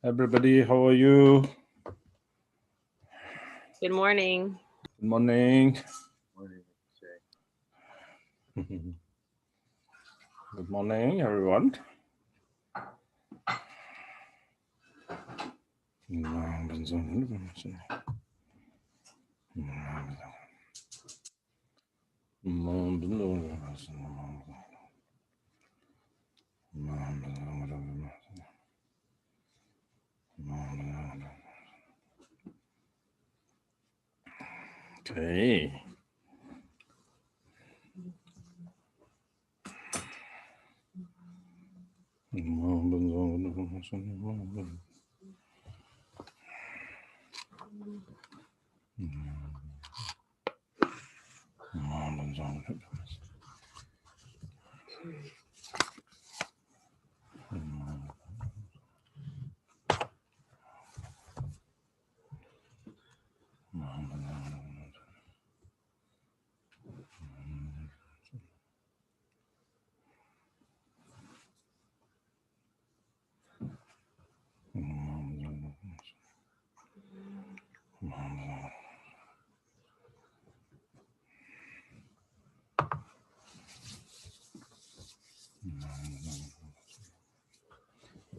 Everybody, how are you? Good morning. Good morning. Good morning, everyone. Okay.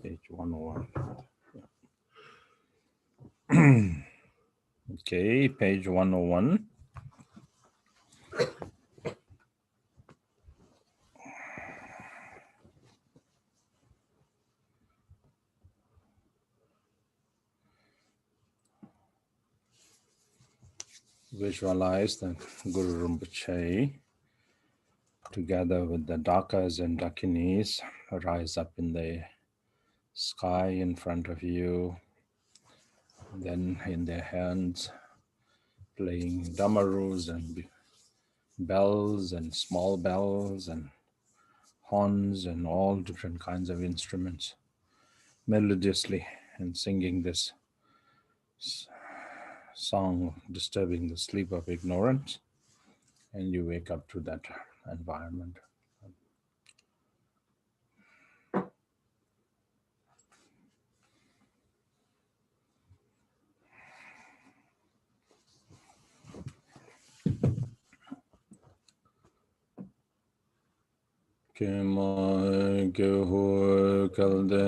Page 101. Okay, page 101. Visualize the Guru Rinpoche together with the Dakas and Dakinis rise up in the sky in front of you, then in their hands playing damarus and bells and small bells and horns and all different kinds of instruments melodiously, and singing this song disturbing the sleep of ignorance, and you wake up to that environment. Kema kehu kalde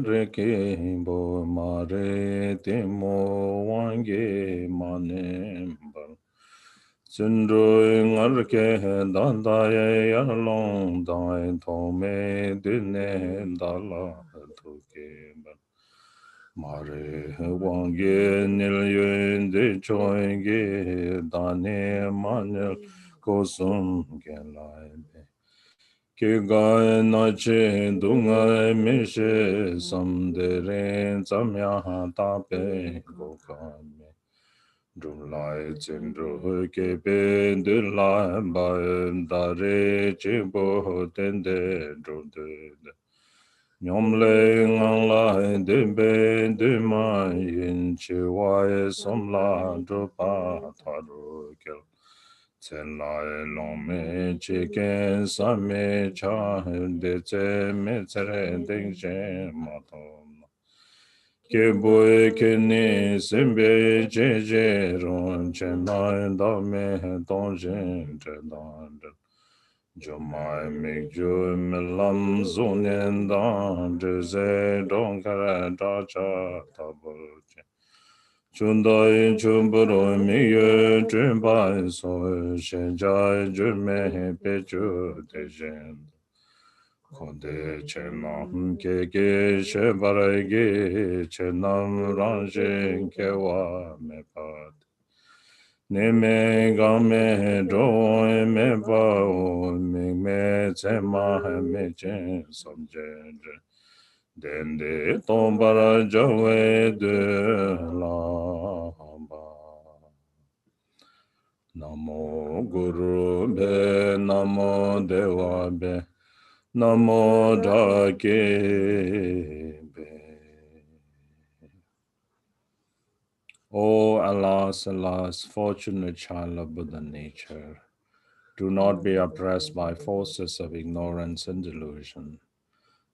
reke bo mare temo wange manemba Sundro ngarke dandaye yarlong dai tome dine dala toke Mare wange nilyuen de choenge dane manel kosum gelai Kigai nache dungai mishe samdere zamya tape gokame Drulai tsindru kepe dulai bae dare chibo tende drude Nyomle nganglai dembe duma yin chiwae somla drupa taru kel Tselai lome chiken same cha de tse me tsere deng she matom. Keboe kene sembe che je ron chen nai da me don jen che dan. Jomai me jo me lam zonen dan de ze don kara da cha tabo Chundai chumburo miye chumbai so shenjai jume pechu dejen. Konde chenam keke shebarage chenam ranjen kewa mepat. Neme game droe me pao me tsema me chen samjen. Dende tombara jawe de lamba. Namo Guru be, Namo Deva be, Namo Dhake be. Oh, alas, alas, fortunate child of Buddha nature, Do not be oppressed by forces of ignorance and delusion,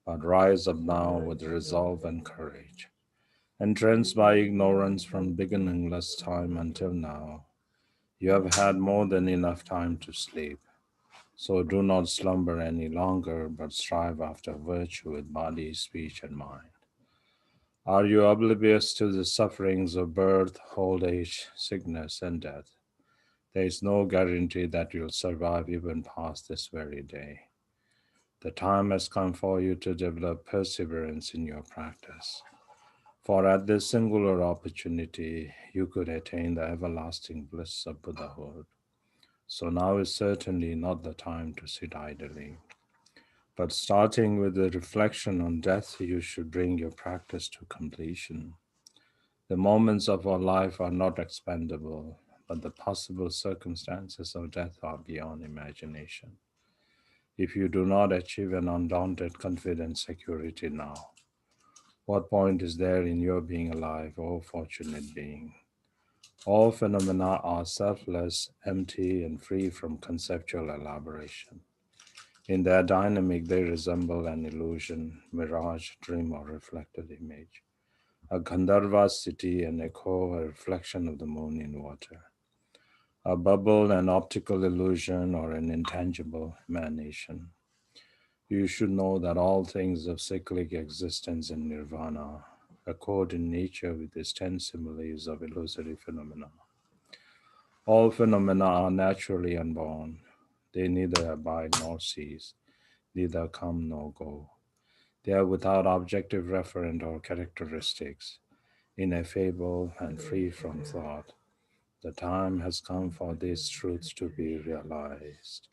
but rise up now with resolve and courage. Entranced by ignorance from beginningless time until now, you have had more than enough time to sleep. So do not slumber any longer, but strive after virtue with body, speech, and mind. Are you oblivious to the sufferings of birth, old age, sickness, and death? There is no guarantee that you'll survive even past this very day. The time has come for you to develop perseverance in your practice. For at this singular opportunity, you could attain the everlasting bliss of Buddhahood. So now is certainly not the time to sit idly. But starting with the reflection on death, you should bring your practice to completion. The moments of our life are not expendable, but the possible circumstances of death are beyond imagination. If you do not achieve an undaunted confident security now, what point is there in your being alive, O fortunate being? All phenomena are selfless, empty, and free from conceptual elaboration. In their dynamic, they resemble an illusion, mirage, dream, or reflected image. A Gandharva city, an echo, a reflection of the moon in water. A bubble, an optical illusion, or an intangible emanation. You should know that all things of cyclic existence and nirvana accord in nature with these 10 similes of illusory phenomena. All phenomena are naturally unborn. They neither abide nor cease, neither come nor go. They are without objective referent or characteristics, ineffable and free from thought. The time has come for these truths to be realized.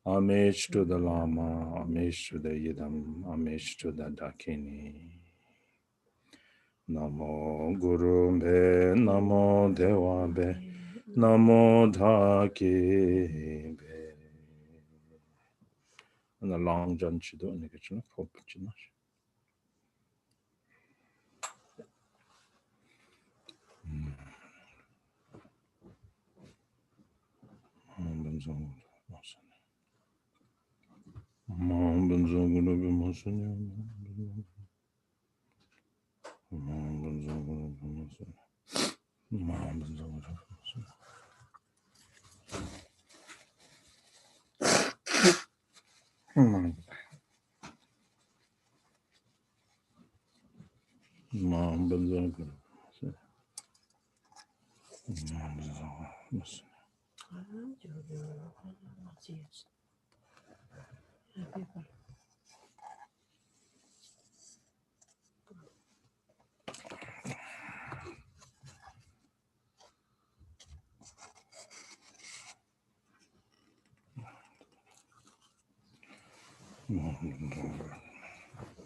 Homage to the Lama, homage to the Yidam, homage to the Dakini. Namo Guru Be, Namo Dewa Be, Namo Dhaki Be. And the Longchen Chido, and the kitchen of Hope Chinash.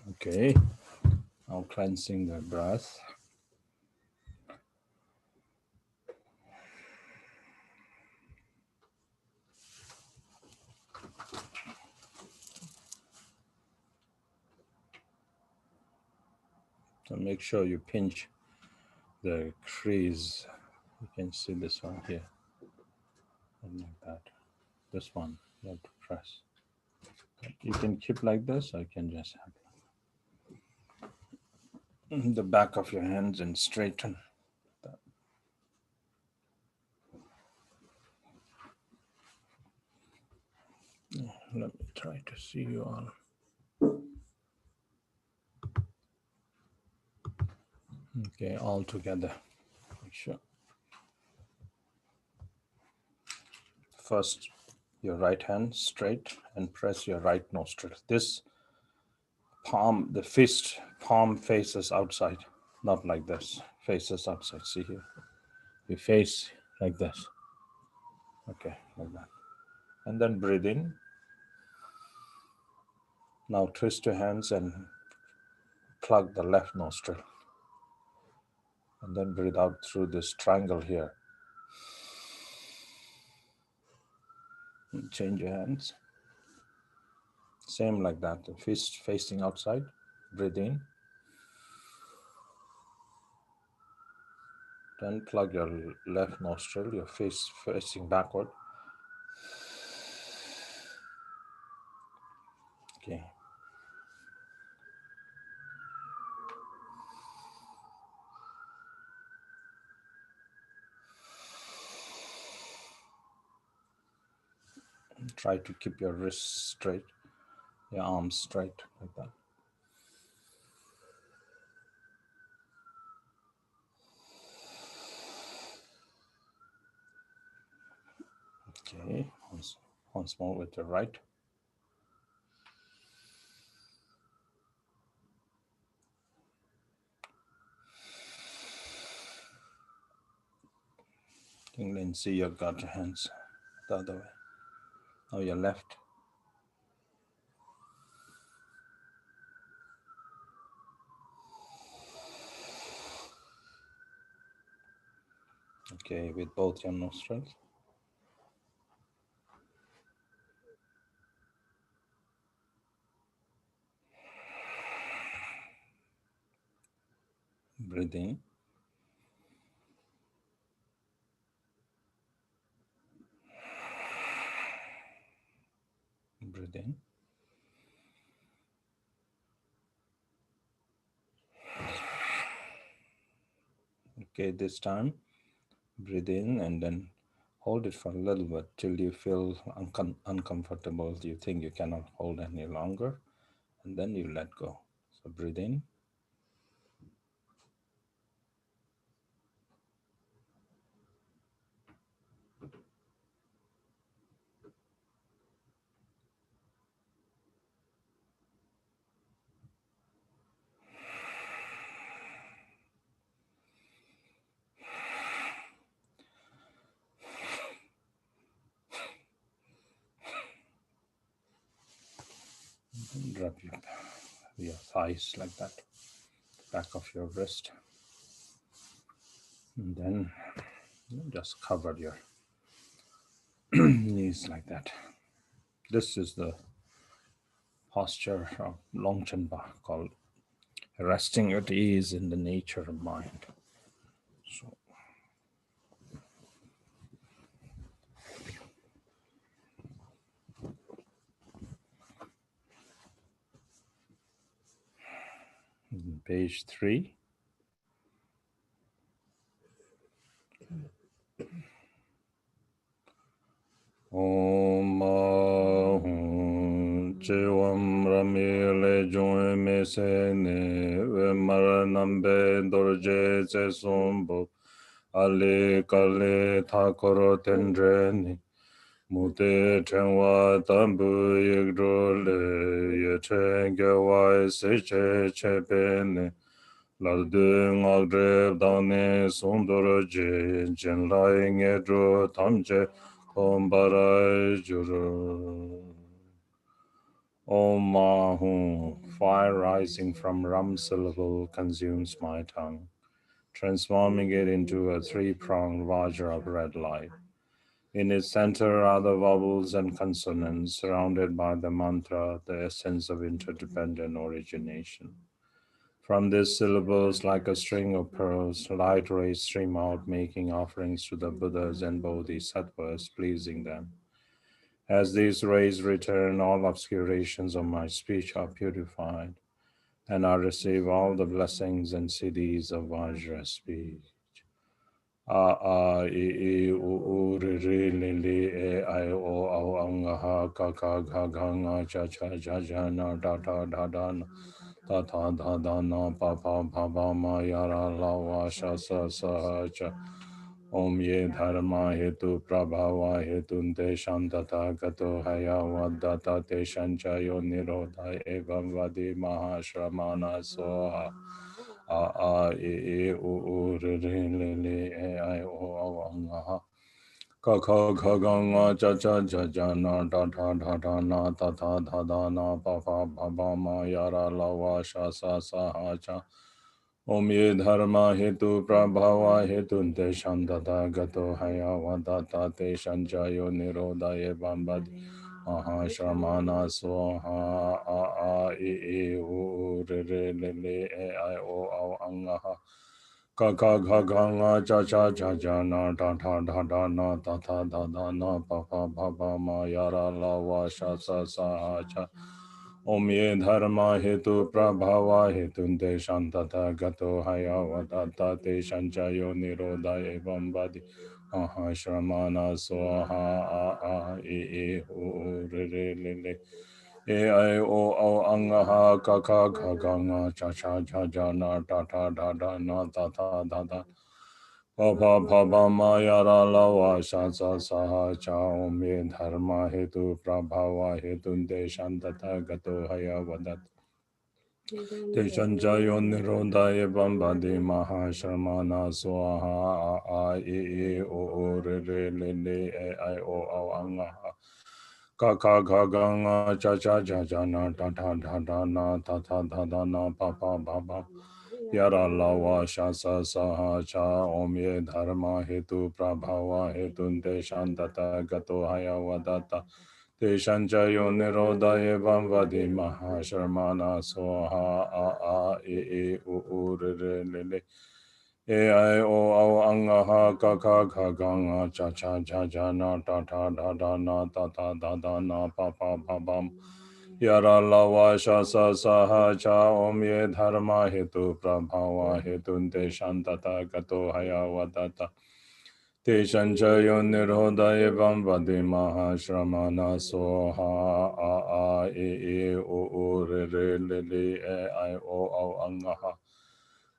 Okay, now cleansing the breath. So make sure you pinch the crease. You can see this one here, and like that. This one you have to press. You can keep like this, or you can just have the back of your hands and straighten that. Let me try to see you all. Okay, all together. Make sure. First, your right hand straight and press your right nostril. This palm, the fist palm faces outside, not like this. Faces outside. See here. You face like this. Okay, like that. And then breathe in. Now twist your hands and plug the left nostril. And then breathe out through this triangle here. And change your hands. Same like that. The fist facing outside. Breathe in. Then plug your left nostril, your face facing backward. Okay. Try to keep your wrists straight, your arms straight like that. Okay, once more with the right. Tingling, see you got your hands the other way. Now your left. Okay, with both your nostrils. Breathe in. Breathe in. Okay, this time breathe in and then hold it for a little bit till you feel uncomfortable. You think you cannot hold any longer, and then you let go. So breathe in. Drop your thighs like that, back of your wrist. And then just cover your knees like that. This is the posture of Longchen called resting at ease in the nature of mind. So page 3. Om Chivam Ramile Joy Me Se Ne Maranambe Dorje Se Sombo Ale Kale Thakoro Tendreni Mute Chenwa Tambu Yigdole Yechen Gewai Seche Chepene Lardu Ngagre Dane Sondoro Je Jenlai Ngedro Tamje Ombarai Juru Om Mahu. Fire rising from Ram syllable consumes my tongue, transforming it into a three-pronged Vajra of red light. In its center are the vowels and consonants, surrounded by the mantra, the essence of interdependent origination. From these syllables, like a string of pearls, light rays stream out, making offerings to the Buddhas and Bodhisattvas, pleasing them. As these rays return, all obscurations of my speech are purified, and I receive all the blessings and siddhis of Vajra speech. A a I u ri ri li li e I o au anga ha ka ka ga ga nga cha cha ja ja na da da da da na da da da da na pa pa pa pa ma ya ra la wa sha sa sa cha. Om ye dharma hetu prabhava hetunte shantata gato haya vaddata te shanchayo nirodha evam vadi mahashramana soha. A a I u ri ri li li e I o au anga ha. Ka ka ka ga nga cha cha cha cha na da da da da na ta ta da da na pa pa pa pa ma ya ra la wa sha sa sa ha cha. Om ye dharma hetu prabhava hetunte shantata gato haya vadata te shanchayo nirodhaye bambadi mahashramana soha a I u re re le le e I o au angaha ka ka ga ga nga cha cha cha cha na ta ta da da na ta ta da da na pa pa pa pa ma ya ra la wa sha sa sa ha cha. Om ye dharma hetu prabhava hetunte shantata gato hayavadata te shanchayo niroda evam vadi aha shramana swaha a e o re re le le e ai o angaha kaka kaganga cha cha cha ja na ta ta da da na ta ta da da pa pa pa pa ma ya ra la wa sha sa sa cha om ye dharma hetu prabhava hetunte shantata gato hayavadat Teshanjayon Nirodaya Bambadi Maha Sharmana Swaha A E O Re Re Le Le E I O Angaha Kaka Gaganga Cha Cha Cha Cha Na Ta Ta Ta Ta Na Ta Ta Ta Ta Na Pa Pa Pa Pa Yara Lawa Shasa Saha Cha Om Ye Dharma Hetu Prabhava Hetunte Shantata Gato Haya Vadata Teshanjayo Nirodaya Bambadi Maha Sharmana Swaha A E O Re Re Le Le E I O Angaha Kaka Kaganga Cha Cha Cha Cha Na Ta Ta Da Da Na Ta Ta Da Da Na Pa Pa Pa Pam Yara Lawa Shasa Saha Cha Om Ye Dharma Hetu Prabhava Hetunte Shantata Gato Haya Vadata Te Shanchayo Nirodaya Bambadi Maha Shramana Soha A E O Re Re Le Le E I O Angaha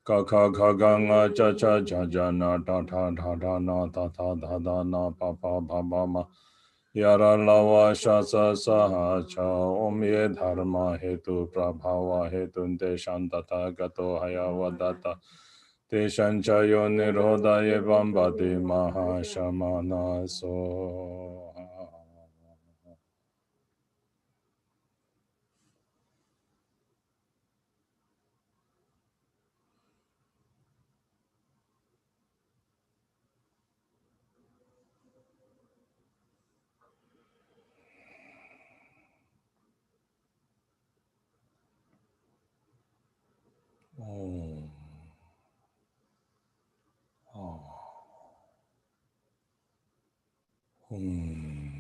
Kaka Kaganga Cha Cha Cha Cha Na Ta Ta Ta Ta Na Ta Ta Ta Ta Na Pa Pa Pa Pa Ma Yara Lawa Shasa Saha Cha Om Ye Dharma Hetu Prabhava Hetunte Shantata Gato Haya Vadata Te Shanchayo Nirodaya Bambadi Maha Shamana Soha. Om. Om.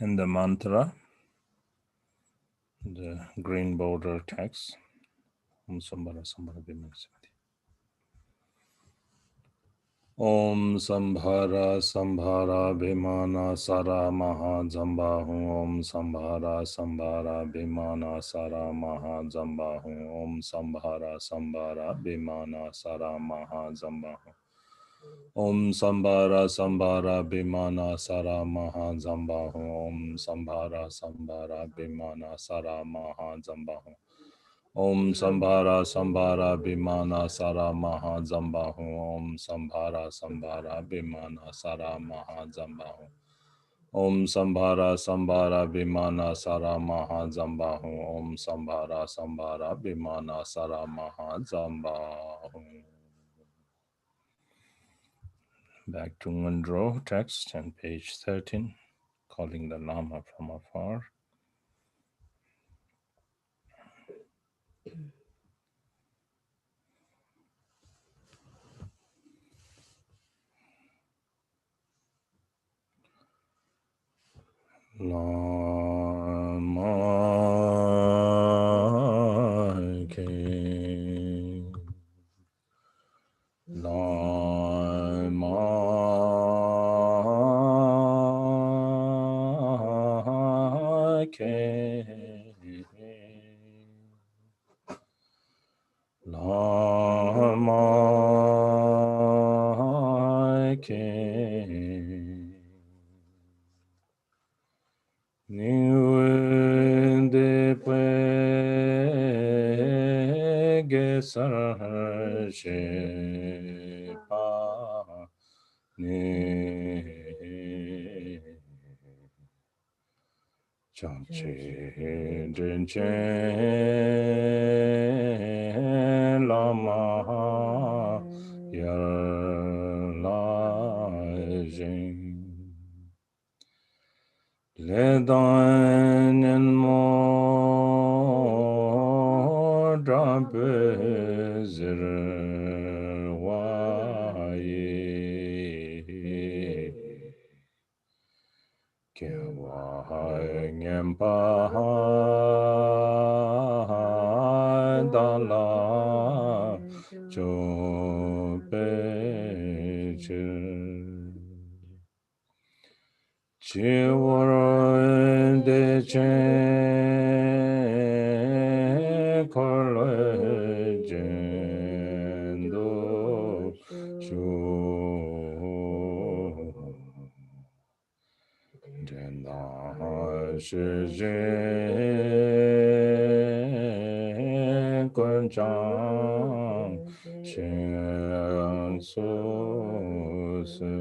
In the mantra, the green border text, Om Sambhara Sambhara Bhimanasivati. Om Sambhara Sambhara Bhimana Sara Maha Zambahu Om Sambhara Sambhara Bhimana Sara Maha Zambahu Om Sambhara Sambhara Bhimana Sara Maha Zambahu Om Sambhara Sambhara Bhimana Sara Maha Zambahu. Om Sambhara Sambhara Bhimana Sara Maha Zambahu. Om Sambhara Sambhara Bhimana Sara Maha Zambahu. Om Sambhara Sambhara Bhimana Sara Maha Zambahu. Om Sambhara Sambhara Bhimana Sara Maha Zambahu. Om Sambhara Sambhara Bhimana Sara Maha Zambahu. Back to Monroe text and page 13, calling the Lama from afar. Lama King, Lama King, Lama King. Niwende pege sarje pa ni changche drenchen lama yar la jing. Le dan en mo drape zir wa ye ke wa ngem pa da la jo pe Chiwara de chen korle jendo shu jenda shi jen kun chang shen su se.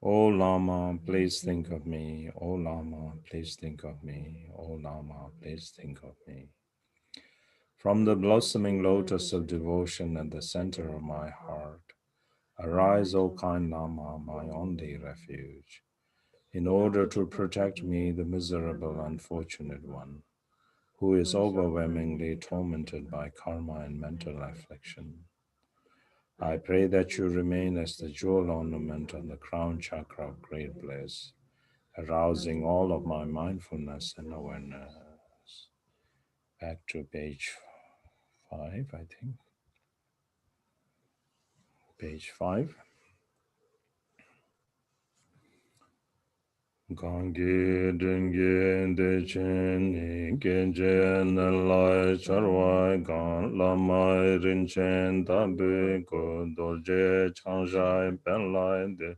O Lama, please think of me. O Lama, please think of me. O Lama, please think of me. From the blossoming lotus of devotion at the center of my heart, arise, O kind Lama, my only refuge, in order to protect me, the miserable unfortunate one, who is overwhelmingly tormented by karma and mental affliction. I pray that you remain as the jewel ornament on the crown chakra of great bliss, arousing all of my mindfulness and awareness. Back to page 5, I think. Page 5. Gangi dungi de chen ni genje na lai charwai gan lamai rin chen tabi ko dorje changshai pen lai de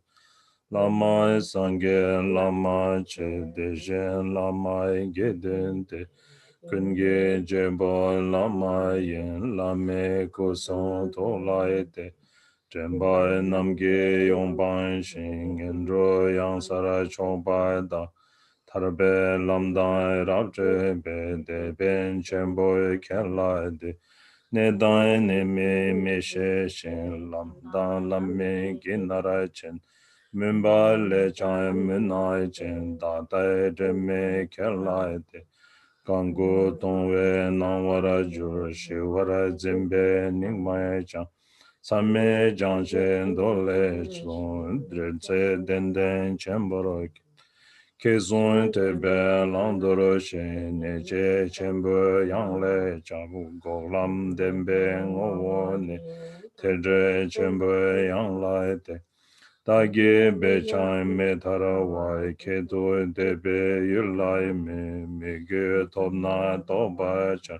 lamai sangye lamai che de jen lamai geden de kunge jebo lamai yen lame ko son to lai de Tenpai namge yongpan shing endro yang sarai chongpai da tarbe lamdai rabche be de ben chenpo ken lai de ne dai ne me she shen lamdan lamme ginarai chen mumba le chan munai chen da dai de me ken lai de Gangu tongwe nangwara jur shiwara zimbe ningmaya chang Samme janshe dole chun dritse denden chemboro kezun tebe landoro she neche chembo yangle chabu golam dembe ngowo ne tedre chembo yangle te Dagi bechay me tarawai kedo debe yulai me ge tobna toba cha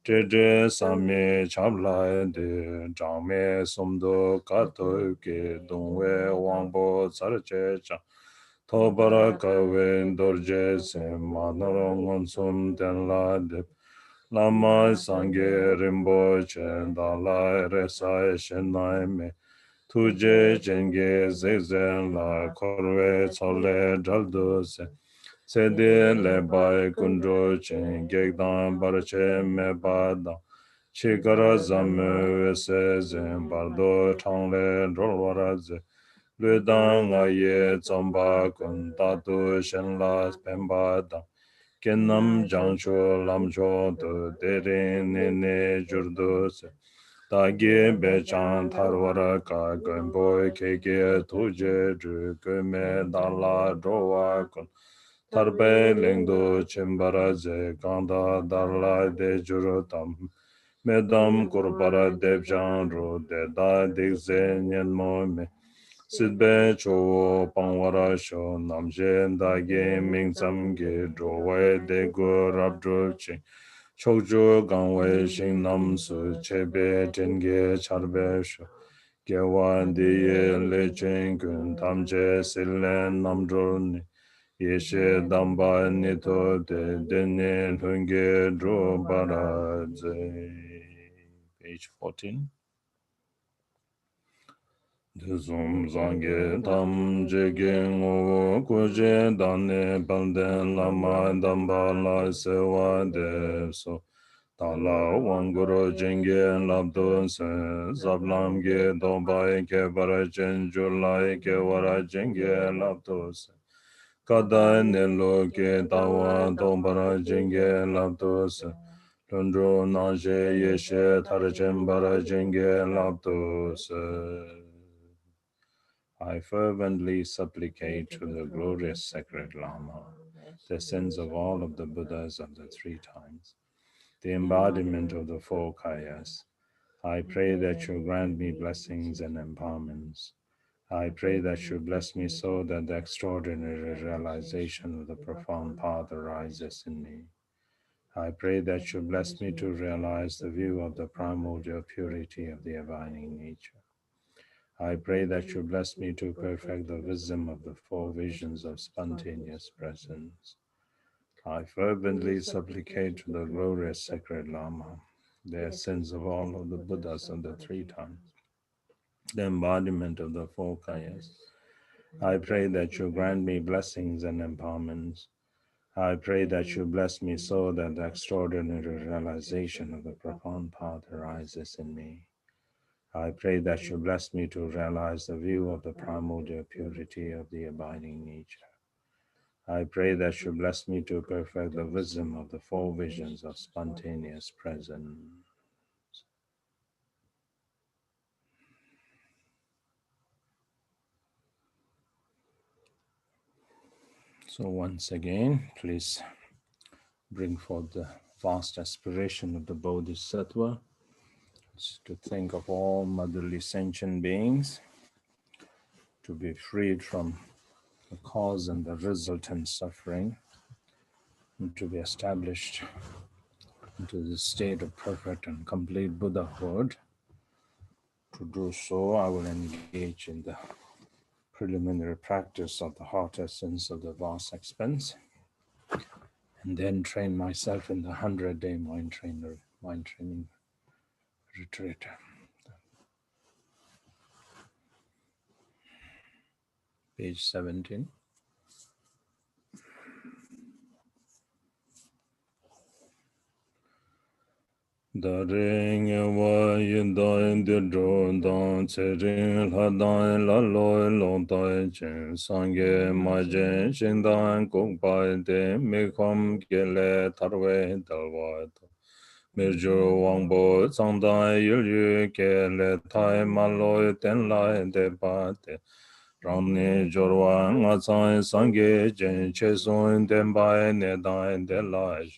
Jeje sami chablai de jame somdo kato ke dongwe wangbo sarche cha tobara kawe dorje se manoro ngonsum tenla de lama sangye rimbo che dalai resai shenai me Tuje jenge zezen la korwe chole jaldose. Sede le bai kundro chen gegdan barche me bada. Chikara zamu vese zen bardo changle drolwaraze. Ludan aye zamba kun tatu shen la pembada. Kenam jangsho lamcho to derin ne jurdose. Dagi bechan tarwara ka gombo keke tuje ju gome dala drowa kun. Tarpe lingdo chimbara ze ganda darla de jurutam. Medam kurbara devjan ro de da dikze nyen mo me. Sidbe cho pangwara sho namje dagi mingzam ge drowe de go rabdro ching. Chokjo gangwei shing namsu chebe tenge charbe sho. Gewa diye lechen kun tamche silen namdroni. Yeshe damba nito de dene hunge dro baradze. Page 14. Duzum zange tam jege ngo koje dane banden lama damba la sewa de so. Tala wanguro jenge labdo se zablam ge dobai ke bara jenju lai ke wara jenge labdo se. Kada nelo ke tawa dombara jenge labdo se. Lundro nanje yeshe tarajem bara jenge labdo se. I fervently supplicate to the glorious sacred Lama, the sins of all of the Buddhas of the three times, the embodiment of the four kayas. I pray that you grant me blessings and empowerments. I pray that you bless me so that the extraordinary realization of the profound path arises in me. I pray that you bless me to realize the view of the primordial purity of the abiding nature. I pray that you bless me to perfect the wisdom of the four visions of spontaneous presence. I fervently supplicate to the glorious sacred Lama, the essence of all of the Buddhas of the three times, the embodiment of the four kayas. I pray that you grant me blessings and empowerments. I pray that you bless me so that the extraordinary realization of the profound path arises in me. I pray that you bless me to realize the view of the primordial purity of the abiding nature. I pray that you bless me to perfect the wisdom of the four visions of spontaneous presence. So once again, please bring forth the vast aspiration of the Bodhisattva to think of all motherly sentient beings, to be freed from the cause and the resultant suffering, and to be established into the state of perfect and complete Buddhahood. To do so, I will engage in the preliminary practice of the heart essence of the vast expanse, and then train myself in the 100-day mind training retreat. Page 17. Daring wa yindain de dron dan tserin la dan la loi long dai chen sangye ma jen shin dan kong pai de me khom ge le tarwe dalwa to me jo wang bo chang dan yul yu ke le tai ma loi ten lai de ba de rang ne jorwa nga chang sangye jen che son den bai ne dan de lai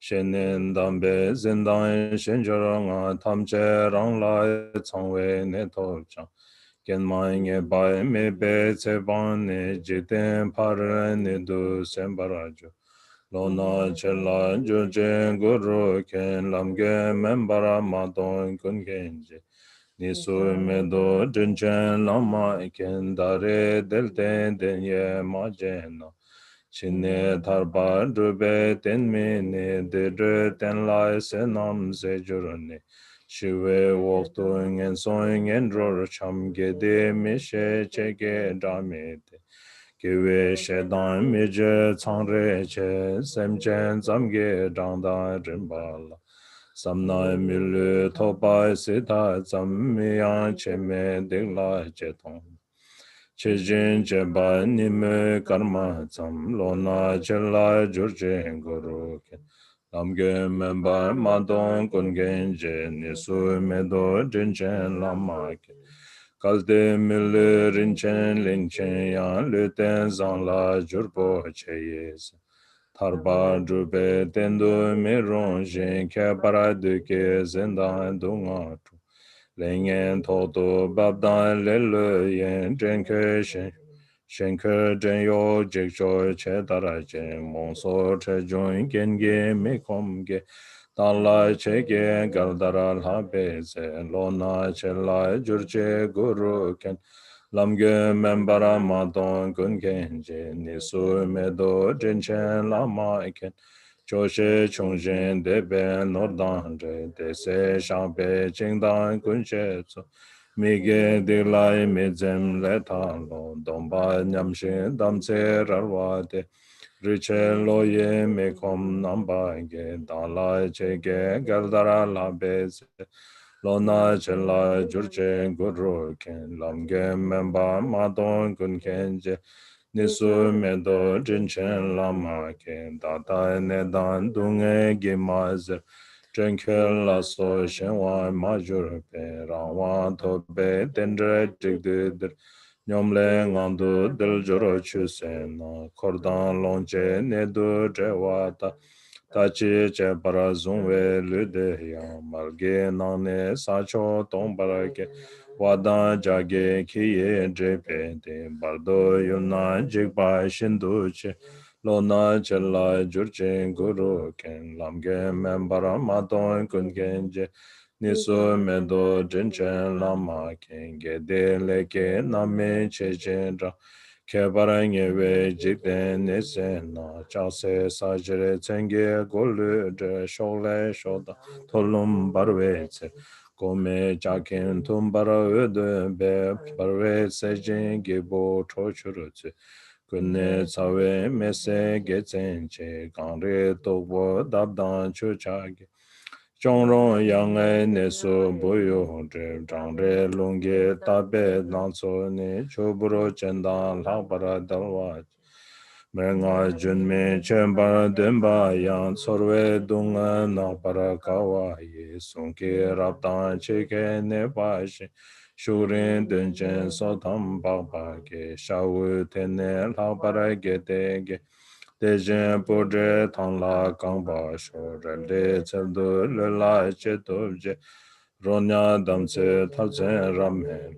Shenen dambe zindan shenjaranga tamche rangla changwe ne tolchang. Genmai nge bai me be tseban ne jiten par ne du sembarajo. Lona chela jurjen guru ken lamge membara madon kun genje. Nisu me do jinchen lama ken dare delten denye majena. Chine tarpa drube tenme ne de dre ten lai se nam se jurone. Shiwe walk doing and sewing and draw chum gede mishe cheke damete. Kiwe shedan mije changre che semchen zamge dangda rimbala. Samna milu topa sita zammiyan cheme dingla chetong. Chejin cheba nime karma zam lona chela jurjen guruke. Lamge memba madon kungenje nisu medo jinchen lamake. Kalde mille rinchen linchen yan luten zang la jurbo cheyes. Tarba drube tendu miron jen ke paraduke zendan dungatu. Lengen todo babdan lele yen drenke shen. Shenke dren yo jek joy che dara jen. Monso che join genge me komge. Dala che ge galdara la beze. Lona che la jurche guru ken. Lamge membara madon gun genje. Nisu medo drenchen lama ken. Choshe chungzhen debe nordan re dese shangpe chingdan kunshe tsu mige dilai mizem le talo domba nyamshin damse rarwa de riche loye mekom namba ge dalai chege galdara labese lona chela jurche guru ken lamge memba madon kun kenje Nisu medo jinchen lama ke data nedan dunge gimazer Drenkel la so shenwa majur pe rangwa to be dendre jigdidir Nyomle ngandu dil joro chusen na kordan longche nedu drewata Tachi che para zungwe lude ya malge nane sacho tongbarake Wadan jage kiye drepe de bardo yuna jikpa shindu che Lona chela jurchen guru ken lamge membara maton kun genje Nisu mendo jinchen lama ken gede leke name chechen ra Kebara nyewe jikden nesen na chase sajere tsenge golu de shole shoda tolum barwe tse Gome jakin tumbara öde be barwe sejin gebo chochuru tse Kunne tsawe mese getsenche gangre tokbo dabdan chuchage Chongrong yang neso boyo drev jangre lungge tabe nanso ne choburo chendan lakbara dalwa Menga junme chenpa denpa yang sorwe dunga nakpara kawa ye sungke rabdan cheke nepa shi shurin dunchen sotam bakpa ke shawu tenne lakpara gete Dejen podre tangla kangpa sho relde tseldo lela che tobje ronya damse talchen ramen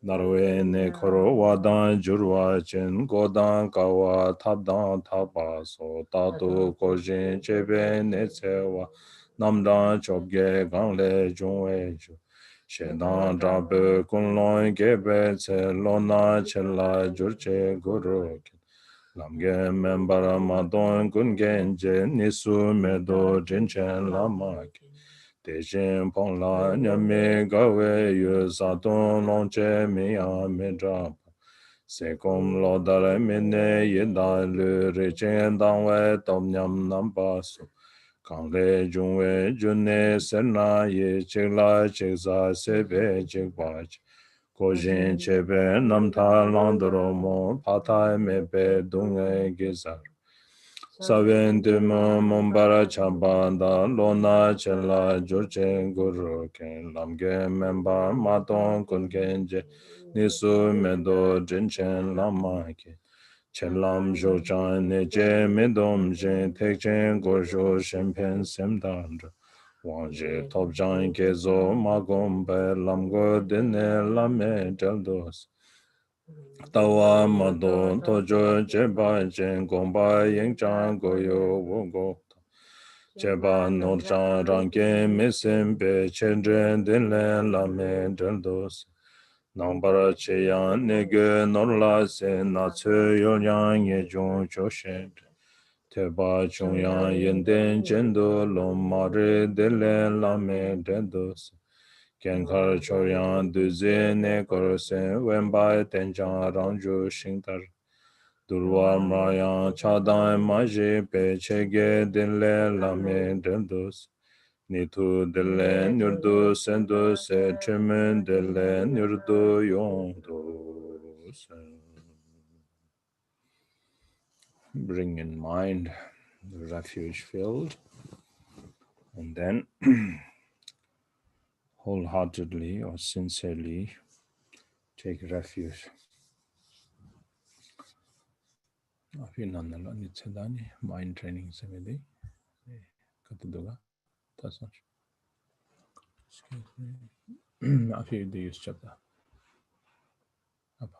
Narwe ne koro wadan jurwa chen godan kawa tabdan taba so tatu kojin chebe ne tsewa namdan chobge gangle jungwe ju shedan drabe kunlong gebe tse lona chela jurche guru lamge membara madon kungenje nisu medo jinchen lamak Dejen pong la nyame gawe yu saton longche me ya me drap. Se kom lo dare mene yeda le rechen dangwe tom nyam nampa su. Kang le jungwe junne serna ye chekla cheksa sebe chekpach. Kojin chebe namta landro mo patay mepe dunge gizar. Saven demo mombara chambanda lona chela jurchen guru ken lamge memba maton kun kenje nisu mendo jinchen lamake chelam jochan neje medom jen tekchen gojo shempen semdandra wanje topjan kezo magombe lamgo dene lame jaldos Tawa mado tojo jeba jen gomba yeng chan goyo wogo. Jeba nor chan rangi misimbe chendren dinlen lame drendos. Nambara che yan nege nor la se na tsu yon ye jong choshen. Teba chung yan yenden jendo lo mare dinlen lame drendos. Kenkar Choryan Duze Ne Korsen Wembai Tenjan Ranju Shingtar Durwa Mrayan Chadan Maji Pechege Dille Lame Dendus Nitu Dille Nurdu Sendu Se Chimen Dille Nurdu Yongdu Sen. Bring in mind the refuge field, and then wholeheartedly or sincerely take refuge. Mind training semedi katuduga tasach. Excuse me. Afi the use chapter. Apa.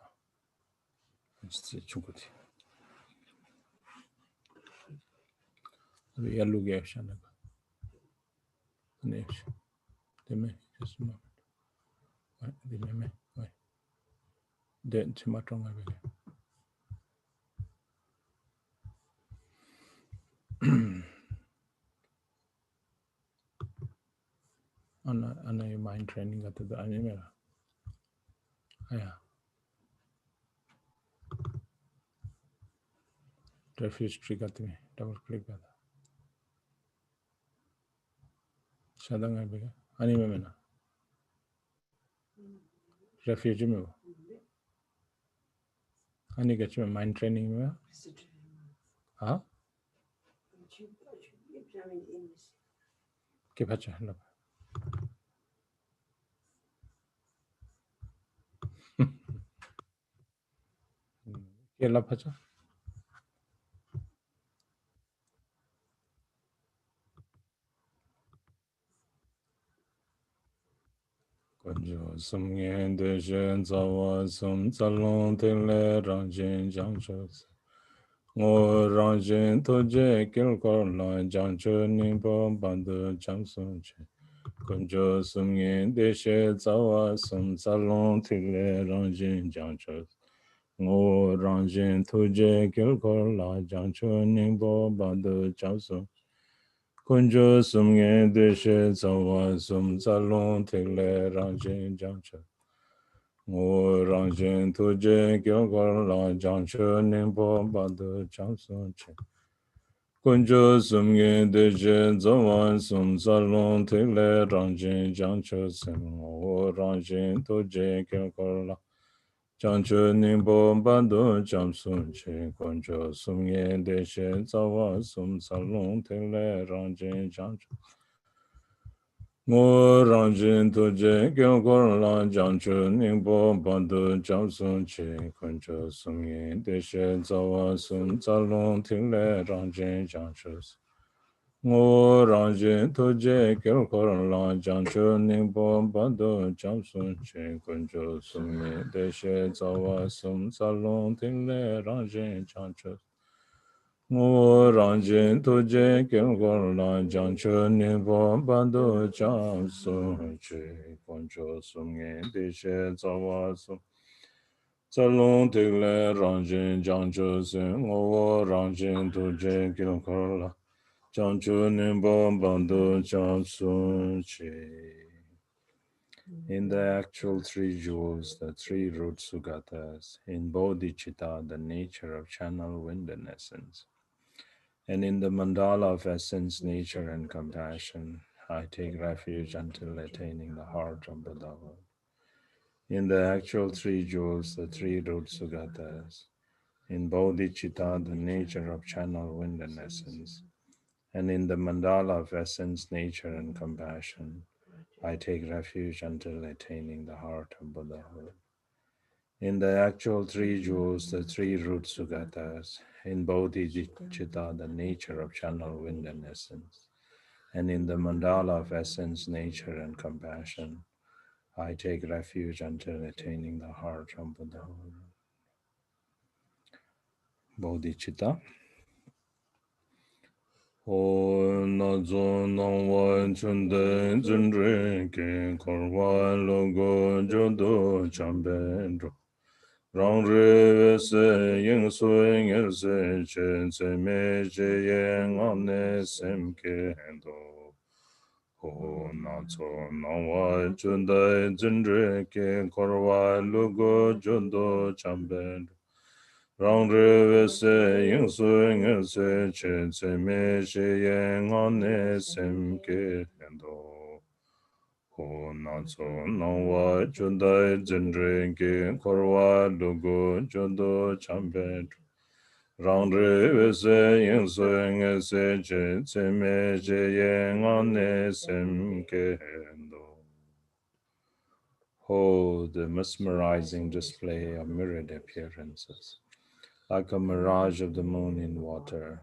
It's chukuti. Yellow gash and next. Deme just a moment. Deme. Then Timatong again. Ana mind training at the anime. Yeah. Refuge trigger me. Double click that. Shadang abega. Anime mena. Refuge me. Ani get you mind training me. Huh? Keep a chat. Yella pacha. Konjo sumgen de jen zawa sum zalong tele rangjin jangchos. Ngo rangjin toje kilkor la jangcho nimpo bandu jamsun che. Konjo sumgen de she zawa sum zalong tele rangjin jangchos. Ngo rangjin toje kilkor la jangcho nimpo bandu jamsun. Kunjo sumge deshe zawa sum zalong tegle rangjin jangche. Ngo rangjin tuje gyogor la jangche nimpo badu jangsun che. Kunjo sumge deshe zawa sum zalong tegle rangjin jangche sem. Ngo rangjin tuje gyogor la jangche nimpo badu jangsun che. Kunjo sumge deshe zawa sum zalong tegle rangjin jangche. Ngo rangjin tuje gyogor la jangchu ningpo bandu jamsun chi kuncho sumye deshe zawa sum zalong tingle rangjin jangchu. Ngo rangjin tuje gyogor la jangchu ningpo bandu jamsun chi kuncho sumye deshe zawa sum zalong tingle rangjin jangchu. Ngo rangjin tuje gyogor la jangchu ningpo bandu jamsun chi kuncho sumye deshe zawa sum zalong tigle rangjin jangchu sin. Ngo rangjin tuje gyogor la jangchu ningpo bandu jamsun chi. In the actual three jewels, the three root sugatas, in bodhicitta, the nature of channel wind and essence, and in the mandala of essence, nature, and compassion, I take refuge until attaining the heart of Buddhahood. In the actual three jewels, the three root sugatas, in bodhicitta, the nature of channel wind and essence, and in the mandala of essence, nature, and compassion, I take refuge until attaining the heart of Buddhahood. In the actual three jewels, the three root sugatas, in bodhicitta, the nature of channel wind and essence, and in the mandala of essence, nature, and compassion, I take refuge until attaining the heart of Buddhahood. Bodhicitta. O nazo nangwa chunde zunre ke korwa logo jodo chambendro. Rang re se ying sui ngel se chen se me je ye ngam ne sem ke do. Ho na tso na wa chunda zindre ke korwa lugo jondo chamben. Rang re se yin su yin se che tse me she yen ane sem ke hendo. Ho na tso na wa chunda zindre ke korwa lugo jondo chamben. Rang re se yin su yin se che tse me she yen ane sem ke hendo. Oh, the mesmerizing display of mirrored appearances, like a mirage of the moon in water,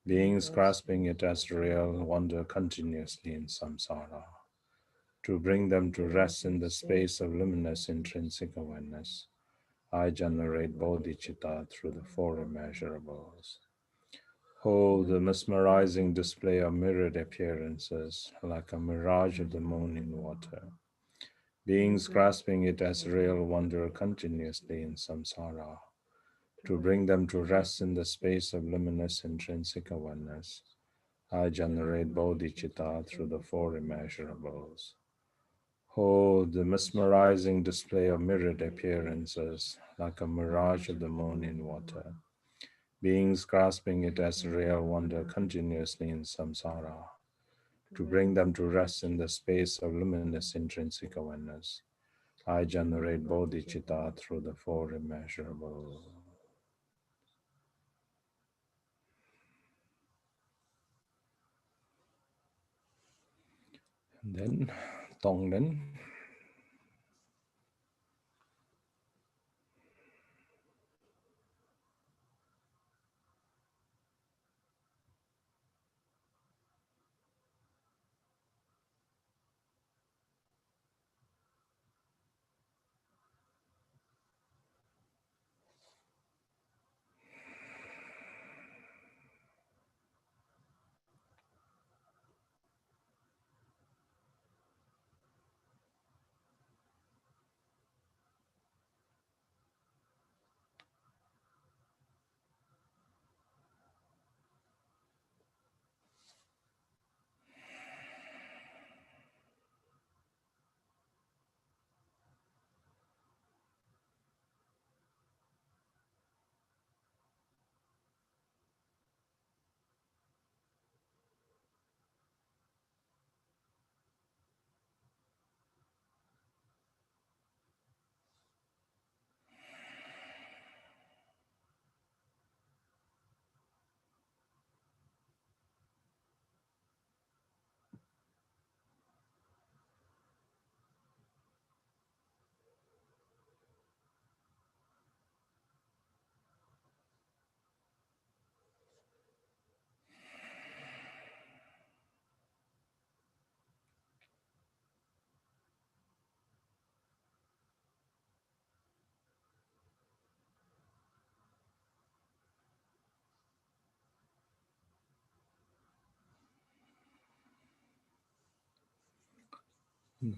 beings grasping it as real wander continuously in samsara. To bring them to rest in the space of luminous intrinsic awareness, I generate bodhicitta through the four immeasurables. Oh, the mesmerizing display of mirrored appearances, like a mirage of the moon in water, beings grasping it as real wander continuously in samsara. To bring them to rest in the space of luminous intrinsic awareness, I generate bodhicitta through the four immeasurables. Oh, the mesmerizing display of mirrored appearances, like a mirage of the moon in water, beings grasping it as real wander continuously in samsara. To bring them to rest in the space of luminous intrinsic awareness, I generate bodhicitta through the four immeasurables. And then Tonglen.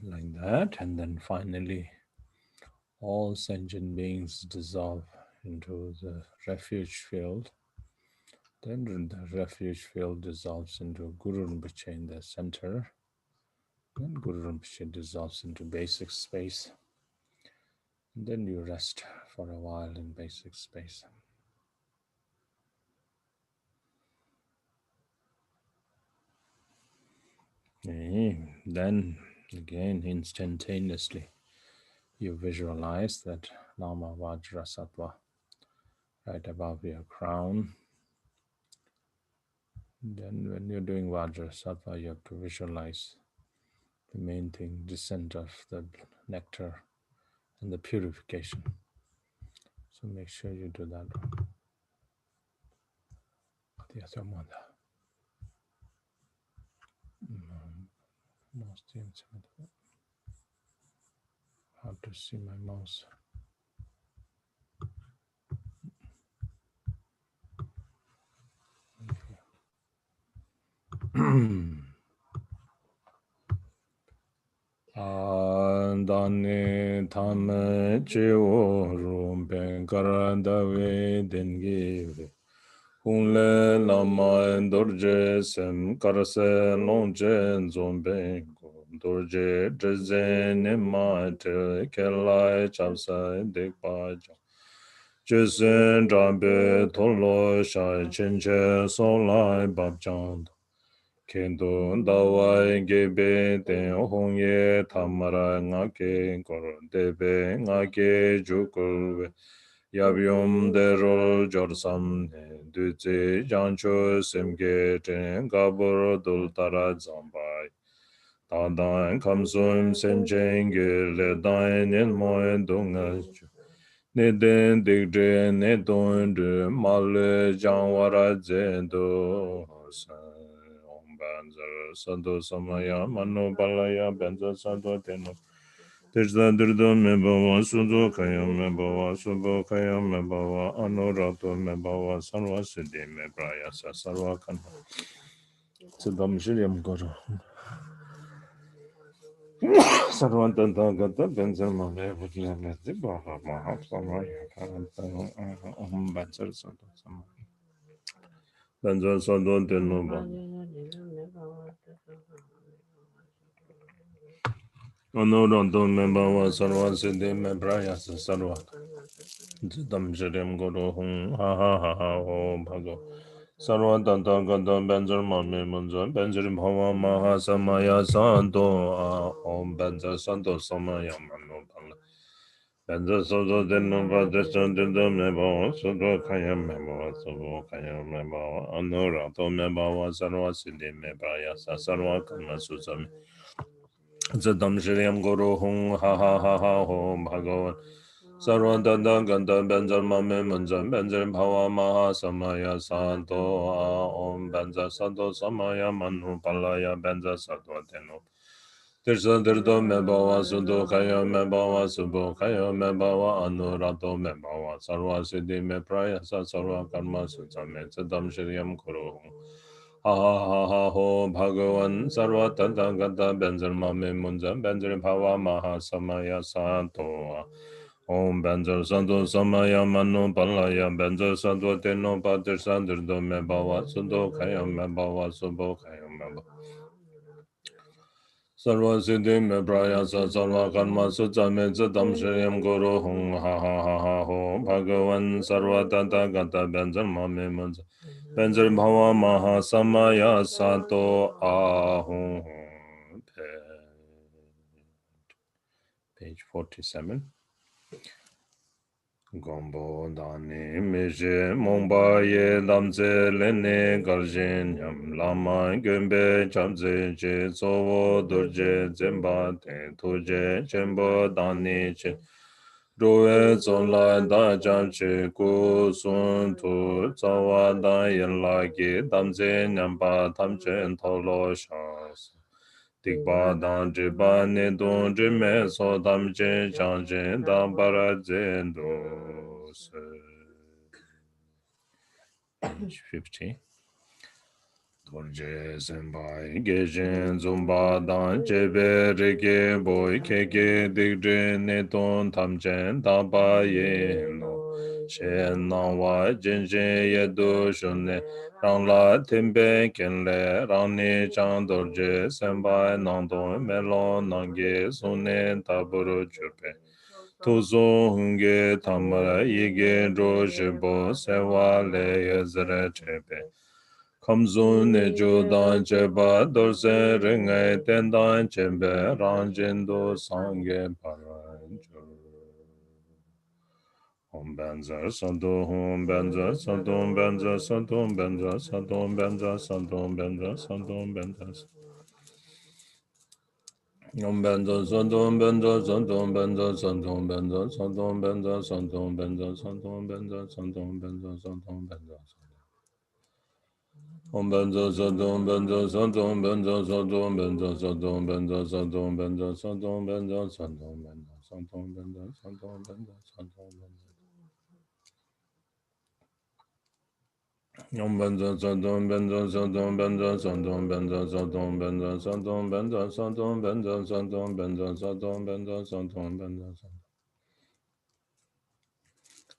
Like that, and then finally all sentient beings dissolve into the refuge field. Then the refuge field dissolves into Guru Rinpoche in the center. Then Guru Rinpoche dissolves into basic space. And then you rest for a while in basic space. Then again, instantaneously, you visualize that Nama Vajra Sattva right above your crown. Then when you're doing Vajra Sattva, you have to visualize the main thing, descent of the nectar and the purification. So make sure you do that. How to see my mouse? Dani tham cheo rumpen karanda ve dengi Kunle lama dorje sem karase longchen zombe dorje drezen nema te kelai chapsa dekpa jesen jambe tolo shai chenche solai babchand kendo dawai gebe ten hongye tamara ngake kor debe ngake jukulwe Yabyum derol jorsam duce jancho semge ten gabur dul tara zambai. Tadan kamsum semjenge le dain en moen dunga. Neden digre nedon de mal janwara zendo. Om banzer sando samaya mano balaya benza sando teno. Dirdo me bawa sudo kaya me bawa subo kaya me bawa anorato me bawa sarva siddhi me praya sa sarva kanha siddham shiryam guru sarva tanta gata benzer mame bhutya me dibba maha samaya karanta om benzer sado samaya benzer sado tenu ba anorato me bawa sarva siddhi me praya sa sarva Dam Shirim Guru Hung Ha Ha Ha Ha Ho Bhago Sarva Tanta Gata Benzer Mame Munza Benzerim Hava Maha Samaya Santo Om Benzer Santo Samaya Manu Pala Benzer Soto Denu Padeshan Dindu Meba Soto Kaya Meba Soto Kaya Meba Anurato Meba Sarva Siddhi Meba Yasa Sarva Kama Susami Zadam Shirim Guru Hung Ha Ha Ha Ha Ho Bhagavan Sarva Danda Ganda Benzer Mame Munza Benzer Bhava Maha Samaya Santo Om Benzer Santo Samaya Manu Palaya Benzer Sato Teno Tirsa Dirdo Mebawa Sudo Kaya Mebawa Subo Kaya Mebawa Anurato Mebawa Sarva Siddhi Me Prayasa Sarva Karma Sutsame Siddham Shiryam Kuru Ha ha ha ha ho Bhagavan Sarva Tanta Gata Benzer Mame Munza Benzer Bhava Maha Samaya Santo Om Benzer Santo Samaya Manu Palaya Benzer Santo Teno Pater Sandirdo Mebawa Sudo Kaya Mebawa Subo Kaya Mebawa Sarva Siddhi Me Prayasa Sarva Karma Sutsame Siddham Shiryam Guru Hung Ha Ha Ha Ha Ho Bhagavan Sarva Tata Gata Benzer Mame Munza Benzer Bhava Maha Samaya Santo Ahum Page 47 Gombo dani meje momba ye lamze lene garjen yam lama gömbe chamze je sovo durje zemba te tuje chembo dani che roe zonla da jamche ku sun tu tsawa da yen la ge damze nyamba tamchen tholo shas Tikpa dan jipa ne don jime so tam jen chan jen dan para jen do se. Page 50. Dorje senpai gejen zumba dan jebe rege boy keke dikje ne don tam jen dan pa ye no. Shen nang wa jen jen ye do shun ne. Rang la tempe ken le rang ni chang dorje senpai nang don melon nang ge sun ne taburo chupe. Tozo hunge tamara yige ro shibo sewa le ye zere chepe. Kamzun ne jo dan cheba dorse ringe ten dan chembe rang jendo sangye paranjo. Om benza santo hom benza santo benza santo benza santo benza santo benza santo benza Om benza santo benza santo benza santo benza santo benza santo benza santo benza santo benza santo benza Om benza santo benza santo benza santo benza santo benza santo benza santo benza santo benza santo benza santo benza santo benza Om benza santom benza santom benza santom benza santom benza santom benza santom benza santom benza santom benza santom benza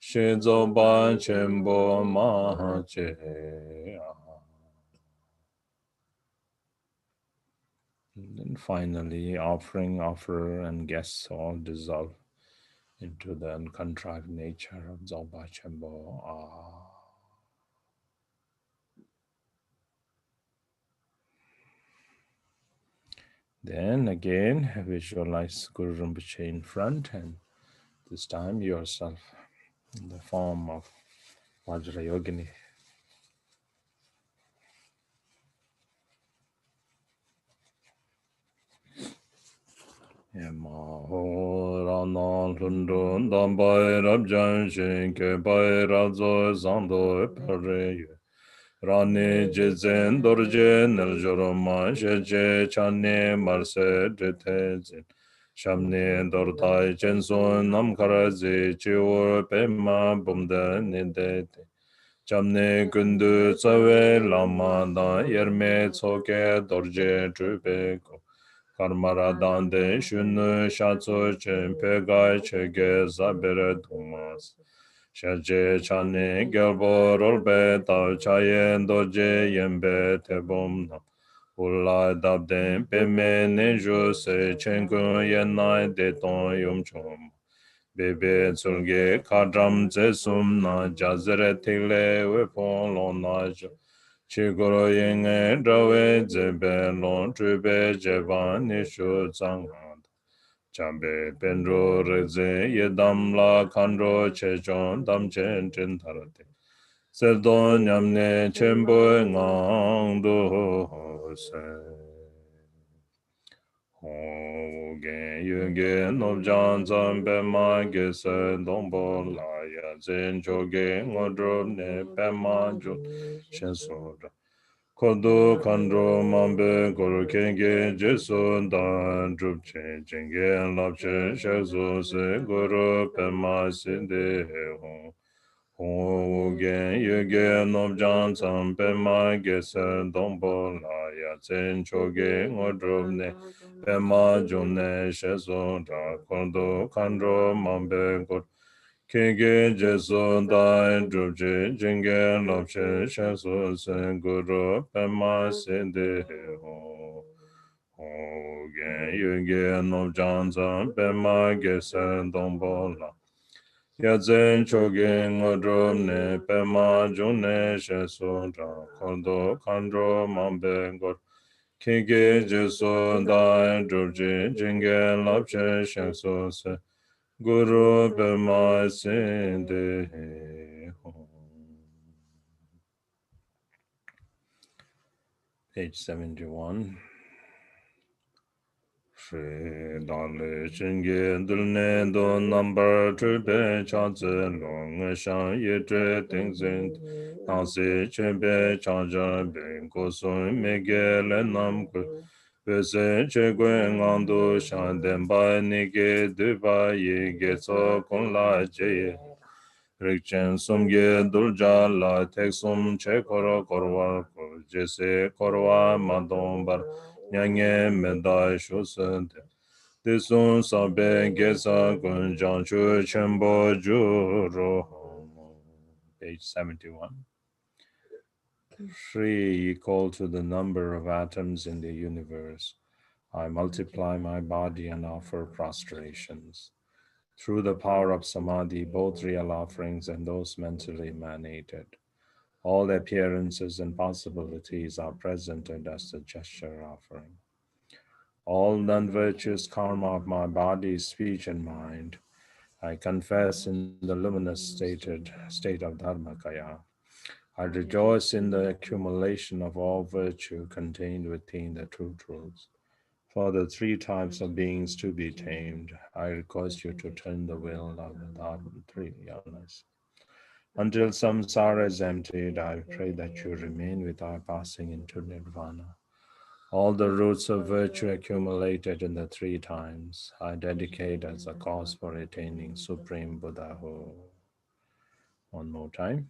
Shizo Ba Chenpo Ma Che. And then finally, offering, offerer, and guests all dissolve into the uncontrived nature of Dzogpa Chenpo. Then again, visualize Guru Rinpoche in front, and this time yourself in the form of Vajrayogini. Ma ho rana lundun dan bai rab jan shin ke bai razo zando pare rani jizen dorje nel joroma sheje chane marse detezin shamne dortai chenson nam karazi chiur pema bumda nidete jamne kundu tsawe lama da yerme tsoke dorje trubeko Karmara dande shunu shatsu chen pegai chege zabere dumas. Shaje chane gyalbo rolbe tau chayen doje yembe tebom nam. Ulla dabden peme neju se chengu yenai deton yum chum. Bebe tsulge kadram zesum na jazere tile wepon lon na jo. Chigoro yinge drawe zebe lon trube jeban nishu zanghan. Chambe penro reze yedam la kandro chechon dam chen chen tarate. Seldo nyamne chenpo ngang do se. Gen yuge nobjan zambe ma ge se dombo la ya zen choge ngodro ne pema ju shen sura. Kodo kandro mambe koro kenge jesu dan drup chen jenge lap chen shezo se goro pema sinde hong. Hong gen yuge nobjan zambe ma ge se dombo la ya zen choge ngodro ne Pema june sheso da kondo kandro mambe kor kege jeso da drupje jenge lopche sheso sen guru pema sende ho ho gen yuge no janza pema gesen dombola Yazen choge ngodrom ne pema june sheso da kondo kandro mambe kor Kege jeso dai drupje jinge lapche shakso se guru bema sende Page 71. Shri dale chinge dulne do number trupe chanze long shan ye tre tingzin nasi chebe chanja ben kosun mege le nam ku pese che gwe ngandu shan den ba nige duba ye ge so kun la je ye Rikchen sumge dulja la tek sum che koro korwa ko jese korwa madon nyange meda shusente. Tisun sabe gesa gun janchu chenpo juro. Page 71. Shri, equal to the number of atoms in the universe, I multiply my body and offer prostrations. Through the power of samadhi, both real offerings and those mentally emanated, all appearances and possibilities are presented as the gesture offering. All non-virtuous karma of my body, speech, and mind, I confess in the luminous state of Dharmakaya. I rejoice in the accumulation of all virtue contained within the true truths. For the three types of beings to be tamed, I request you to turn the wheel of the three yanas. Until samsara is emptied, I pray that you remain without passing into nirvana. All the roots of virtue accumulated in the three times, I dedicate as a cause for attaining Supreme Buddhahood. One more time.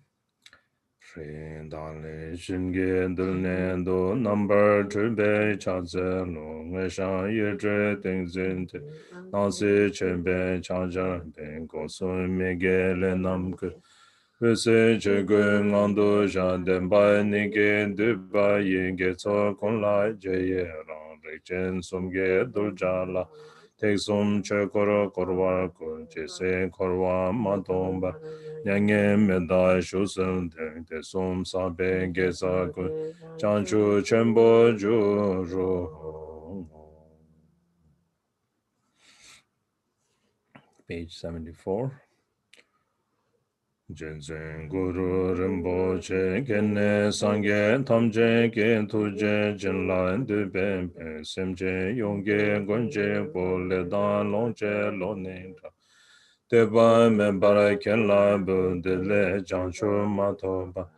Dali Shinge Dulne Do Number Trube Chaze Long Shan Ye Zhe Ding Zin Te Nansi Chenbe Chajar Ben Gosun Mege Le Namke Vese Che Gue Ngando Shan Den Bai Nige Du Bai Yin Ge Tso Kon Lai Je Ye Rang Rik Chen Sum Ge Dul Jala Tek Sum Che Koro Korwa Ko Je Se Korwa Ma Tomba Nyangye Medai Shusen Teng Te Sum Sa Be Ge Sa Kun Chanchu Chenpo Ju Ru. Page 74. Jensen Guru Rinpoche Kenne Sangye Tamje Gen Tuje Jinlan Du Ben Ben Semje Yongye Gonje Bole Dan Longche Lo Ninta Deba Membara Kenla Bu Dele Janshu Matoba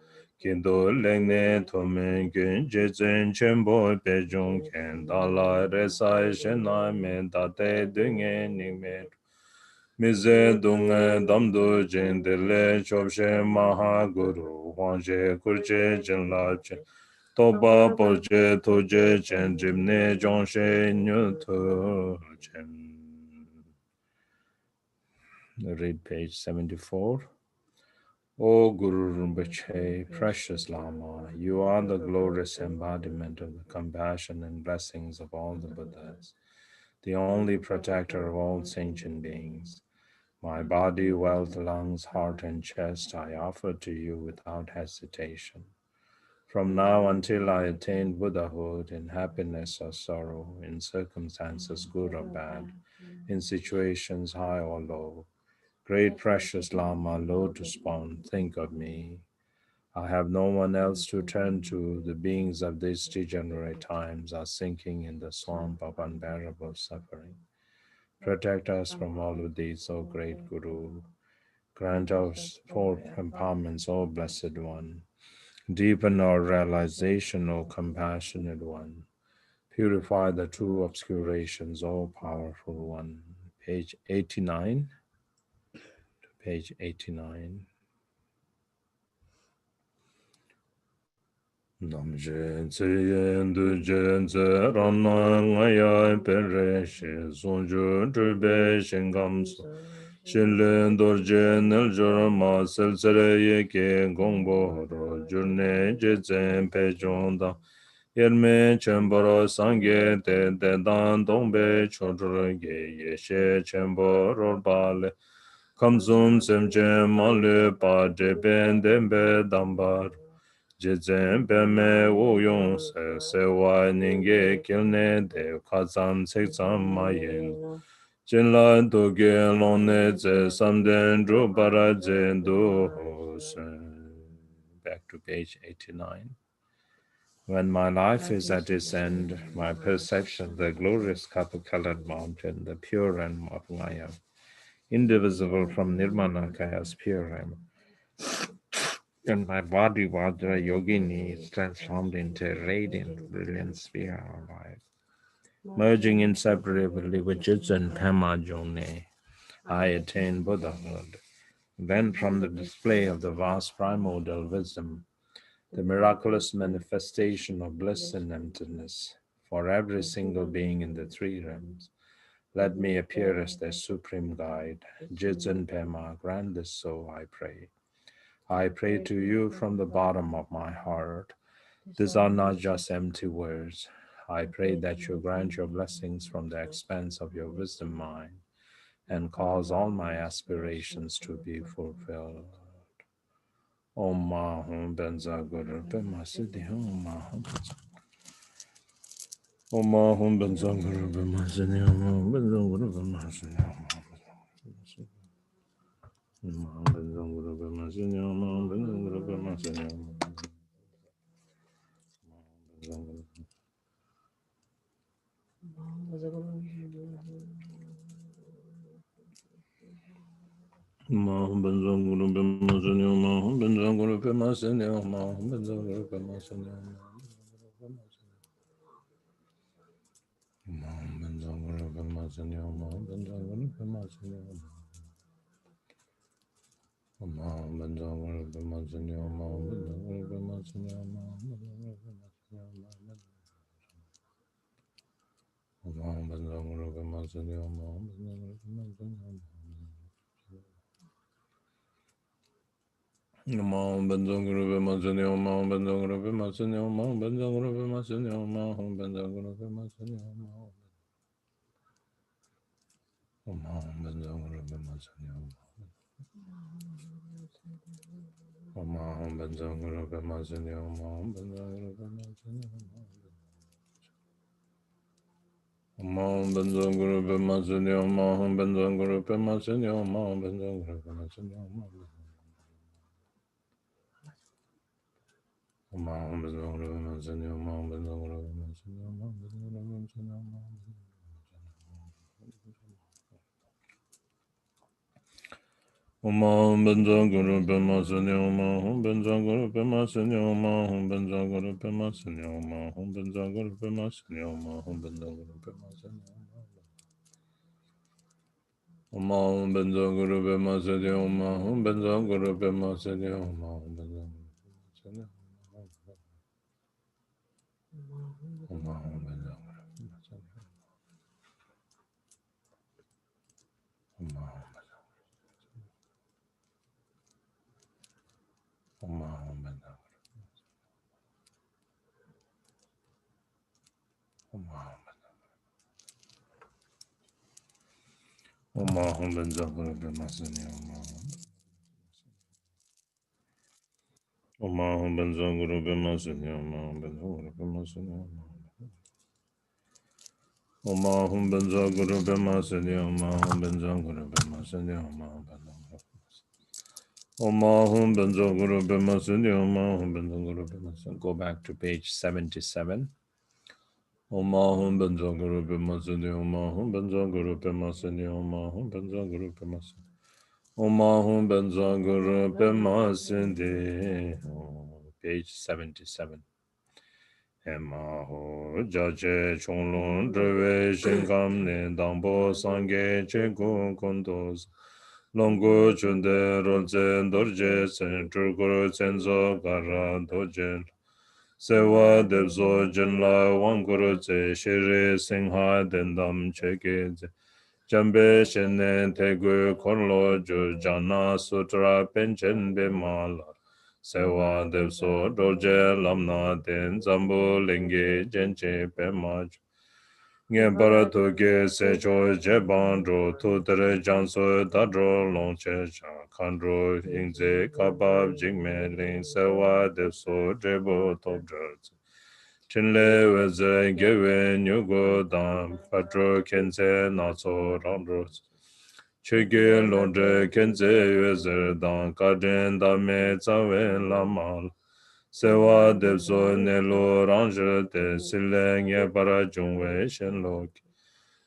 Kindo Lengne Tomen Gun Jezen Chenbo Pejung Ken Dala Resai Shenai Men Date Dunge Nime Mize Dunga Damdo Jindele Chobshe Maha Guru Wanje Kurche Jinlache Toba Porje Toje Chen Jimne Jongshe Nyuto Chen. Read page 74. O Guru Rinpoche, precious Lama, you are the glorious embodiment of the compassion and blessings of all the Buddhas, the only protector of all sentient beings. My body, wealth, lungs, heart, and chest I offer to you without hesitation. From now until I attain Buddhahood, in happiness or sorrow, in circumstances good or bad, in situations high or low, great precious Lama, lotus spawn, think of me. I have no one else to turn to. The beings of these degenerate times are sinking in the swamp of unbearable suffering. Protect us from all of these, O great Guru. Grant us full empowerments, O Blessed One. Deepen our realization, O Compassionate One. Purify the true obscurations, O Powerful One. Page 89 to page 89. Namje tseyen du jen tse rana ngaya pere she sonju drube shingamsu shinlen dorje neljor ma selzere yeke gongbo ro jurne je zen pe jonda yerme chemboro sangye te dan dongbe chodro ge yeshe chembo bale kamsum semje malu pa jeben dembe dambar Jezen peme uyong se wa ninge kilne de kazan sekzam mayin. Jinla doge lonne ze samden dru bara zendu Back to page 89. When my life is at its end, my perception, the glorious copper-colored mountain, the pure realm of Maya, indivisible from Nirmanakaya's pure realm, and my body, Vajra Yogini, is transformed into a radiant, brilliant sphere of light. Merging inseparably with Jitsu Pema Jone, I attain Buddhahood. Then, from the display of the vast primordial wisdom, the miraculous manifestation of bliss and emptiness for every single being in the three realms, let me appear as their supreme guide. Jitsu Pema, grant this so, I pray. I pray to you from the bottom of my heart. These are not just empty words. I pray that you grant your blessings from the expanse of your wisdom mind and cause all my aspirations to be fulfilled. Om Mahum Benza Guru Pema Siddhi Om Mahum Om Mahum Benza Guru Pema Siddhi Om Mahum Benza Guru Pema Siddhi Om Mahum Benza Guru Pema Siddhi Om Mahum Benza Guru Pema Siddhi Mahum Benza Guru Pema Siddhi Om Mahum Benza Guru Pema Siddhi Om Mahum Benza Guru Pema Siddhi Om Mahum Benza Guru Pema Siddhi Om Mahum Benza Guru Pema Siddhi Om Mahum Benza Guru Pema Go back to page 77. Omahum Benzo Guru Bimasuni Omahum Benzo Guru Bimasuni Omahum Benzo Guru Bimasuni Omahum Benzo Guru Bimasuni. Page 77. Emaho Jache Chonglong Dreve Shengam Ne Dambo Sange Chegun Kondos Longo Chunde Rolze Dorje Sen Turgoro Senzo Gara Dojen Sewa Debzo Jenla Wanguru Tse Shere Singha Dendam Cheke Jambe Shene Tegu Korlo Ju Jana Sutra Penchen Bemala Sewa Debzo Doje Lamna Den Zambu Lenge Jenche Bemaj Nye Baratoke Secho Jebandro Tutere Janso Dadro Longchen Kandro Ingze Kabab Jingme Ling Sewa Debzo Jebo Tobdrat Chinle Weze Gewe Nyugo Dam Patro Kenze Natso Randros Chege Londre Kenze Weze Dan Kaden Dame Tsawe Lamal Sewa Debzo Nelo Ranger De Sile Nye Bara Jungwe Shenlok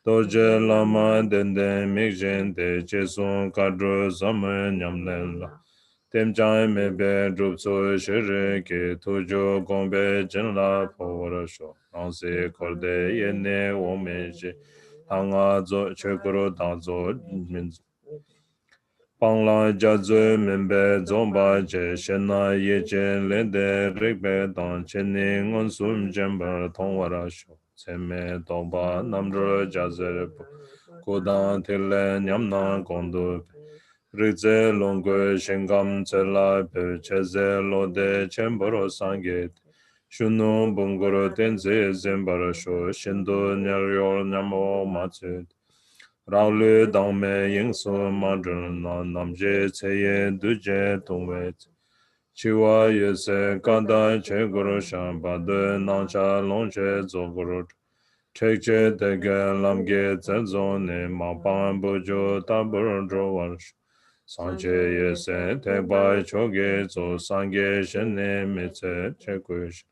Doje Lama Dende Mikjen De Jesun Kadro Zaman Nyamlela Temjai Mebe Drupso Shere Ke Tujo Gombe Jenla Powerasho Nanse Korde Yene Womeje Hanga Zo Chekuro Danzo Minzo Pangla Jazo Membe Zomba Je Shena Yeje Lende Rikbe Dan Cheni Ngonsum Jember Tongwarasho Seme Domba Namdro Jazer Kodan Tile Nyamna Kondo Rizze Longo Shengam Tsela Pe Cheze Lode Chemboro Sanget Shunu Bungoro Tenze Zembarasho Shindo Nyaryo Nyamo Matset Raulu Dangme Yingsu Madrun Namje Tseye Duje Tongwet Chiwa Yese Kanda Chegoro Shambade Nancha Longche Zogoro Chekche Tege Lamge Tsenzone Mapan Bojo Tabur Drowarsh Sanche Yese Tegbai Choge Zo Sange Shene Metze Chekush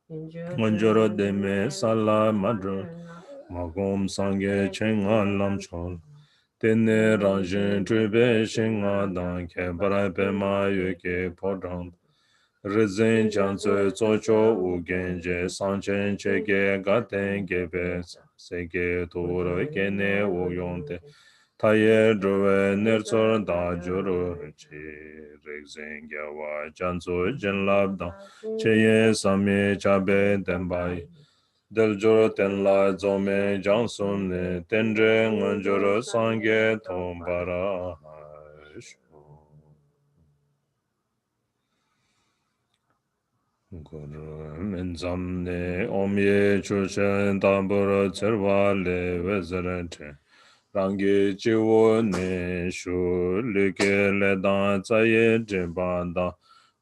Manjoro Deme Sala Madrun Magom Sange Chenga Lamchol Tene Ranjin Trube Shinga Dan Kebara Pema Yuke Podram Rizin Chansu Tsocho Ugenje Sanchen Chege Gaten Gebe Sege Toro Kene Uyonte Taye Drove Nirtsor Da Juru Chi Rixing Yawa Jansu Jinlabda Cheye Sami Chabe Denbai Del Juro Tenla Zome Jansum Ne Tendre Nganjuro Sange Tombara Guru Menzamne Omye Chushen Tambura Tserwa Le Vezerente Rangi Chiwo Ne Shu Like Le Dan Tsaye Jimba Da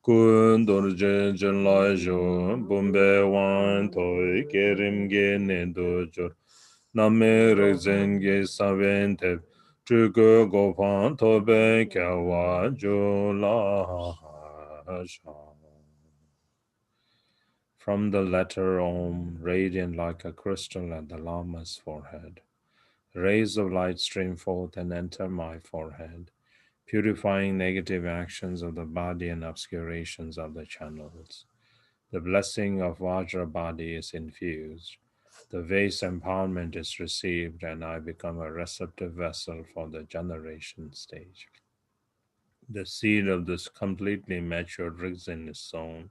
Kun Dorje Jinla Jo Bumbe Wan Toi Kerim Ge Ne Dojur Name Rezen Ge Saven Tep Chugu Gopan Tobe Kyawa Jo La Sha From the letter Om, radiant like a crystal at the Lama's forehead, rays of light stream forth and enter my forehead, purifying negative actions of the body and obscurations of the channels. The blessing of Vajra body is infused. The vase empowerment is received, and I become a receptive vessel for the generation stage. The seed of this completely matured risen is sown,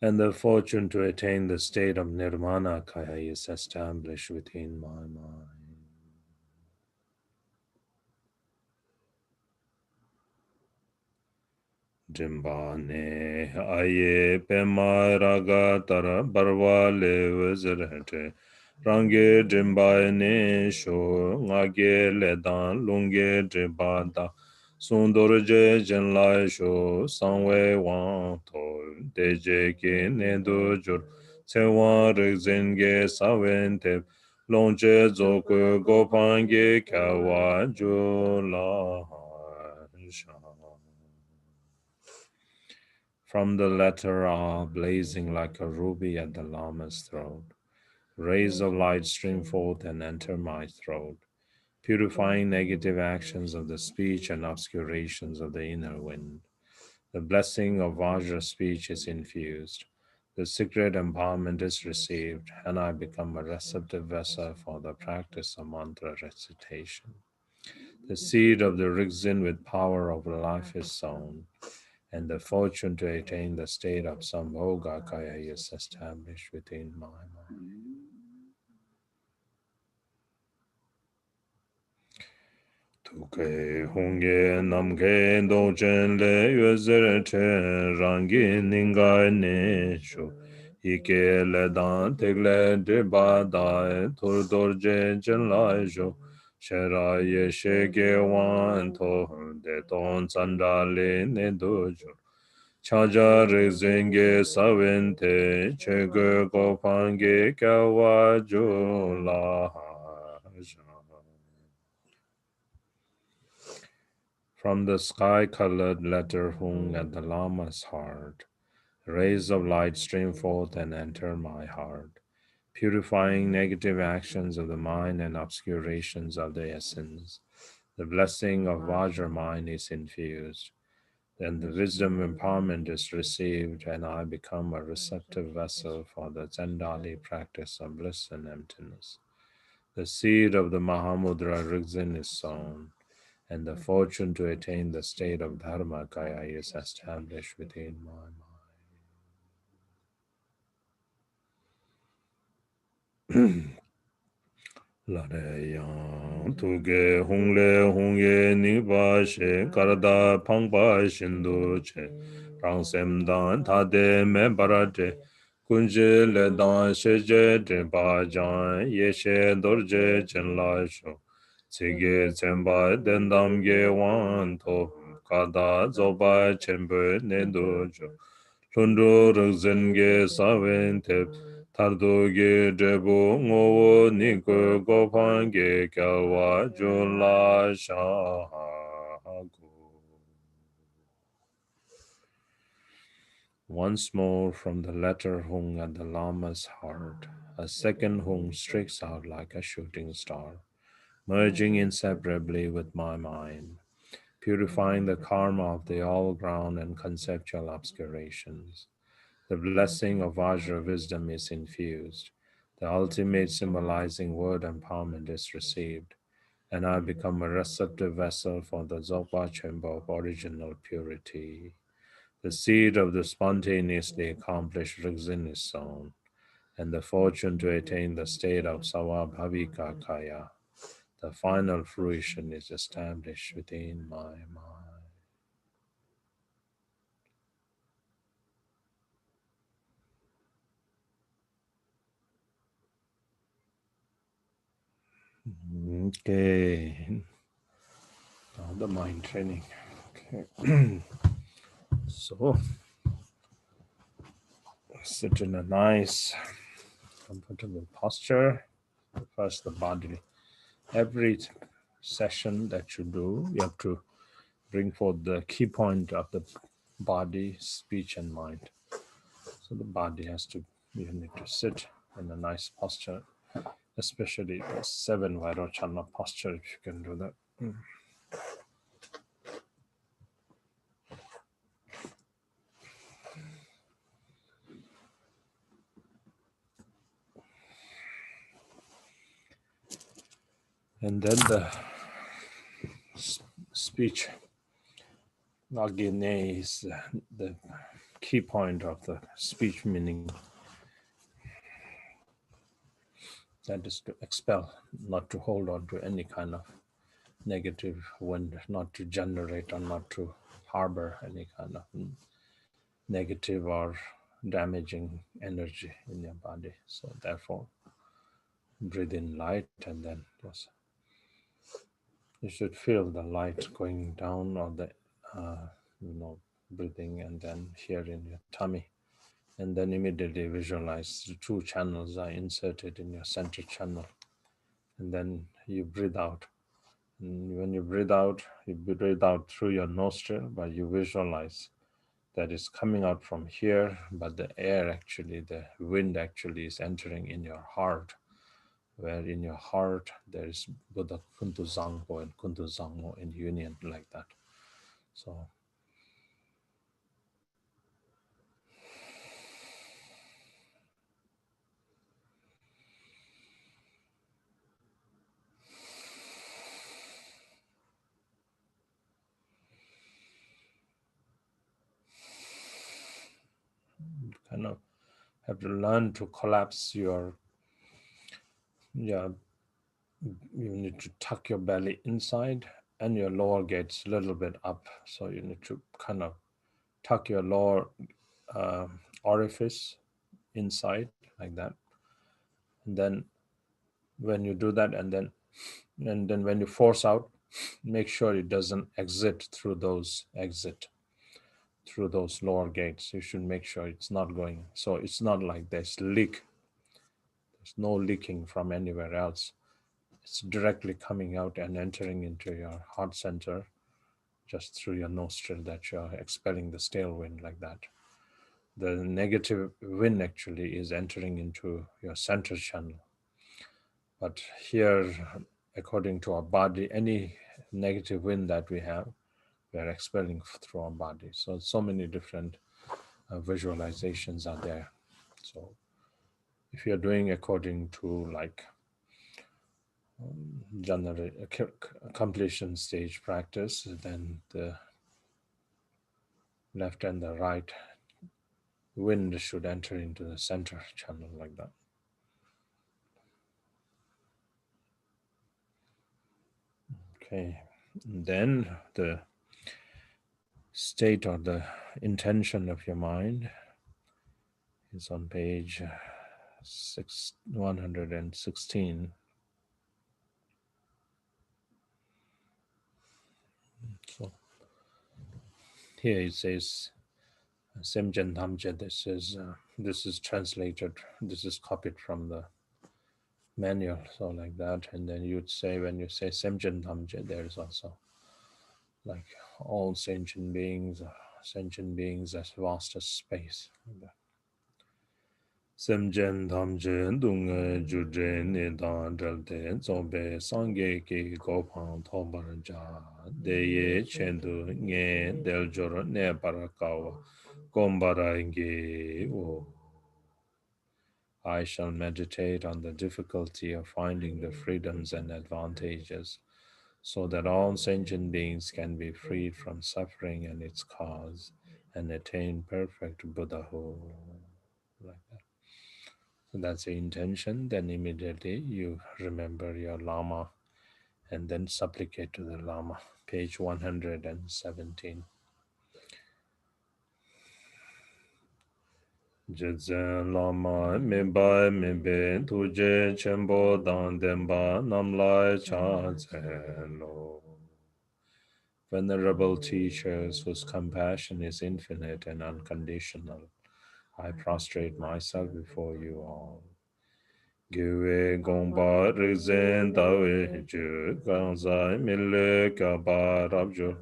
and the fortune to attain the state of nirvana kaya is established within my mind. Jimbane aye pema raga tara barwa le wazirhete range jimbane sho ngage ledan lunge jimbada sundorje jenlai sho sangwe wang to deje ke nedo jur sewa rizenge sawente longche zoku gopange kawa jula sha. From the letter R, blazing like a ruby at the Lama's throat, rays of light stream forth and enter my throat, purifying negative actions of the speech and obscurations of the inner wind. The blessing of Vajra speech is infused. The secret empowerment is received, and I become a receptive vessel for the practice of mantra recitation. The seed of the Rigzin with power over life is sown, and the fortune to attain the state of Sambhogakaya is established within my mind. Tuke honge namke dochen le yözer chen rangi ninga ne shu ike le dan tegle driba dae tur dorje chen lai shu shera ye shege wan to de ton sandra le ne dojo Chaja rizenge savente chege gopange kawa jula. From the sky-colored letter hung at the Lama's heart, rays of light stream forth and enter my heart, purifying negative actions of the mind and obscurations of the essence. The blessing of Vajra mind is infused. Then the wisdom empowerment is received, and I become a receptive vessel for the Zendali practice of bliss and emptiness. The seed of the Mahamudra Rigzin is sown, and the fortune to attain the state of Dharmakaya is established within my mind. Lareyang tuge hongle hongye nipa she karada pangpa shindu che rang sem dan tade me barate kunje le dan she je dripa jan ye she dorje chen la sho tsige tsemba dendam ge wan to kada zoba chenpe ne dojo Londo Rangzenge Sawen Tep Tardoge Drebo Ngowo Niko Gopange Kawa Jula Shahago. Once more from the letter hung at the Lama's heart, a second hung streaks out like a shooting star, merging inseparably with my mind, purifying the karma of the all-ground and conceptual obscurations. The blessing of Vajra wisdom is infused. The ultimate symbolizing word empowerment is received, and I become a receptive vessel for the Dzogpa chamber of original purity. The seed of the spontaneously accomplished resin is sown, and the fortune to attain the state of Savabhavika Kaya, the final fruition, is established within my mind. Okay, now the mind training. Okay, so sit in a nice, comfortable posture. First, the body. Every session that you do, you have to bring forth the key point of the body, speech, and mind. So the body has to, you need to sit in a nice posture, especially the 7 Vairochana posture, if you can do that. And then the speech, Nagine, is the key point of the speech, meaning that is to expel, not to hold on to any kind of negative wind, not to generate or not to harbor any kind of negative or damaging energy in your body. So therefore, breathe in light, and then yes, you should feel the light going down or the breathing, and then here in your tummy, and then immediately visualize the 2 channels are inserted in your center channel, and then you breathe out. And when you breathe out through your nostril, but you visualize that is coming out from here, but the air actually, the wind actually is entering in your heart, where in your heart there is Buddha Kuntu Zangpo and Kuntu Zangmo in union, like that. So you kind of have to learn to collapse your, yeah, you need to tuck your belly inside and your lower gates a little bit up. So you need to kind of tuck your lower orifice inside, like that. And then when you do that, and then when you force out, make sure it doesn't exit through those lower gates. You should make sure it's not going. So it's not like there's leak. There's no leaking from anywhere else. It's directly coming out and entering into your heart center, just through your nostril, that you're expelling the stale wind, like that. The negative wind actually is entering into your center channel. But here, according to our body, any negative wind that we have, we are expelling through our body. So many different visualizations are there. So if you're doing according to like general completion stage practice, then the left and the right wind should enter into the center channel, like that. Okay, and then the state or the intention of your mind is on page 116. So here it says Semjen Tamje. This is translated. This is copied from the manual. So like that, and then you'd say, when you say Semjen Tamje, there is also like all sentient beings as vast as space. Like that. Semjen Tamje Dung Juje Nidan Delte Zombe Sange Ki Gopang Tombaranja Deye Chendu Nye Deljoro Ne Barakawa Gombarange O. I shall meditate on the difficulty of finding the freedoms and advantages so that all sentient beings can be freed from suffering and its cause and attain perfect Buddhahood. Like that. So that's the intention. Then immediately you remember your Lama and then supplicate to the Lama. Page 117. Jezen Lama Mimba Mimbe Tuje Chenpo Dan Denpa Namlai Cha Lo. Venerable teachers whose compassion is infinite and unconditional, I prostrate myself before you all. Gyue Gongpa Rizin Dawe Ju Gangzai Mille Kaba Rabjo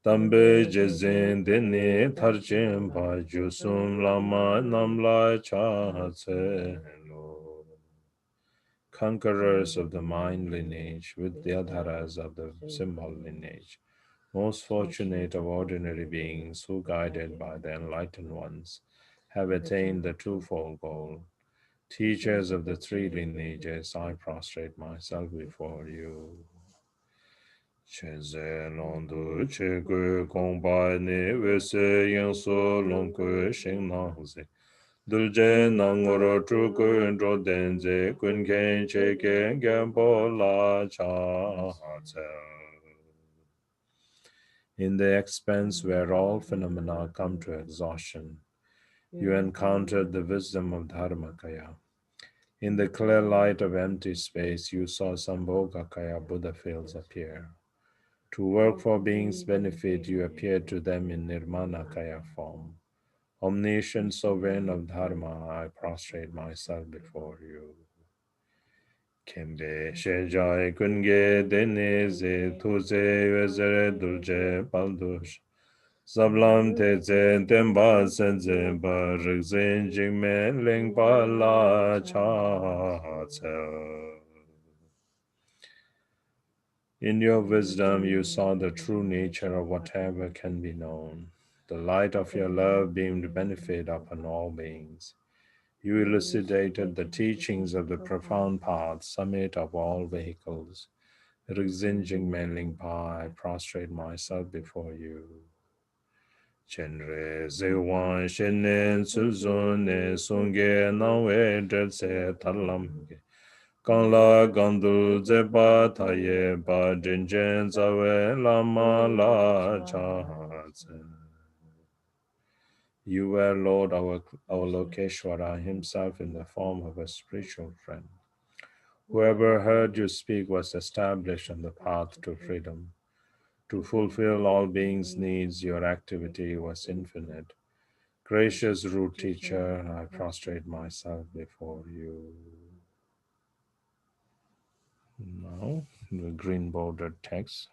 Tambe Jezin Dini Tarjim Pa Jusum Lama Namla Cha Tse Lo. Conquerors of the mind lineage with the adharas of the symbol lineage, most fortunate of ordinary beings who, guided by the enlightened ones, have attained the twofold goal. Teachers of the three lineages, I prostrate myself before you. Chenze londu che gu gongba ni wese yinsu longku shing nangzi. Dulje nangoro chuku dro denze kun ken che ken genpo la cha tse. In the expanse where all phenomena come to exhaustion, you encountered the wisdom of Dharmakaya. In the clear light of empty space, you saw Sambhogakaya Buddha fields appear. To work for beings' benefit, you appeared to them in Nirmanakaya form. Omniscient sovereign of Dharma, I prostrate myself before you. Kembe Shejai Kunge Deneze Tuze Vezere Dulce Baldush Sablam Teze Demba Senze Barikzen Jingme Lingpa La Cha Tse. In your wisdom, you saw the true nature of whatever can be known. The light of your love beamed benefit upon all beings. You elucidated the teachings of the profound path, summit of all vehicles. Rizin Manling Pa, I prostrate myself before you. Chenre Zewan Shenen Suzun Ne Sunge Nawe Dretse Talamge. Kangla Gandu Zeba Taye Ba Jinjen Zawe Lama La Cha. You were Lord Avalokeshwara himself in the form of a spiritual friend. Whoever heard you speak was established on the path to freedom. To fulfill all beings' needs, your activity was infinite. Gracious root teacher, I prostrate myself before you. Now, the green bordered text.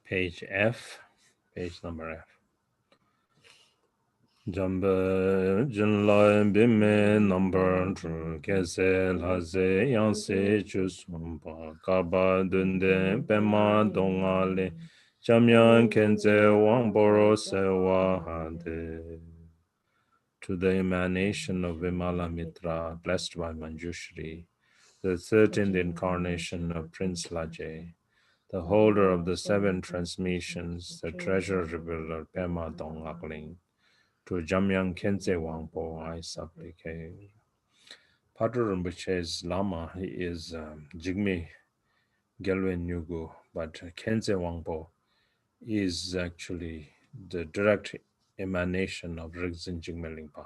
Page F, page number F. Jamba Jinlai Bime number two Kese Lase Yanse Chusumpa Kaba Dunde Pema Dongale Jamyan Kenze Wangboro Sewa Hade. To the emanation of Vimala Mitra, blessed by Manjushri, the 13th incarnation of Prince Lajay, the holder of the 7 transmissions, the treasure revealer Pema Dongakling, to Jamyang Khenze Wangpo, I supplicate. Padre Rinpoche's Lama, he is Jigme Gelwe Nyugu, but Khenze Wangpo is actually the direct emanation of Rigzin Jigme Lingpa.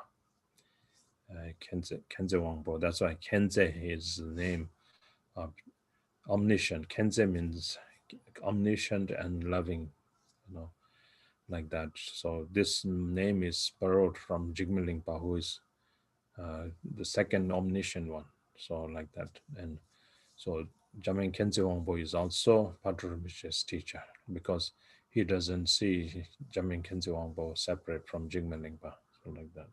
Khenze Wangpo, that's why Khenze is the name of omniscient. Khenze means omniscient and loving, like that. So this name is borrowed from Jigme Lingpa, who is the second omniscient one. So like that. And so Jamyang Khenze Wangpo is also Padre Rinpoche's teacher because he doesn't see Jamyang Khenze Wangpo separate from Jigme Lingpa. So like that.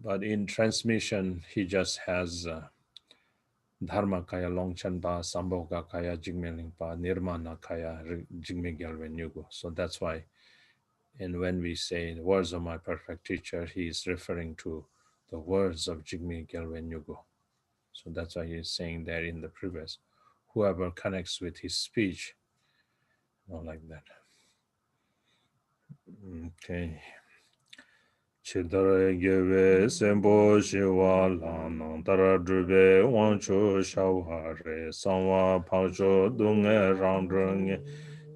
But in transmission, he just has Dharma kaya Longchen Ba, Sambhoga kaya Jigme Lingpa, Nirmana kaya Jigme Gyalwe Nyugo. So that's why, and when we say the words of my perfect teacher, he is referring to the words of Jigme Gyalwe Nyugo. So that's why he is saying there in the previous, whoever connects with his speech, not like that. Okay. Chidara gewe sembo shiwa lanang tara drube wancho shawhare samwa pacho dunga rangdrunga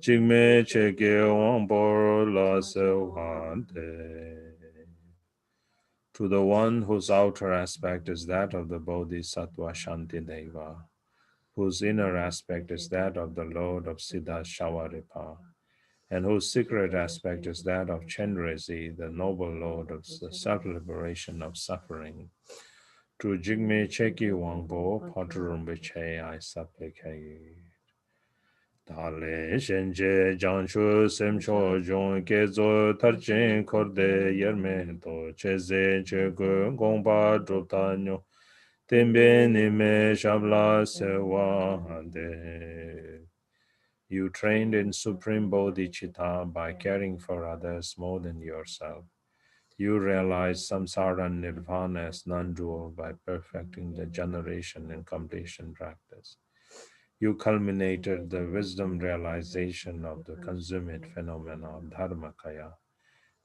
jigme cheke wangpor la sewante. To the one whose outer aspect is that of the Bodhisattva Shantideva, whose inner aspect is that of the Lord of Siddha Shawaripa, and whose secret aspect is that of Chenrezi, the noble lord of the self-liberation of suffering. To Jigme Cheki Wangpo, Paturumbiche, I supplicate. Dale Shenje Janshu Semcho Jong Kezo Tarchin Korde Yerme To Cheze Chegu Gongpa Drutanyo Tembe Nime Shabla Sewa Hande. You trained in supreme bodhicitta by caring for others more than yourself. You realized samsara and nirvana as non-dual by perfecting the generation and completion practice. You culminated the wisdom realization of the consummate phenomena of dharmakaya.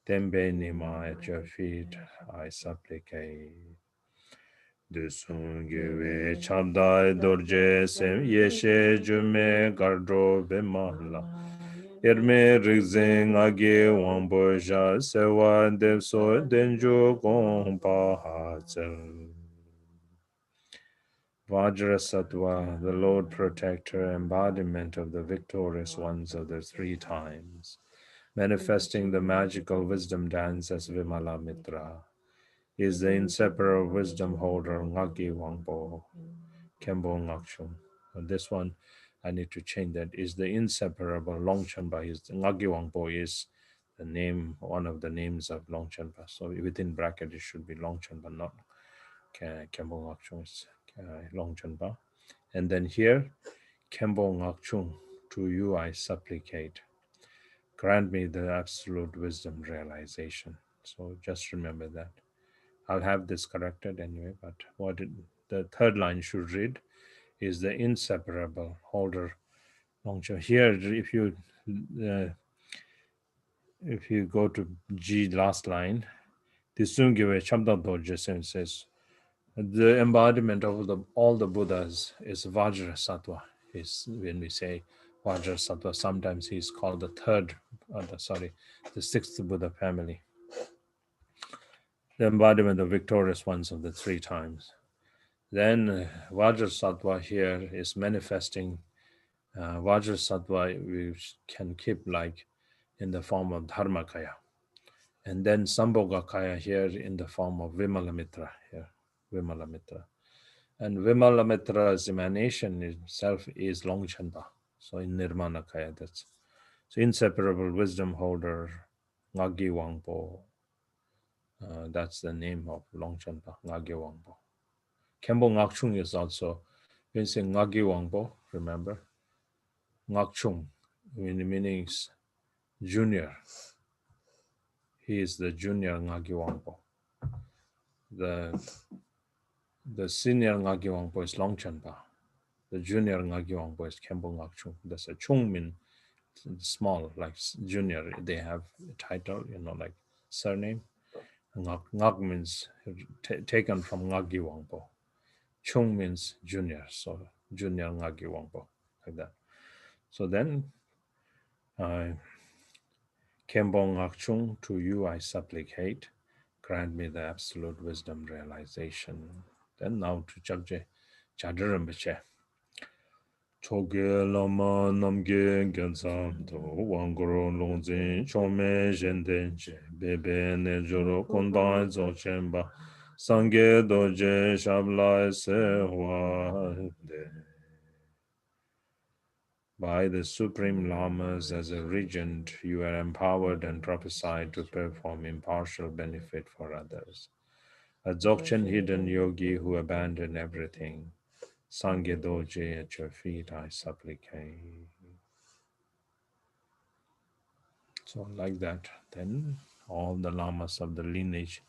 Tembe nima at your feet, I supplicate. Dusungiwe chabdai dorje sem yeshe jume gardro bemala. Irme rizing age wamboja sewa devso denju gongpa hazel. Vajrasattva, the Lord Protector, embodiment of the victorious ones of the three times, manifesting the magical wisdom dance as Vimala Mitra, is the inseparable wisdom holder Ngaki Wangpo, Kembo Ngakchung. This one, I need to change that, is the inseparable Longchen. His Ngaki Wangpo is the name, one of the names of Longchen. So within bracket it should be Longchen, not Kembo Ngakchung is Longchen. And then here, Kembo Ngakchung, to you I supplicate. Grant me the absolute wisdom realization. So just remember that. I'll have this corrected anyway, but the third line should read is the inseparable holder Longchen. Here, if you go to G last line, Tisungiwe Chamdam Dorje says, the embodiment of all the Buddhas is Vajrasattva. Is when we say Vajrasattva, sometimes he's called the sixth Buddha family. The embodiment of victorious ones of the three times. Then Vajrasattva here is manifesting. Vajrasattva we can keep like in the form of Dharmakaya. And then Sambhogakaya here in the form of Vimalamitra here. Vimalamitra. And Vimalamitra's emanation itself is Longchenpa. So in Nirmanakaya, that's so inseparable wisdom holder, Ngagi Wangpo. That's the name of Longchenpa, Ngagi Wangpo. Kempo Ngakchung is also, when say Ngagi Wangpo, remember? Ngakchung, meaning junior. He is the junior Ngagi Wangpo. The senior Ngagi Wangpo is Longchenpa. The junior Ngagi Wangpo is Kempo Ngakchung. That's a Chung mean small, like junior. They have a title, like surname. Ngak means taken from Ngagi Wangpo. Chung means junior, so junior Ngagi Wangpo, like that. So then, Kempo Ngakchung, to you I supplicate, grant me the absolute wisdom realization. Then now to Chakje Chadarambache. Choge lama namge gensam to wangoro longzin chome jendenche bebe ne joro kondan zochenba sange doje shabla se de. By the Supreme Lamas as a regent, you are empowered and prophesied to perform impartial benefit for others. A Dzogchen hidden yogi who abandoned everything, Sangye Doje, at your feet I supplicate. So like that, then all the lamas of the lineage,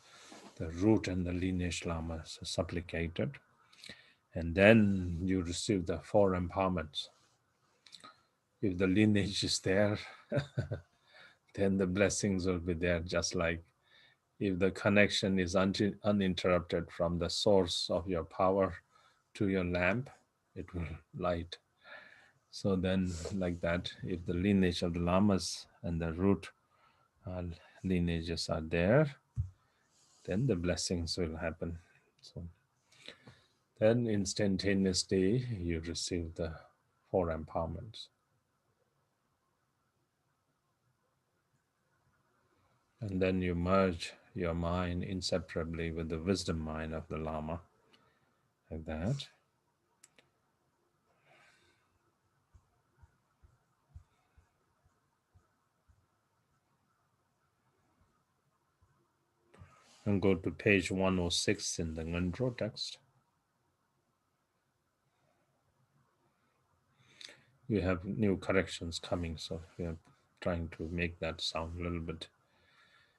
the root and the lineage lamas are supplicated. And then you receive the four empowerments. If the lineage is there, then the blessings will be there. Just like if the connection is uninterrupted from the source of your power to your lamp, it will light. So then, like that, if the lineage of the lamas and the root lineages are there, then the blessings will happen. So then instantaneously you receive the four empowerments. And then you merge your mind inseparably with the wisdom mind of the Lama, like that. And go to page 106 in the Ngandro text. We have new corrections coming, so we are trying to make that sound a little bit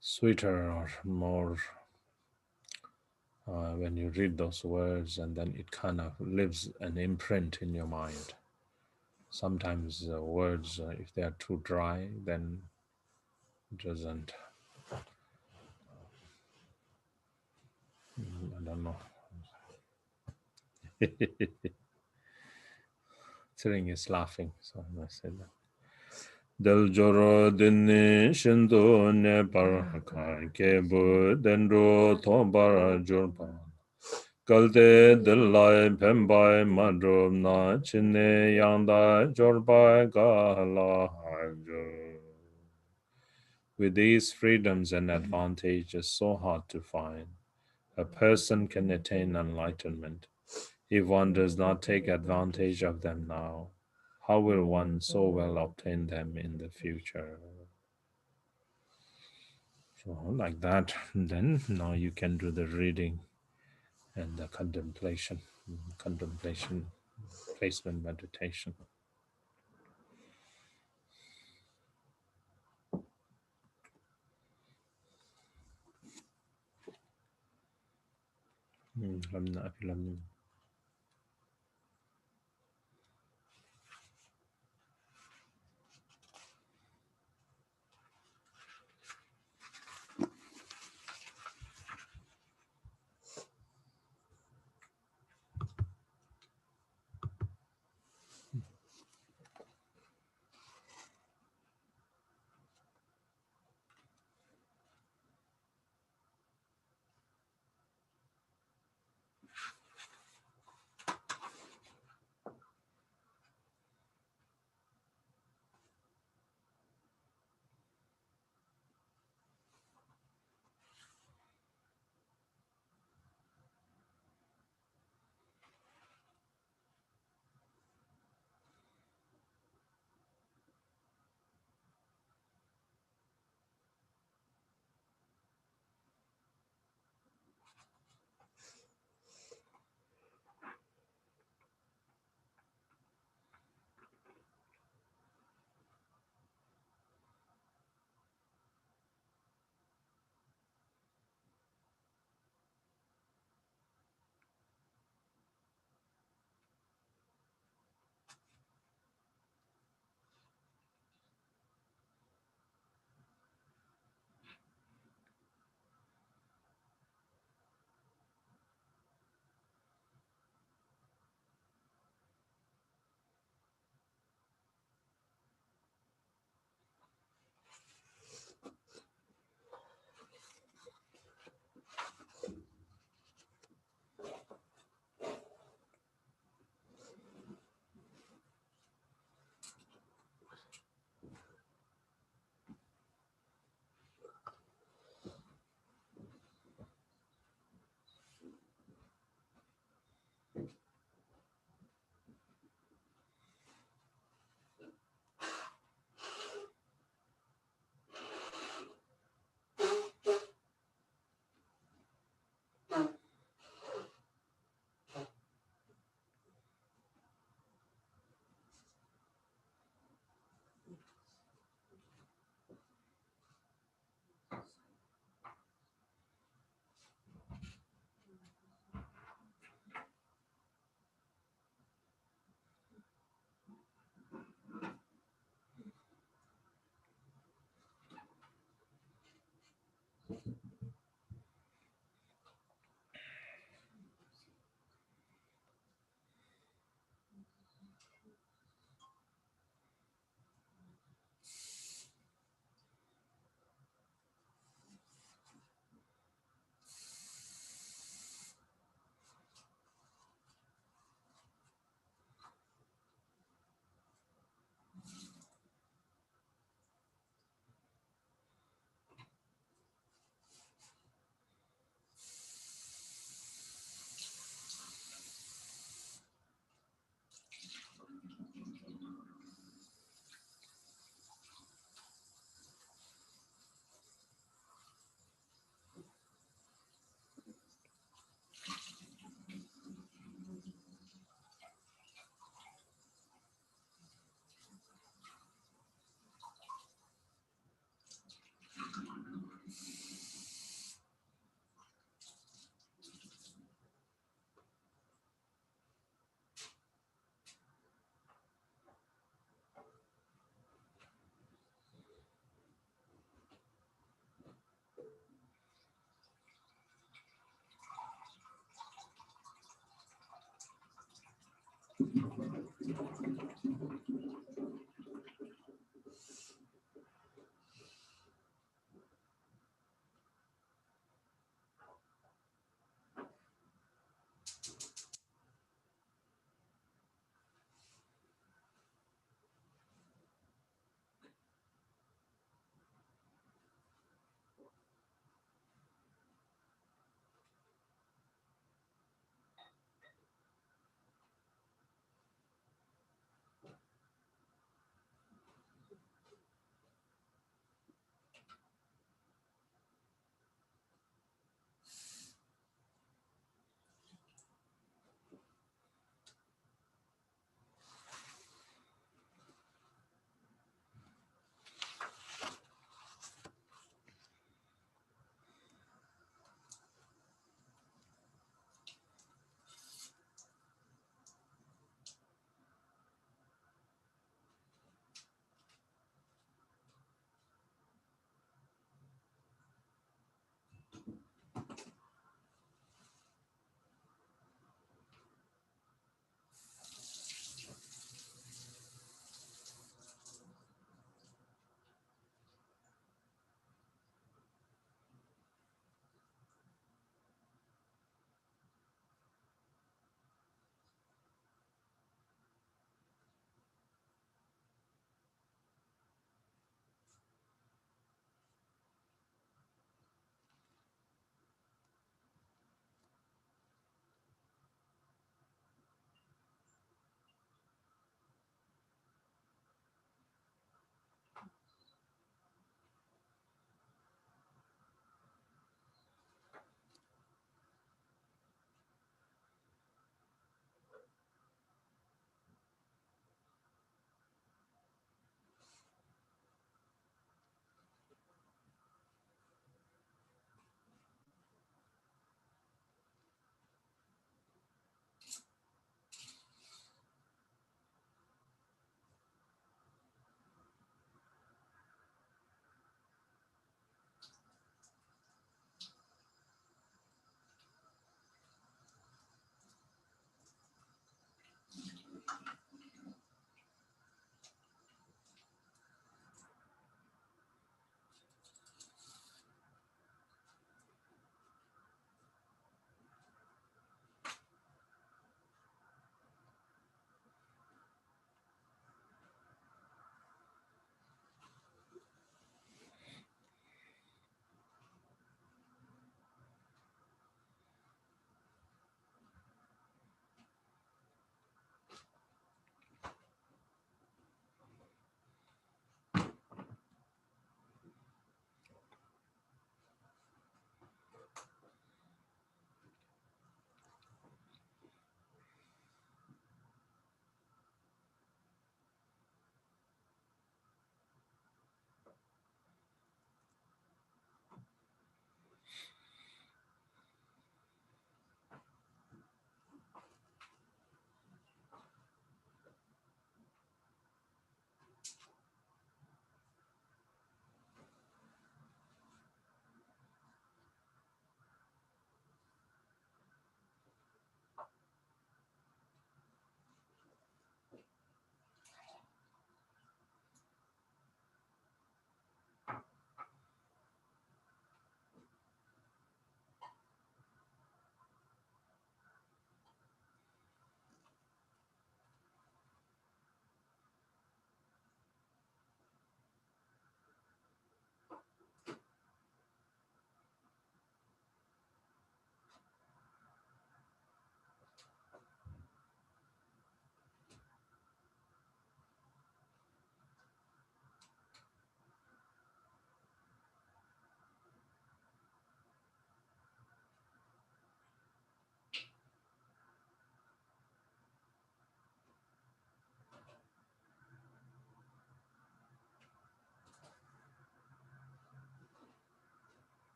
sweeter or more when you read those words, and then it kind of lives an imprint in your mind. Sometimes words, if they are too dry, then it doesn't, I don't know. Tsering is laughing, so I said that. Del joro dini shindu ne par kan ke bu dendro thon bar jor par. Kalde del lai pen bai madro na chine yang da jor bai ga la jo. With these freedoms and advantages so hard to find, a person can attain enlightenment. If one does not take advantage of them now, how will one so well obtain them in the future? So, like that, then now you can do the reading and the contemplation, placement meditation.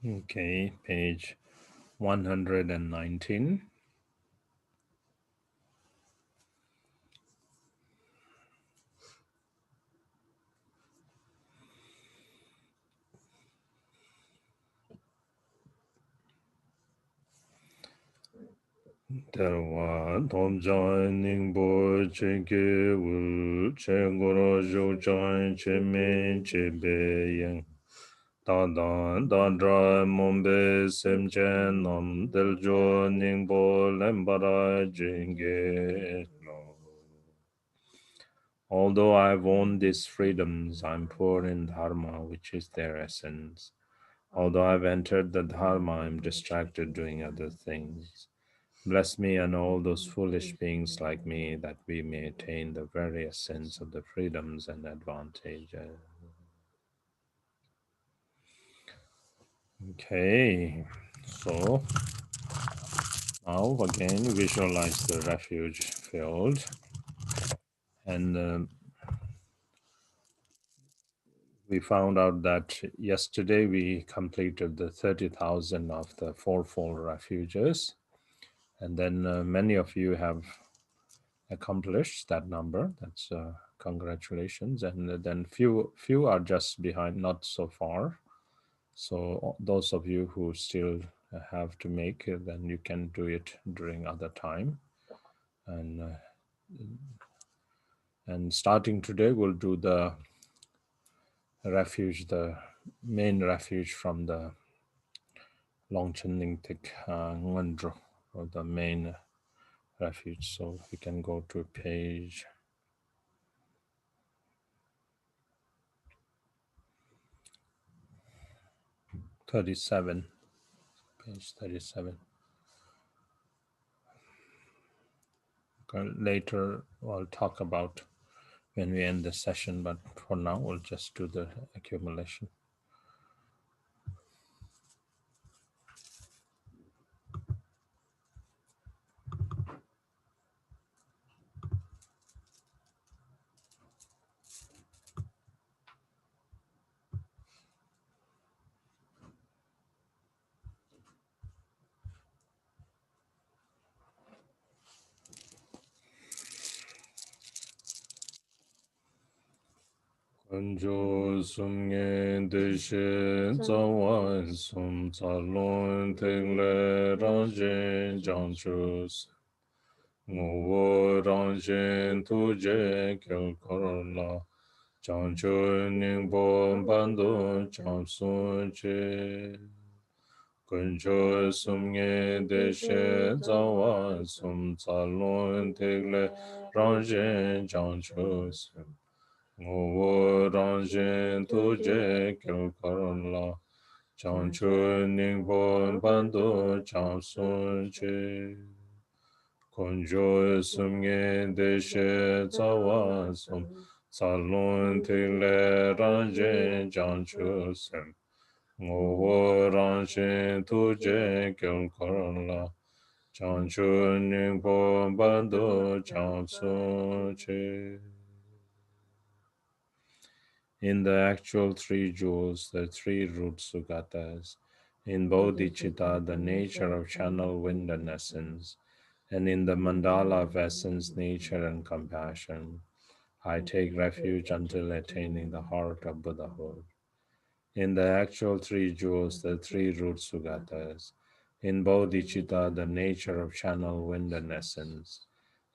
Okay, page 119. Terwa Tomjan Ningbo Cheke Wu Chengoro Zhouchan Chemin Chebe Yang Tadan Dandra Mombe Semchen Nam Deljo Ningbo Lembara Jenge No. Although I've owned these freedoms, I'm poor in dharma, which is their essence. Although I've entered the dharma, I'm distracted doing other things. Bless me and all those foolish beings like me, that we may attain the very essence of the freedoms and advantages. Okay, so now again visualize the refuge field, and we found out that yesterday we completed the 30,000 of the fourfold refuges, and then many of you have accomplished that number. That's congratulations, and then few are just behind, not so far. So those of you who still have to make it, then you can do it during other time. And starting today, we'll do the refuge, the main refuge from the Longchen Nyingthig Ngandro, or the main refuge. So we can go to page 37. Page 37. Later, I'll talk about when we end the session, but for now, we'll just do the accumulation. Kanjo sumnye deshe zawan sum tsalon tengle ranjen janchus. Ngowo ranjen tuje kyol korla. Janchu ningbo bando chamsun che. Kanjo sumnye deshe zawan sum tsalon tengle ranjen janchus. Ngowo ranjen tuje kyul karon la. Chanchu ningbo bando chamsun che. Konjo sumye deshe tsawa sum. Salun tile ranjen chanchu sem. Ngowo ranjen tuje kyul karon la. Chanchu ningbo bando chamsun che. In the actual three jewels, the three root sugatas, in bodhicitta, the nature of channel wind and essence, and in the mandala of essence, nature and compassion, I take refuge until attaining the heart of Buddhahood. In the actual three jewels, the three root sugatas, in bodhicitta, the nature of channel wind and essence,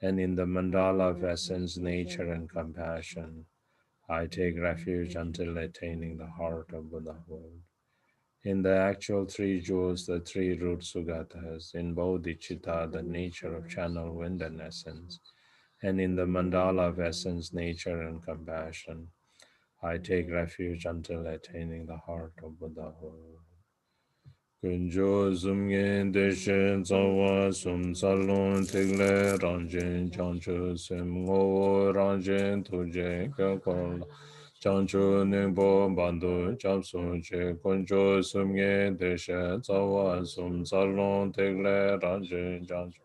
and in the mandala of essence, nature and compassion, I take refuge until attaining the heart of Buddhahood. In the actual three jewels, the three root sugatas, in bodhicitta, the nature of channel wind and essence, and in the mandala of essence, nature and compassion, I take refuge until attaining the heart of Buddhahood. Kunjo zumgen deshen zawa sum salon tigle ranjen chanchu sem ngo ranjen tuje kakor chanchu ningbo bandu chapsun che kunjo sumgen deshen zawa sum salon tigle ranjen chanchu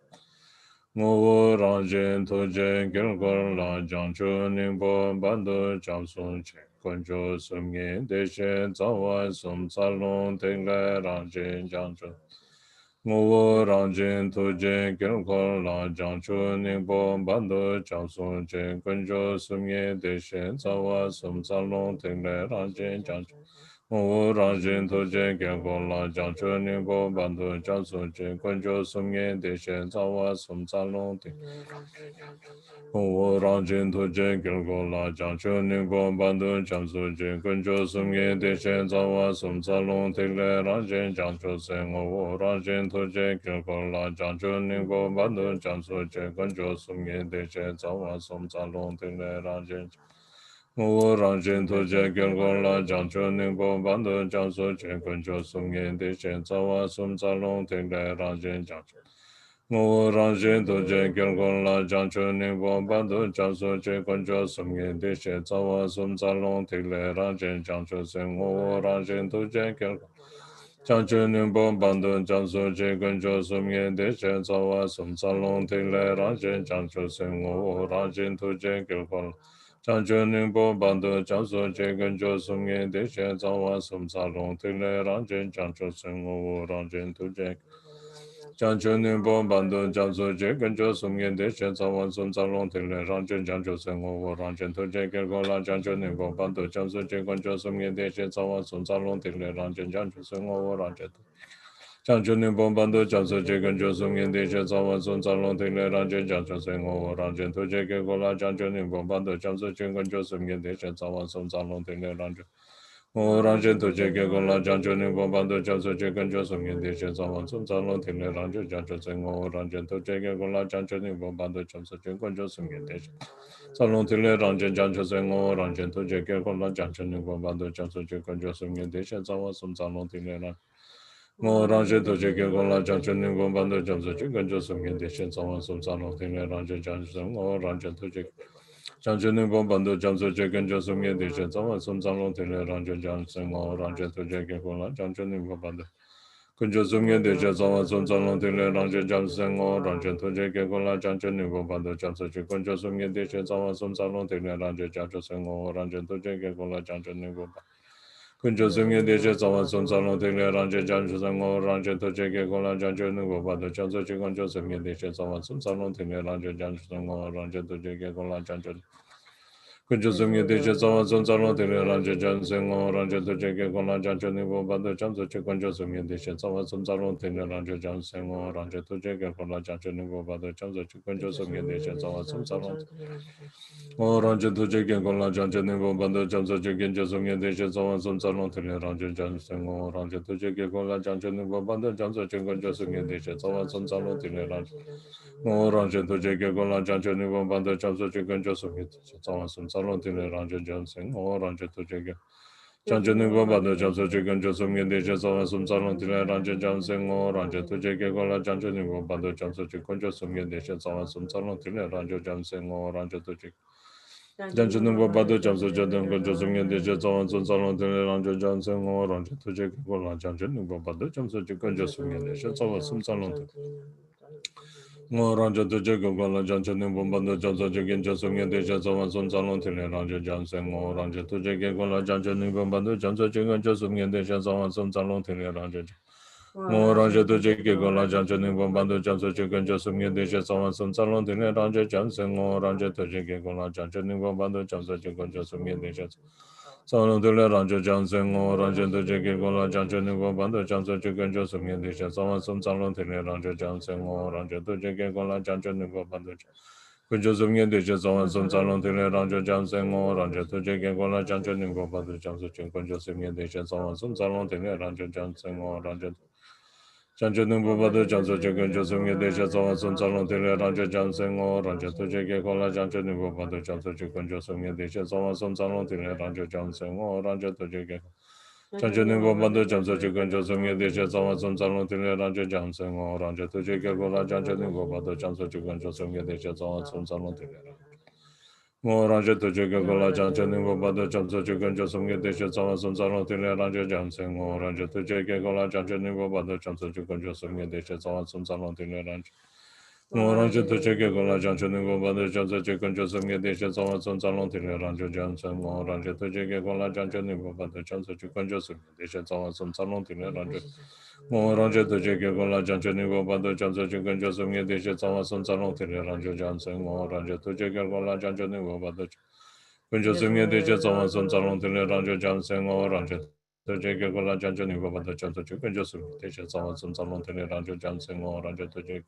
Ngô rang jin tu jin gil gol la jiang chu ning bo ban du jiang sun chen kun ju sum yin de shen zao wa sum sa long ting lai rang jin jiang chu. Ngô rang jin tu jin gil gol la jiang chu ning bo ban du jiang sun chen kun ju sum yin de shen zao wa sum sa long ting lai rang jin jiang chu. Ngô rang jin tu jin gil gol la jiang chu ning bo ban du jiang sun chen kun ju sum yin de shen zao wa sum sa long ting Wo rang jin tu jin gil go la jiang chu ning bo ban du jiang su jin kun ju sum yin di shen zao wa sum sa long ti le rang jin jiang chu sen wo rang jin tu jin gil go la jiang chu ning bo ban du jiang su jin kun ju sum yin di shen zao wa sum sa long ti le rang jin wo rang jin tu jin gil go la jiang chu ning bo ban du jiang su jin kun ju sum yin di shen zao wa sum sa long ti le rang jin jiang chu Ngô rang jin tu jin gil gong la jiang chu ning bo ban du jiang su jin kun ju sum yin di she zao wa sum za long ti le rang jin jiang chu sen ngô rang jin tu jin gil gong jiang chu ning bo ban du jiang su jin kun ju sum yin di she zao wa sum za long ti le rang jin jiang chu sen ngô rang jin tu jin gil gong jiang chu ning bo ban du jiang su jin kun ju sum yin di she zao wa sum za long ti le rang jin jiang chu sen ngô rang jin tu jin Jiang Chen Ning Bo Ban Du Jiang Su Jie Gen Zhe Sum Yen De Shen Cao Wan Sun Zhang Long Ting Le Rang Zhen Jiang Zhu Sen Wo Wo Rang Zhen Tu Jie Gen Gong Lan Jiang Chen Ning Bo Ban Du Jiang Su Jie Gen Zhe Sum Yen De Shen Cao Wan Sun Zhang Long Ting Le Rang Zhen Jiang Zhu Sen Wo Wo Rang Zhen Tu Jiang Chen Ning Bo Ban Du Jiang Su Jie Gen Zhe Sum Yen De Shen Cao Wan Sun Zhang Long Ting Le Rang Zhen Jiang Zhu Sen Wo Wo Rang Zhen Tu Jie Gen Gong Lan Jiang Chen Ning Bo Ban Du Jiang Su Jie Gen Zhe Sum Yen De Shen Cao Wan Sun Zhang Long Ting Le Rang Zhen rang zhen tu jie ge gong la jiang zhen ning bong ban de jiang su jie gen zhe song yin de xie zang wan sun zang long ting le rang zhen jiang zhe zhen ngô rang zhen tu jie ge gong la jiang zhen ning bong ban de jiang su jie gen zhe song yin de xie zang long ting le rang zhen jiang zhe zhen ngô rang zhen tu jie ge gong la jiang zhen ning bong ban de jiang su jie gen zhe song yin de xie zang wan sun zang long ting le rang ngô rang zhen tu jie ge gong la jiang zhen ning bong ban de jiang su jie gen zhe song yin de xie zang wan sun zang long ting le rang zhen jiang zhe zhen ngô rang zhen tu jie Jiang zhen ning bong ban de jiang su jie gen zhe song yin de xie zang wan sun zang long ting le rang zhen jiang zhe ngô rang zhen tu jie ge gong la jiang zhen ning bong ban de kun ju sum yin de jie zang wan sun zang long ting le rang zhen jiang zhe ngô rang zhen tu jie ge gong la jiang zhen ning bong ban de jiang su jie kun ju sum yin de xie zang wan sun zang long ting le rang zhen jiang zhe ngô rang zhen tu jie ge gong la jiang zhen ning bong ban kun ju sum yin de xie zang wan sun zang long ting le rang zhen jiang zhe ngô rang zhen tu jie ge gong la jiang zhen ning bong ban de jiang su jie kun ju sum yin de xie zang wan sun zang long ting le rang zhen jiang zhe ngô rang zhen tu jie ge gong la jiang zhen kun ju sum yin de xie zang wan sun zang long ting le rang zhen jiang zhe ngô rang zhen tu jie ge gong la jiang zhen ning bong ban de jiang su jie kun ju sum yin de xie zang wan sun zang long ting le rang zhen jiang zhe ngô rang zhen tu jie ge gong la jiang zhen ning bong ban de jiang su jie kun ju sum yin de xie zang wan sun zang long rang zhen tu jie ge gong la jiang zhen ning bong ban de jiang su jie kun ju sum yin de xie zang wan sun zang long ting le rang zhen jiang zhe ngô rang zhen tu jie ge gong la jiang zhen ning bong ban de jiang su jie kun ju sum yin de xie zang wan sun zang long ting le rang ngô rang zhen tu jie ge gong la jiang zhen ning bong ban de jiang su jie kun ju sum yin de xie zang wan sun zang long ting le rang zhen jiang zhe ngô rang zhen tu jie ge Jiang zhen ning bong ban de jiang su jie kun ju sum yin de xie zang wan sun zang long ting le rang zhen jiang zhe ngô rang zhen tu jie ge gong la jiang zhen ning bong ban de jiang su jie kun ju sum yin de xie zang wan sun zang long ting le rang zhen jiang zhe ngô rang zhen tu jie Jiang zhen ning bong ban de jiang su jie kun ju sum yin de xie zang wan sun zang long ting le rang zhen jiang zhe ngô rang zhen tu jie ge gong la jiang zhen ning bong ban de jiang su jie kun ju sum yin de xie zang wan sun zang long ting Ngô rang zhen tu jie ge gong la jiang zhen ning bong ban de jiang su jie kun ju sum yin de xie zang wan sun zang long ting le rang zhen jiang zhe ngô rang zhen tu jie ge gong la jiang zhen ning bong ban de jiang su jie kun ju sum yin de xie zang wan sun zang long ting le rang zhen Ngô rang zhen tu jie ge gong la jiang zhen ning bong ban de jiang su jie kun ju sum yin de xie zang wan sun zang long ting le rang zhen jiang zhe ngô rang zhen tu jie ge gong la jiang zhen ning bong ban de jiang su jie kun ju sum yin de xie zang long ting le rang zhen jiang zhe ngô rang zhen tu jie ge gong la jiang zhen ning bong ban de jiang su jie kun ju sum yin de xie zang wan sun zang long ting le rang zhen jiang zhe ngô rang zhen tu jie ge gong la jiang zhen ning bong ban de kun ju sum yin de xie zang wan sun zang long ting le rang zhen jiang zhe ngô rang zhen tu jie ge gong la jiang zhen ning bong ban de jiang su jie kun ju sum yin de xie zang wan sun zang long ting le rang zhen jiang zhe ngô rang zhen Jiang zhen ning bong ban de jiang su jie kun ju sum yin de xie zang wan sun zang long ting le rang zhen jiang zhe ngô rang zhen tu jie ge gong la jiang zhen ning bong ban de jiang su jie kun ju sum yin de xie zang wan sun zang long ting le rang zhen jiang zhe ngô rang zhen tu jie ge Jiang zhen ning bong ban de jiang su jie kun ju sum yin de xie zang wan sun zang long ting le rang zhen jiang zhe ngô rang zhen tu jie ge gong la jiang zhen ning bong ban de jiang su jie kun ju sum yin de xie zang wan sun zang long ting le rang ngô rang zhen tu jie ge gong la jiang zhen ning bong ban de jiang su jie kun ju sum yin de xie zang wan sun zang long ting le rang zhen jiang zhe ngô rang zhen tu jie ge gong la jiang zhen ning bong ban de jiang su jie kun ju sum yin de xie zang wan sun zang long ting le rang Orange to check a gola junction and go by the Johnson chicken Joseph Yadisha Sawan Salon to Ranjo Johnson, Orange to check a gola junction and go by the Johnson chicken Joseph Yadisha Sawan Salon to Ranjo. Orange to check a gola junction and go by the Johnson chicken Joseph Yadisha Sawan Salon to Ranjo Johnson, Orange to check a gola junction and go by the Joseph Yadisha Sawan Salon to Ranjo Johnson, Orange to check a gola junction and go by the Johnson chicken Joseph Yadisha Sawan Salon to Ranjo Johnson, Orange to check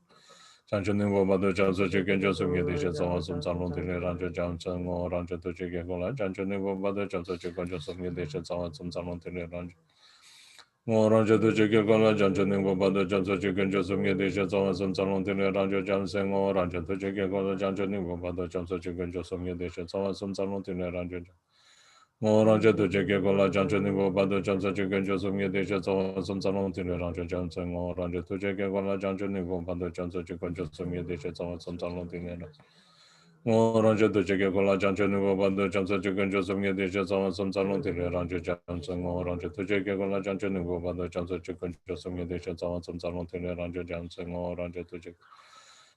Chanchuning Bado Chansu Chicken Josum Yedisha Sawasum Salon Tile Rancho Johnson or Rancho to Chicken Gola, Chanchuning Bado Chansu Chicken Josum Yedisha Sawasum Salon Tile Rancho. More Rancho to Chicken Gola, Chanchuning Bado Chansu Chicken Josum Yedisha Sawasum Salon Tile Rancho Johnson or Rancho to Chicken Gola, Chanchuning Bado Chansu Chicken Josum Yedisha Sawasum Salon Tile Rancho. Orange to check a cola junction in Bobado Johnson chicken Joseph Yedisha some salon to the Rancho Johnson orange to check a cola junction in Bobado Johnson chicken Joseph Yedisha some salon to the Orange to check a cola junction in Bobado Johnson chicken Joseph Yedisha some salon to the Rancho Johnson orange to check a cola junction in Bobado Johnson chicken Joseph Yedisha some salon to the Rancho Johnson orange to check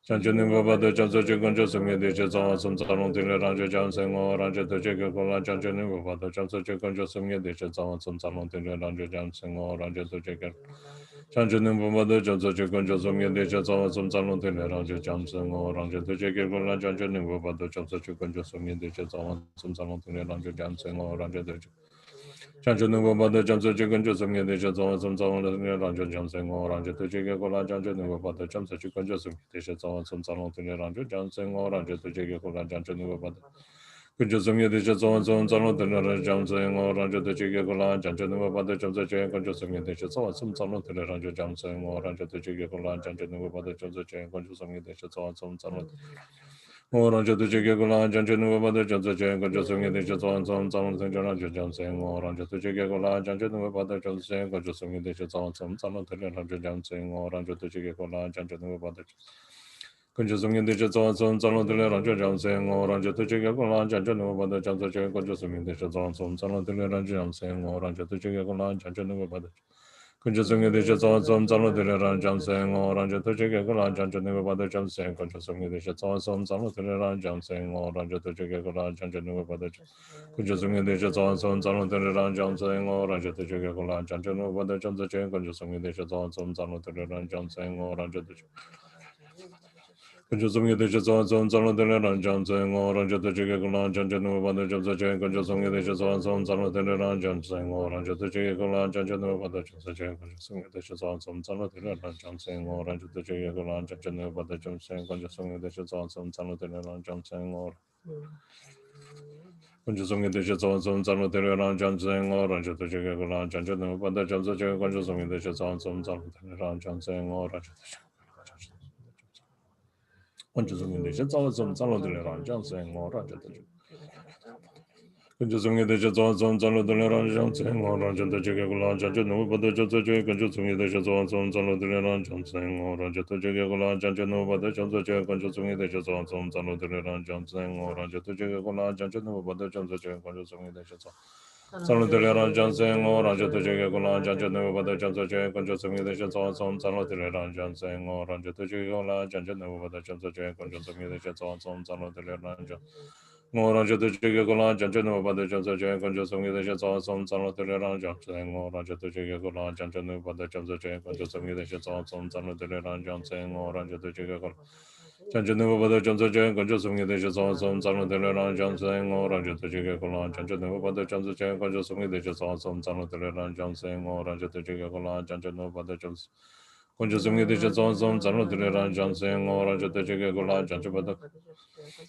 Chanchuning Bobado Johnson chicken Joseph Yedisha some salon to the Rancho Johnson orange to check a cola junction in Bobado Johnson chicken Joseph Yedisha some salon to the Rancho Johnson orange to check Chanchuning Bobado Johnson chicken Joseph Yedisha some salon to the Rancho Johnson orange to check a cola Chanchuning Bobado Johnson chicken Joseph Yedisha some salon to the Rancho Johnson orange to Chanchuning Bobado Johnson chicken Joseph Yedisha some salon to the Rancho Johnson orange to check a cola Chanchuning Bobado Johnson chicken Joseph Yedisha some salon to the Rancho Johnson orange to check a cola Chanchuning Bobado Kunjusum Yedisha some salon to the Rancho Johnson orange to check a cola Chanchuning Bobado Johnson chicken Kunjusum Yedisha some salon to the Rancho Johnson orange to check a cola Chanchuning Bobado Johnson chicken Kunjusum Yedisha some salon Orange to check a cola Chanchuning Bobado Johnson chicken Kunjusum Yedisha some salon to the Rancho Johnson orange to check a cola Chanchuning Bobado Johnson Kunjusum Yedisha some salon to the Rancho Johnson orange to check a cola Chanchuning Bobado Kunjusum Yedisha some salon to the Rancho Johnson orange to check a cola Chanchuning Bobado Johnson chicken Kunjusum Yedisha some salon to the Rancho Johnson orange to check a cola Chanchuning Bobado Kunjusum Yedisha some salon to the Rancho Johnson orange to check a cola Chanchuning Bobado Johnson Kunjusum Yedisha some salon to the Rancho Johnson orange to check a cola Chanchuning Bobado Kunjusum Yedisha some salon to the Rancho Johnson orange to check a cola Chanchuning Bobado Johnson Kunjusum Yedisha some salon to the Rancho Johnson orange to Kunjusum Yedisha some salon to the Rancho Johnson orange to check a cola Chanchuning Bobado Johnson Kunjusum Yedisha some salon to the Rancho Johnson orange to check a cola Chanchuning Bobado Johnson Kunjusum Yedisha some salon to the Rancho Johnson orange to check a cola Chanchuning Bobado Johnson Kunjusum Yedisha some salon to the Rancho Johnson orange Kunjusum Yedisha some salon to the Rancho Johnson orange to check a cola Chanchuning Bobado Johnson Kunjusum Yedisha some salon to the Rancho Johnson orange Kunjusum Yedisha some salon to the Rancho Johnson orange Kunjusum Yedisha some salon to the Rancho Johnson orange to check a cola Chanchuning Bobado Johnson Kunjusum Yedisha some salon to the Rancho Johnson orange to check a cola Chanchuning Bobado Johnson Kunjusum Yedisha some salon to the Rancho Johnson orange to check a cola Chanchuning Bobado Johnson Kunjusum Yedisha Salon de l'Iran Johnson, Orange to Jagagola, Janjanova, the Johnson, Conjusum, the Shanson, Salon de l'Iran Johnson, Orange to Jagagola, Janjanova, the Johnson, Conjusum, the Shanson, Salon de l'Iran Johnson. Orange to Jagagola, Janjanova, the Johnson, Conjusum, the Shanson, Salon de l'Iran Johnson, Orange to Jagagola, Janjanova, the Johnson, Conjusum, the Shanson, Salon de l'Iran Johnson, Orange to Jagagola. Chanchanuva the Johnson, Conjusum, the Shanson, Salon de l'Iran Johnson, Orange to Jagagola, Janjanova, the Johnson, Conjusum, the Shanson, Salon de l'Iran Johnson, Orange to Jagagola, Janjanova, the Johnson. Conjusum, the Shanson, Salon de l'Iran Johnson, Orange to Jagagola, Janjanova.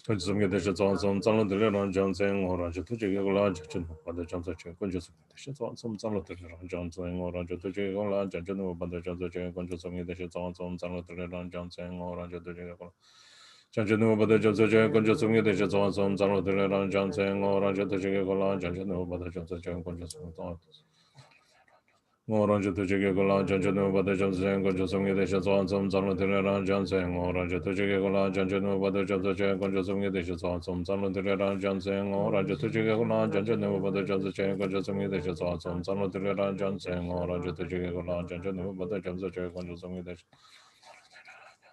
Conjusum, the Shanson, Salon de l'Iran Johnson, Orange to Jagagola, Janjanova, the Johnson, Conjusum, the Shanson, Salon de l'Iran Johnson, Orange to Jagagola, Janjanova, the Johnson, Conjusum, the Shanson, Salon de l'Iran Johnson, Orange to Jagagola. Chanchanuva the Johnson, Conjusum, the Shanson, Salon de l'Iran Johnson, Orange to Jagagola, Janjanova, the Johnson, Conjusum. Orange to Chicagola, Janjano, the Johnson, Conjusum, the Shazam, Salon Johnson, Orange to Chicagola, Janjano, the Johnson, Conjusum, the Shazam, Salon Johnson, Orange to Chicagola, Janjano, the Johnson, Conjusum, the Shazam, Salon Johnson, Orange to Chicagola, Janjano, the Johnson, Conjusum, the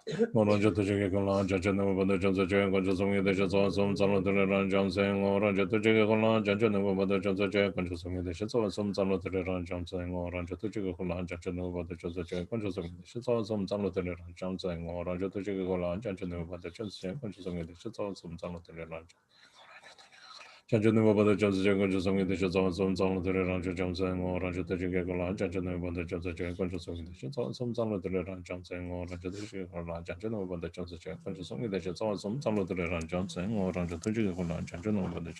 Orange to Jigga Golan, Judging over the Johnson Jay, Conjusing the Shazam, Zalo to the Ran Johnson, Orange to Jigga Golan, judging over the Johnson Jay, Conjusing the Shazam, Zalo to the Ran Johnson, Orange to Jigga Golan, judging over the Johnson Jay, Conjusing the Shazam, Zalo to the Ran Johnson, Orange to Jigga Golan, judging over the Johnson, Conjusing the Shazam, Zalo to the Ran. Chanchanu Bada Johnson Jacob Song in the Shazam, some song to the Rancho Johnson, or Rancho Tajigagola, Chanchanu Bada Johnson Jacob Song in the Shazam, some song to the Ran Johnson, or Rancho Tajigagola, Chanchanu Bada Johnson Jacob Song in the Shazam, some song to the Ran Johnson, or Rancho Tajigagola, Chanchanu Bada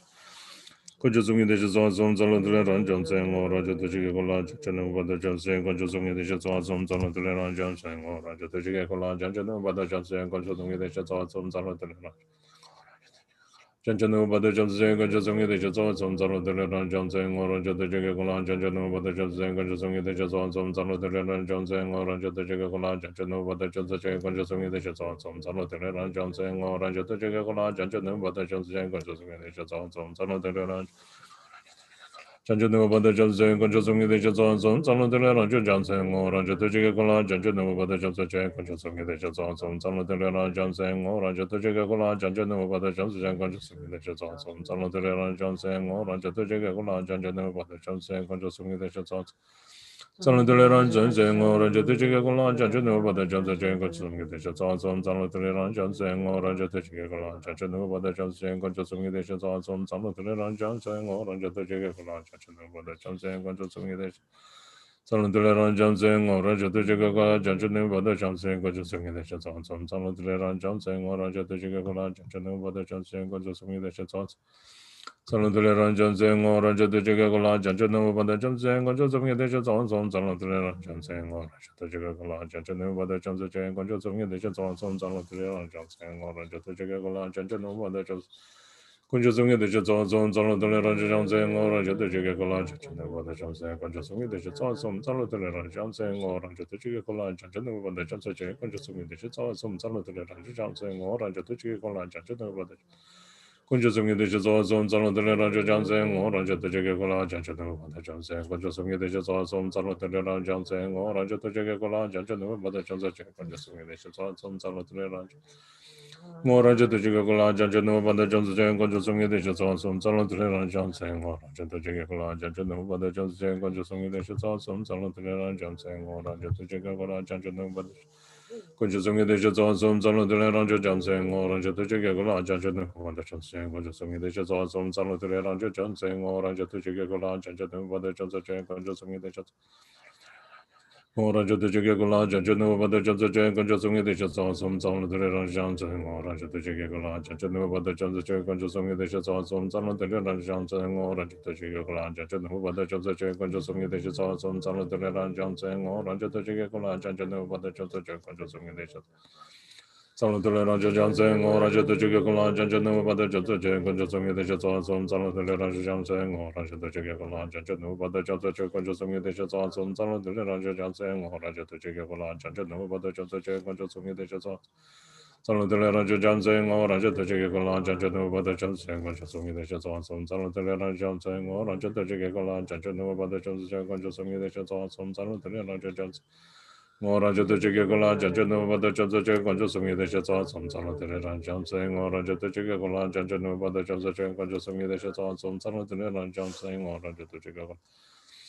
Conjusing in the Shazam, some song to the Ran Johnson, or Rancho Tajigagola, Chanchanu Bada Johnson, Conjusing in the Shazam, some song to the Ran Johnson, or Rancho Tajigagola, Chanchanu Bada Johnson, Conjusing in the Shazam, some song to the Ran. Chanchanu Bada Johnson, Conjusing the Shazam, some song to the Ran Johnson, or Rancho Tajigagola, Chanchanu Bada Johnson, Conjusing the Shazam, some song to the Ran Johnson, or Rancho Tajigagola, Chanchanu Bada Johnson, Conjusing the Shazam, some song to the Ran Johnson, or Rancho Tajigagola, Chanchanu Bada Johnson, Conjusing the Shazam, some song to the Ran Chanchanu Bada Johnson, Conjusing the Shazam, some song to the Ran Johnson, or Rancho Tajigagola, Chanchanu Bada Johnson, Conjusing the Shazam, some song to the Ran Johnson, or Rancho Tajigagola, Chanchanu Bada Johnson, Conjusing the Shazam, some song to the Ran Johnson, or Rancho Tajigagola, Chanchanu Bada Johnson, Conjusing the Shazam. Zalanteleran Johnson, or Raja Tichigagolan, Janjanu, but the Johnson Consuming the Shazam, Zalanteleran Johnson, or Raja Tichigagolan, Janjanu, but the Johnson Consuming the Shazam, Zalanteleran Johnson, or Raja Tichigagolan, Janjanu, but the Johnson Consuming the Zalanteleran Johnson, or Raja Tichigagolan, Janjanu, but the Johnson Consuming the Shazam, Zalanteleran Johnson, or Raja Tichigagolan, Janjanu, but the Johnson Consuming the Shazam. Salon Johnson, or Raja de Jagagola, Janjanu, but the Johnson, Gonjosum, the Shazon, Salon Johnson, or Raja de Jagagola, Janjanu, but the Johnson, Gonjosum, the Shazon, Salon Johnson, or Raja de Jagagola, Janjanu, but the Johnson. Gonjosum, the Shazon, Salon Johnson, or Raja de Jagagola, Janjanu, but the Johnson, Gonjosum, the Shazon, Salon Johnson, or Raja de Jagagola, Janjanu, but the Johnson, Gonjosum, the Shazon, Salon Johnson, or Raja de Jagagola, Janjanu, but the Kunjusum Yidisha Zom Salon Raja Johnson, or Raja to Jagagola, Janjanu, Johnson, Kunjusum Yidisha Zom Salon Johnson, or Raja to Jagagola, Janjanu, but the Johnson, Kunjusum Yidisha Zom Salon Raja. More Raja to Jagagola, Janjanu, but the Johnson, Kunjusum Yidisha Zom Salon Johnson, or Raja to Jagagola, Janjanu, but the Johnson, Kunjusum Yidisha Zom Salon Johnson, or Raja to Jagagola, Janjanu, but Conjusing the Shazam, Salon de Ranger Johnson, or Ranger to Jagagola, Janjanu, the Johnson, Conjusing the Shazam, Salon de Ranger Johnson, or Ranger to Jagagola, Janjanu, but the Johnson, Conjusing the Shazam. Or Ranger to Jagagola, Janjanu, but the Johnson, Conjusing the Shazam, Salon de Ranger Johnson, or Ranger to Jagagola, Janjanu, but the Johnson, Conjusing the Shazam, Salon de Ranger Johnson, or Ranger to Jagagola, Janjanu, but the Johnson, Conjusing the Shazam, Salon de Ranger Johnson, or Ranger to Jagagola, Janjanu, but the Johnson, Conjusing the Shazam. Salutare Raja Johnson, or Raja to Chicagola, Janjanu, but the Jota Jan, Conjusum, the Shazam, Salutare Raja Johnson, or Raja to Chicagola, Janjanu, but the Jota Conjusum, the Shazam, Salutare Raja Johnson, or Raja to Chicagola, Janjanu, but the Jota Conjusum, the Shazam. Salutare Raja Johnson, or Raja to Chicagola, Janjanu, but the Johnson, Conjusum, the Shazam, Salutare Raja Johnson, or Raja to Chicagola, Janjanu, but the Johnson, Conjusum, the Shazam, Salutare Raja Johnson. More Raja to Chicagola, Janjanu, but the Johnson, Conjusum, the Shazam, Salutare Raja Johnson, or Raja to Chicagola, Janjanu, but the Johnson, Conjusum, the Shazam, Salutare Raja Johnson, or Raja to Chicagola.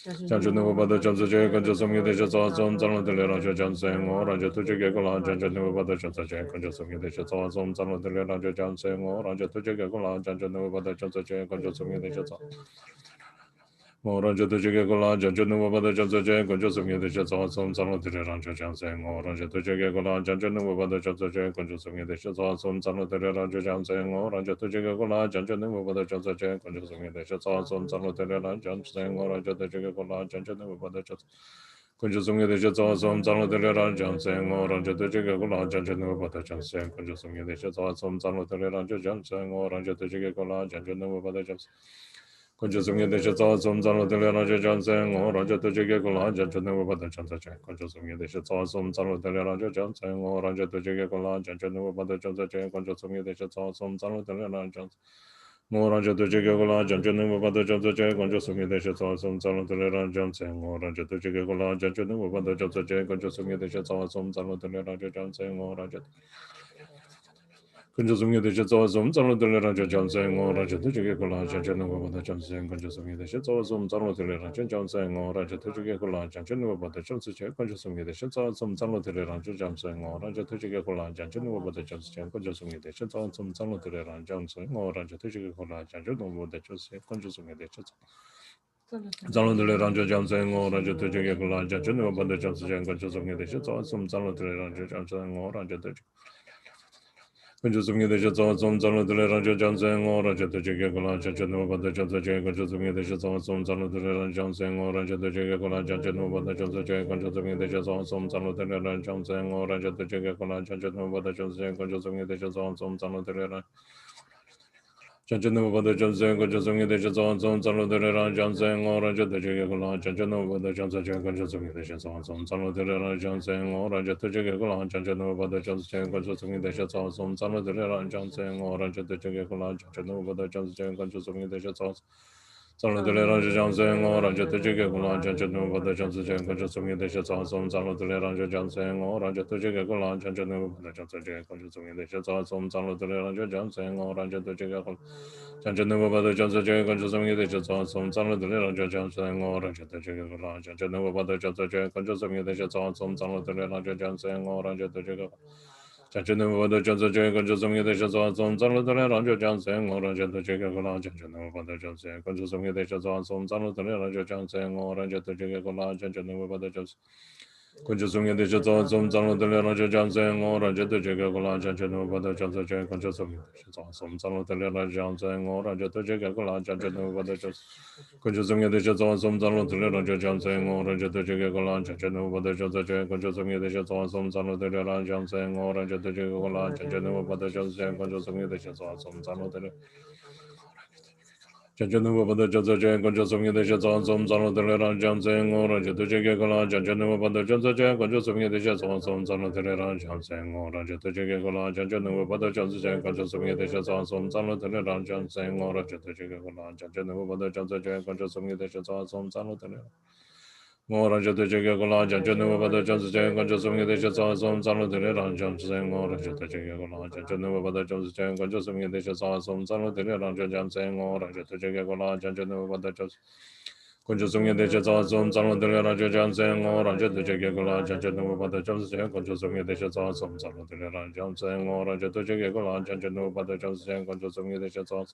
Janjanu, but the Johnson, Conjusum, the Shazam, Salutare Raja Johnson, or Raja to Chicagola, Janjanu, but the Johnson, Conjusum, the Shazam, Salutare Raja Johnson, or Raja to Chicagola, Janjanu, but the Johnson, Conjusum, the Shazam. Raja to Chicagola, Janjanu, but the Johnson, Conjusum, the Shazam, Salutare Raja Johnson, or Raja to Chicagola, Janjanu, but the Johnson, Conjusum, the Shazam, Salutare Raja Johnson, or Raja to Chicagola, Janjanu, but the Johnson, Conjusum, the Shazam, Salutare Raja Johnson, or Raja to Chicagola, Janjanu, but the Johnson. Conjusum, the Shazam, Salutare Raja Johnson, or Raja to Chicagola, Janjanu, but the Johnson, Conjusum, the Shazam, Salutare Raja Johnson, or Raja to Chicagola, Janjanu, but the Johnson. Conjusum the Shazam, Salutare Raja Johnson, or Raja to Chicagola, Janjanu, but the Johnson, Conjusum the Shazam, Salutare Raja Johnson, or Raja to Chicagola, Janjanu, but the Johnson, Conjusum the Shazam, Salutare Raja Johnson. Ngoranja to Jigala Janjanu Bada Janja Jay Gonjosumi de Shatawasum Salutera Jansen, Oranja to Jigala Janjanu Bada Janja Jay Gonjosumi de Shatawasum Salutera Jansen, Oranja. Kunjosumi de Shatawasum Salutera Jansen, Oranja to Jigala Janjanu Bada Jansen, Gonjosumi de Shatawasum Salutera Jansen, Oranja to Jigala Janjanu Bada Jansen, Gonjosumi de Shatawasum Salutera Jansen, Oranja to Jigala Janjanu Bada Jansen, Gonjosumi de Shatawasum Salutera Jansen, Oranja to Jigala Janjanu Bada Jansen, Gonjosumi de Shatawasum Zalundele Ranja Jamsen or Raja to Jagala Janjan, but the Jansan Conjusum de Shits, some Zalundele Ranja Jansen or Raja to Conjusum de Shits, some Zalundele Ranja Jansen or Raja to Jagala Janjan, but the Jansan Conjusum de Shits, some Zalundele Jansen or Raja to Jagala Janjan, but the Jansan Conjusum de Shits, some Zalundele Jansen or Raja to Jagala Janjan, but the Jansan Conjusum de Shits, some Zalundele Chanchanu Bada Jansen, Conjusum de Shits, some Zalundele Jansen or Raja to Jagala Janjan, but the Jansan Conjusum de Shits, some Zalundele Jansen or Raja to Jagala Janjan, but the Jansan Conjusum de Shits, some Zalundele Jansen or Raja to Jagala Janjan, but the Jansan Conjusum de Shits, Salutele Raja Jansen or Raja to Jagala Janjan, but the Jansan Conjusum de Shits, some Salutele Raja Jansen or Raja to Jagala Janjan, but the Jansan Conjusum de Shits, some Salutele Raja Jansen or Raja to Jagala Janjan, but the Jansan Conjusum de Shits, some Salutele Raja Jansen or Raja to Jagala Janjan, but the Jansan Conjusum de Shits, some Salutele Raja Jansen or Raja to Jagala Janjanu Bada Jansa Jay Conjusum de Shazan, some Salutele Raja Jansen or Raja to Jagala Janjanu Bada Jansen, Conjusum de Shazan, some Salutele Raja Jansen or Raja to Jagala Janjanu Bada Jansen. Conjusum de Shazan, some Salutele Raja Jansen or Raja to Jagala Janjanu Bada Jansa Jay Conjusum de Shazan, some Salutele Raja Jansen or Raja to Jagala Janjanu Bada Jansen. Conjusum de Shazan, some Salutele Raja Jansen or Raja to Jagala Janjanu Bada Jansa Jay Conjusum de Shazan, some Salutele Raja Jansen or Raja to Jagala Janjanu Bada Jansen, Conjusum de Shazan, some Salutele Janjanu Bada Jansa Jay Conjusum de Shazan, some Salutele Raja Jansen or Raja to Jagala Janjanu Bada Jansa Jay Conjusum de Shazan, some Salutele Raja Jansen or Raja to Jagala Janjanu Bada Jansa Jay Conjusum de Shazan, some Salutele Raja Jansen or Raja to Jagala Janjanu Bada Jansa Jay Conjusum de Shazan, some Salutele Raja to Jagala Janjanu Bada Jansa Jay Conjusum de Shazan, some Salutele Raja Jansen or Raja to Jagala Janjanu Bada Jansa Jay Conjusum de Shazan, some Salutele Raja Jansen or Raja to Jagala Janjanu Bada Jansa Conjusum de Shazan, some Salutele Raja Jansen or Raja to Jagala Janjanu Bada Jansa Jay Conjusum de Shazan, some Salutele Raja Jansen or Raja to Jagala Janjanu Bada Jansa Jay Conjusum de Shazan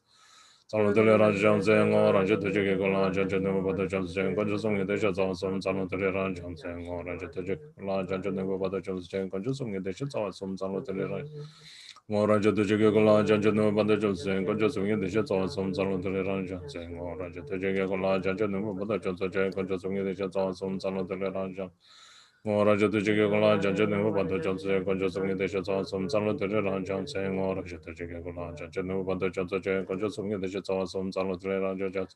Salutele Raja Jansen or Raja to Jagala Janjanu Bada Jansa Jay Conjusum de Shazan, some Salutele Raja Jansen or Raja to Jagala Janjanu Bada Jansa Jay Conjusum de Shazan, some Salutele Raja Raja to Jagala Janjanu Bada Jansa Conjusum de Shazan, some Salutele Raja Jansen or Raja to Jagala Janjanu Bada Jansa Jay Conjusum de Shazan, some Salutele Raja Raja to Jagala Janjanu Bada Jansa Conjusum de Shazan, some Salutele Raja Jansen or Raja to Jagala Janjanu Bada Jansa Jay Conjusum de Shazan, some Salutele Raja Jansen Raja to Jagala Janjanu Bada Jansa Jay Conjusum de Shazan, some Salutele Raja Jansen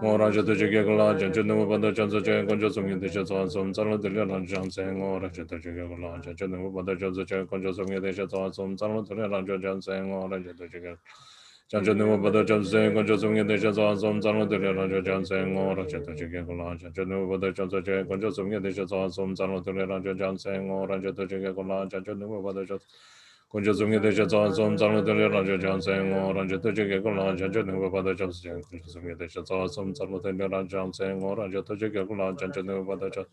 or Raja to Jagala Janjanu Bada Jansa Jay Conjusum de Shazan, some Salutele Raja Jansen or Raja to Jagala Janjanu Bada Jansa Conjusum de Shazan, some Salutele Raja Jansen or Raja to Jagala Janjanu Bada Jansa Jay Conjusum de Shazan, some Salutele Raja Jansen or Raja to Jagala Janjanu Bada Jansa Conjusum de Shazan, some Salutele Raja Jansen or Raja to Jagala Janjanu Bada Jansa Conjusum de Shazan, some Salutele Raja Jansen or Raja to Jagala Janjanu Bada Jansa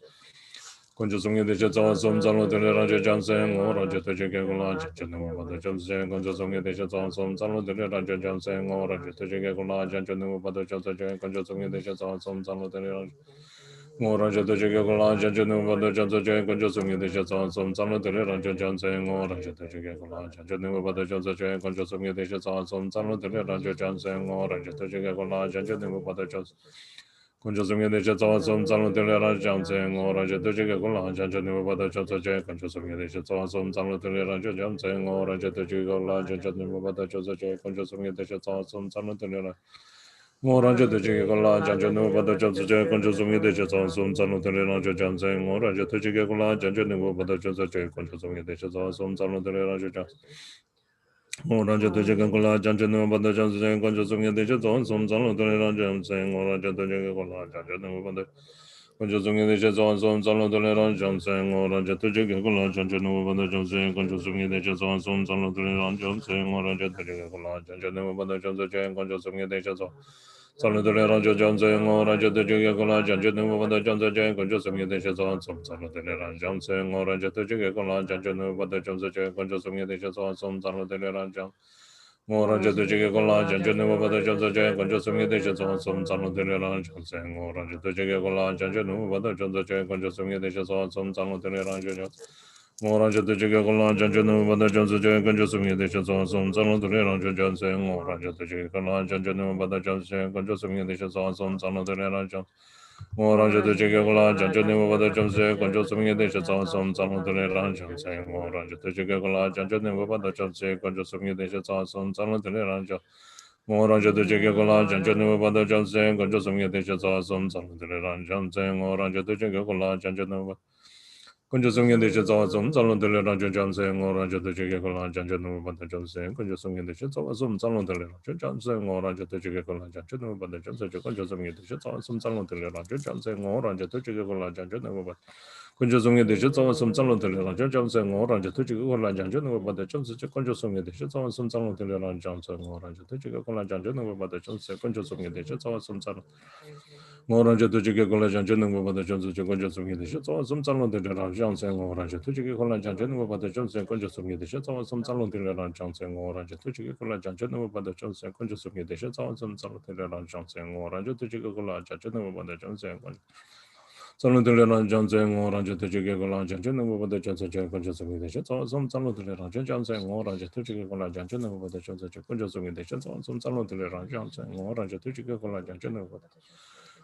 Conjusum de Shazan, some Salutele Raja Jansen or Raja to Jagala Janjanu Bada Jansa Conjusum de Shazan, some Salutele Raja Jansen or Raja to Jagala Janjanu Bada Jansa Conjusum de Shazan, some Salutele Raja Raja to Jagala Janjanu Bada Jansa Conjusum de Shazan, some Salutele Raja Jansen or Raja to Jagala Janjanu Bada Jansa Conjusum de Shazan, some Salutele Raja Jansen or Raja to Jagala Janjanu Bada Jansa Conjusum de Shazan, some Salutele Raja Jansen or Raja to Jagala Janjanu Bada Jansa Conjusum de Shazan, some Salutele Raja Jansen or Raja to Jagala Janjanu Bada Jansa Conjusum de Shazan, some Salutele Raja Raja to Jagala Janjanu Bada Jansa Conjusum de Shazan, some Salutele Raja Jansen or Raja to Jagala Janjanu Bada Jansa Conjusum de Shazan, some Salutele Raja Jansen Raja to Jagan Kola, Janjanu, Bada Jansen, Conjusum Yadisha, some Salon Jam saying, or Raja to Jagakola, Janjanu, Bada Conjusum Yadisha, some Salon Jam saying, or Raja to Jagakola, Janjanu, Bada Jansen, Conjusum Yadisha, some Salon Jam saying, or Raja to Jagakola, Janjanu, Bada Jansen, Conjusum Yadisha, Salon Jam saying, or Raja to Jagakola, Janjanu, Bada Jansen, Conjusum Yadisha, some Salon Jam saying, or Raja to Jagakola, Janjanu, Bada Jansen, Conjusum Yadisha, some Salon Jam. Raja to Jigga Kola, Janjanu, Bada Jansa Jay, Conjusum Yadisha, some Salon Teleran Jansen, Raja to Jigga Kola, Janjanu, Bada Jansa Jay, Conjusum Yadisha, some Salon Teleran Jansen. Raja to Jigga Kola, Janjanu, Bada Jansa Jay, Conjusum Yadisha, some Salon Teleran Jansen, Raja to Jigga Kola, Janjanu, Bada Jansa, Conjusum Yadisha, some Salon Teleran Jansen. Raja to Jigga Kola, Janjanu, Bada Jansa, Conjusum Yadisha, some Salon Teleran Jansen, Raja to Jigga Kola, Janjanu, Bada Jansa, Conjusum Yadisha, some Salon Teleran Jansen. Raja to Jigga Kola, Janjanu, Bada Jansa, Conjusum Yadisha, some Salon Teleran Jansen, Raja to Jigga Kola, Janjanu, Conjusum Yadisha, some Salon Teleran Jansen, Raja to Jigga Kola, Janjanu, Bada Jansa, Conjusum Yadisha, some Salon Teleran Jansen, Raja to Jigga Kola, Janjanu, Bada Jansa, Conjusum Yadisha, some Salon Teleran Jansen, Raja to Jigga Kola, Janjanu, Conjusum Yadisha, some Salon Teleran Jansen, Raja to Jigga Kola, Janjanu, Bada Jansa, Conjusum Yadisha, some Salon Teleran Jansen, Raja to Jigga Kola, Janjanu, Bada Jansa, Conjusum Yadisha, some Salon Raja to Jigga Kola, Janjanu, Bada Jansa, Conjusum Yadisha, some Salon Teleran Jansen, Raja to Jigga Kola, Janjanu, Bada Jansa, Conjusum Yadisha, some Salon Teleran Jansen, Raja to Jigga Kola, Janjanu, Bada Jansa, Conjusum Yadisha, some Salon Teleran Jansen, Raja to Jigga Kola, Janjanu, Bada Jansa, Salon Teleran Jansen, Raja to Jigga Kola, Janjanu, Bada Jansa, Conjusum Yadisha, some Salon Teleran Jansen, Raja to Jigga Kola, Janjanu, Bada Jansa, Conjusum Yadisha, some Salon Teleran Jansen, Raja to Jigga Kola, Janjanu,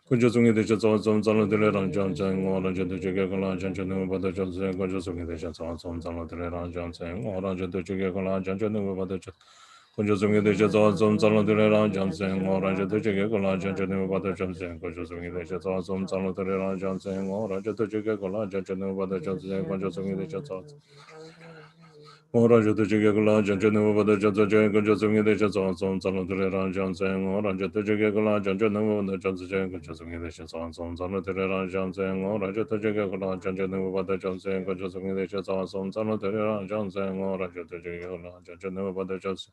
Conjusum Yadisha, some Salon Teleran Jansen, Raja to Jigga Kola, Janjanu, Bada Jansa, Conjusum Yadisha, some Salon Teleran Jansen, Raja to Jigga Kola, Janjanu, Bada Jansa, Conjusum Yadisha, some Salon Teleran Jansen, Raja to Jigga Kola, Janjanu, Bada Jansa, Conjusum Yadisha, some Salon Teleran Jansen, Raja to Jigga Kola, Janjanu, Bada Jansa, Conjusum Yadisha, Raja to Jigga Kola, Janjanu, Bada Jansa, Conjusum Yadisha, some Salon Teleran Jansen, Raja to Jigga Kola, Janjanu, Bada Jansa, Conjusum Yadisha, some Salon Teleran Jansen, Raja to Jigga Kola, Janjanu, Bada Jansa, Conjusum Yadisha, some Salon Teleran Jansen, Raja to Jigga Kola, Janjanu, Bada Jansa.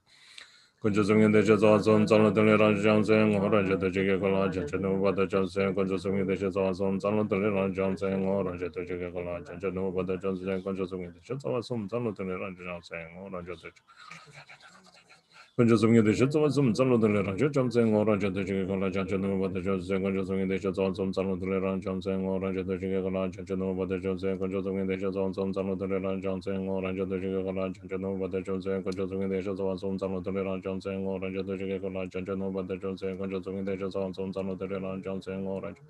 Conjusum Yadisha, some Salon Teleran Jansen, Raja to Jigga Kola, Janjanu, Bada Jansa, Conjusum Yadisha, some Salon Teleran Jansen, Raja to Jigga Kola, Janjanu, Bada Jansa, Conjusum Yadisha, some Salon Teleran Jansen, Raja to Conjusum Yadisha, some Salon Teleran Jansen, Raja to Jigga Kola, Janjanu, Bada Jansa, Conjusum Yadisha, some Salon Teleran Jansen, Raja to Jigga Kola, Janjanu, Bada Jansa, Conjusum Yadisha, some Salon Teleran Jansen, Raja to Jigga Kola, Janjanu, Bada Jansa, Conjusum Yadisha, some Salon Teleran Jansen, Raja to Jigga Kola, Janjanu, Bada Jansa, Conjusum Yadisha, some Salon Teleran Jansen, Raja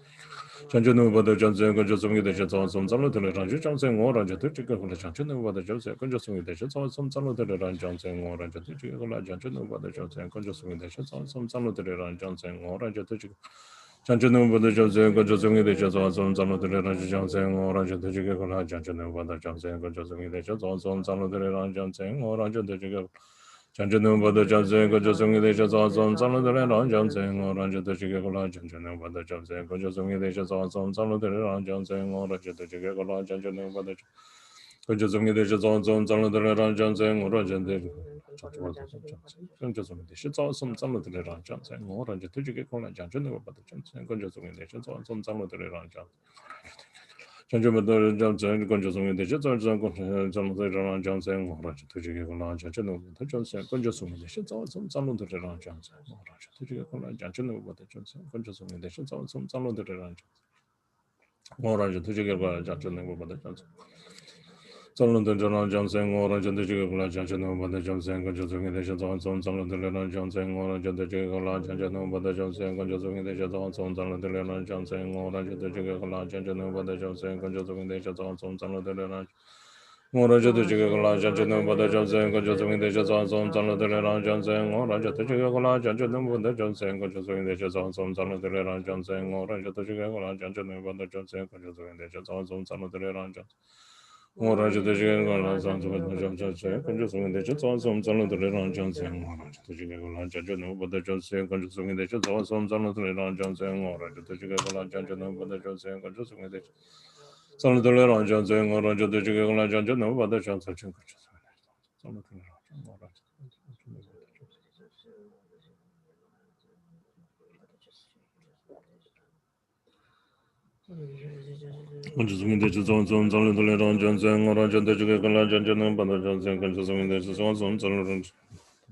Janjanu, Bada Jansa, Conjusum Yadisha, some Salon Teleran Jansen, Raja to Jigga Kola, Janjanu, Bada Jansa, Conjusum Yadisha, some Salon Teleran Jansen, Raja to Jigga Kola, Janjanu, Bada Jansa, Conjusum Yadisha, some Salon Teleran Jansen, Raja to Jigga Janjanu, Bada Jansa, Conjusum Yadisha, some Salon Teleran Jansen, Raja to Jigga Kola, Janjanu, Bada Jansa, Conjusum Yadisha, some Salon Teleran Jansen, Raja to Jigga Janjanu, Bada Jansa, Conjusum Yadisha, some Salon Teleran Jansen, Raja to Jigga Kola, Janjanu, Bada Jansa, Conjusum Yadisha, some Salon Teleran Jansen, Raja to Jigga Kola, Janjanu, Bada Conjusum Yadisha, some Salon Teleran Jansen, Raja Conjusum Yadisha, some Salon Teleran Jansen, Raja to Jigga Kola, Janjanu, Bada Jansa, Conjusum Yadisha, some Salon Teleran Jansen. Janjamata Jansen, Conjusum Yadisha, some Salon Teleran Jansen, Raja to Jigga Kola, Janjanu, Bada Jansa, Conjusum Yadisha, some Salon Teleran Jansen, Raja to Jigga Kola, Janjanu, Bada Jansa, Conjusum Yadisha, some Salon Teleran Jansen, Raja to Jigga Kola, Janjanu, Bada Jansa. Salon Teleran Jansen, Raja to Jigga Kola, Janjanu, Bada Jansa, Conjusum Yadisha, some Salon Teleran Jansen, Raja to Jigga Kola, Janjanu, Bada Jansa, Conjusum Yadisha, some Salon Teleran Jansen, Raja to Jigga Kola, Janjanu, Bada Jansa, Conjusum Yadisha, some Salon Teleran Raja to Jigga Kola, Janjanu, Bada Jansa, Conjusum Yadisha, some Salon Teleran Jansen, Raja to Jigga Kola, Janjanu, Bada Jansa, Conjusum Yadisha, some Salon Teleran Jansen, Raja to Jigga Kola, Janjanu, Bada Jansa, Conjusum Yadisha, some Salon Teleran Jansen. Ora je de je ga la zang zhe de zhe zhe zhe gen zhe song de zhe zong song zang le de le rang jiang zhen ora je de je ge la jiang zhe no ba de zhe zhe gen zhe song de zhe zong song zang le de le rang jiang zhen ora je de je ge la jiang zhe no ba de zhe zhe gen zhe song de zang le de le rang jiang zhen ora je de je ge la jiang zhe no ba de zhe zhe gen zhe song de zang le de le rang jiang ora跟着送的是从张了的来让江山，我让江的这个跟来江就能把它江山，跟着送的是从张了人，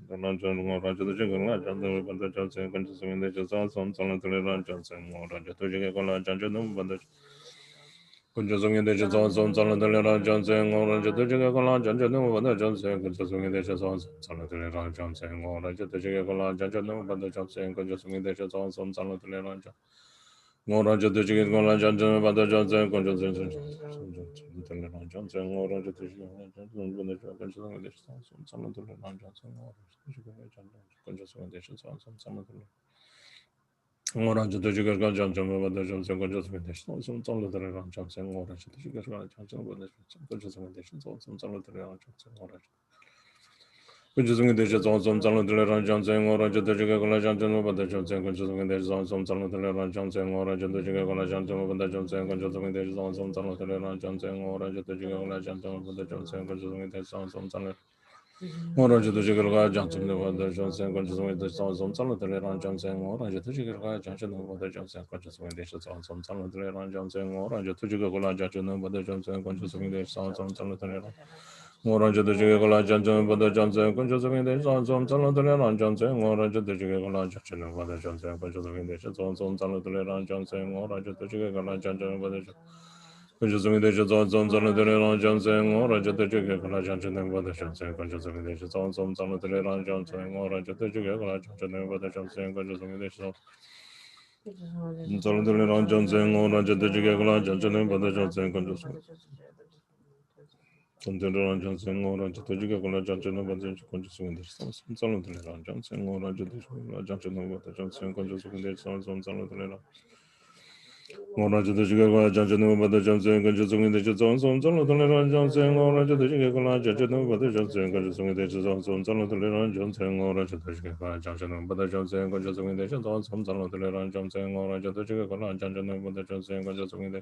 让江我让江的这个来江的把它江山，跟着送的是从张了的来让江山，我让江的这个跟来江就能把它。跟着送的是从张了的来让江山，我让江的这个跟来江就能把它江山，跟着送的是从张了的来让江山，我让江的这个跟来江就能把它江山，跟着送的是从张了的来让江。我让这对这个我让讲真把它讲真，关键真真真真的让讲真，我让这对这个我讲真不能说，关键问题是咱们都能让讲真，我这个讲真，关键问题是咱们都能。我让这对这个讲讲真把它讲真，关键问题是咱们都能让讲真，我让这对这个讲真把它关键问题是咱们都能让讲真，我让。跟着送的是早送张罗的来让江山，我让这的这个过来江山，我把它江山，跟着送的是早送张罗的来让江山，我让这的这个过来江山，我把它江山，跟着送的是早送张罗的来让江山，我让这的这个过来江山，我把它江山，跟着送的是早送张罗。我让这的这个过来江山，我把它江山，跟着送的是早送张罗的来让江山，我让这的这个过来江山，我把它江山，跟着送的是早送张罗的来让江山，我让这的这个过来江山，我把它江山，跟着送的是早送张罗的来让。我让这的这个过来讲真，把它讲真，跟着这边的上从张罗的来让讲真，我让这的这个过来讲真，把它讲真，跟着这边的是从张罗的来让讲真，我让这的这个过来讲真，把它讲。跟着这边的是从张罗的来让讲真，我让这的这个过来讲真，把它讲真，跟着这边的是从张罗的来让讲真，我让这的这个过来讲真，把它讲真，跟着这边的是。张罗的来让讲真，我让这的这个过来讲真，把它讲真，跟着。Consider Johnson or Jessica Johnson over the conscious in some Salon Johnson or Johnson over the Johnson conscious in the sounds on Salon. Or Jessica Johnson over the Johnson conscious in the Johnson on Salon Johnson or Jessica Johnson over the Johnson conscious in the Johnson on Salon Johnson or Jessica Johnson over the Johnson conscious in the Johnson on Salon Johnson or Jessica Johnson over the Johnson conscious in the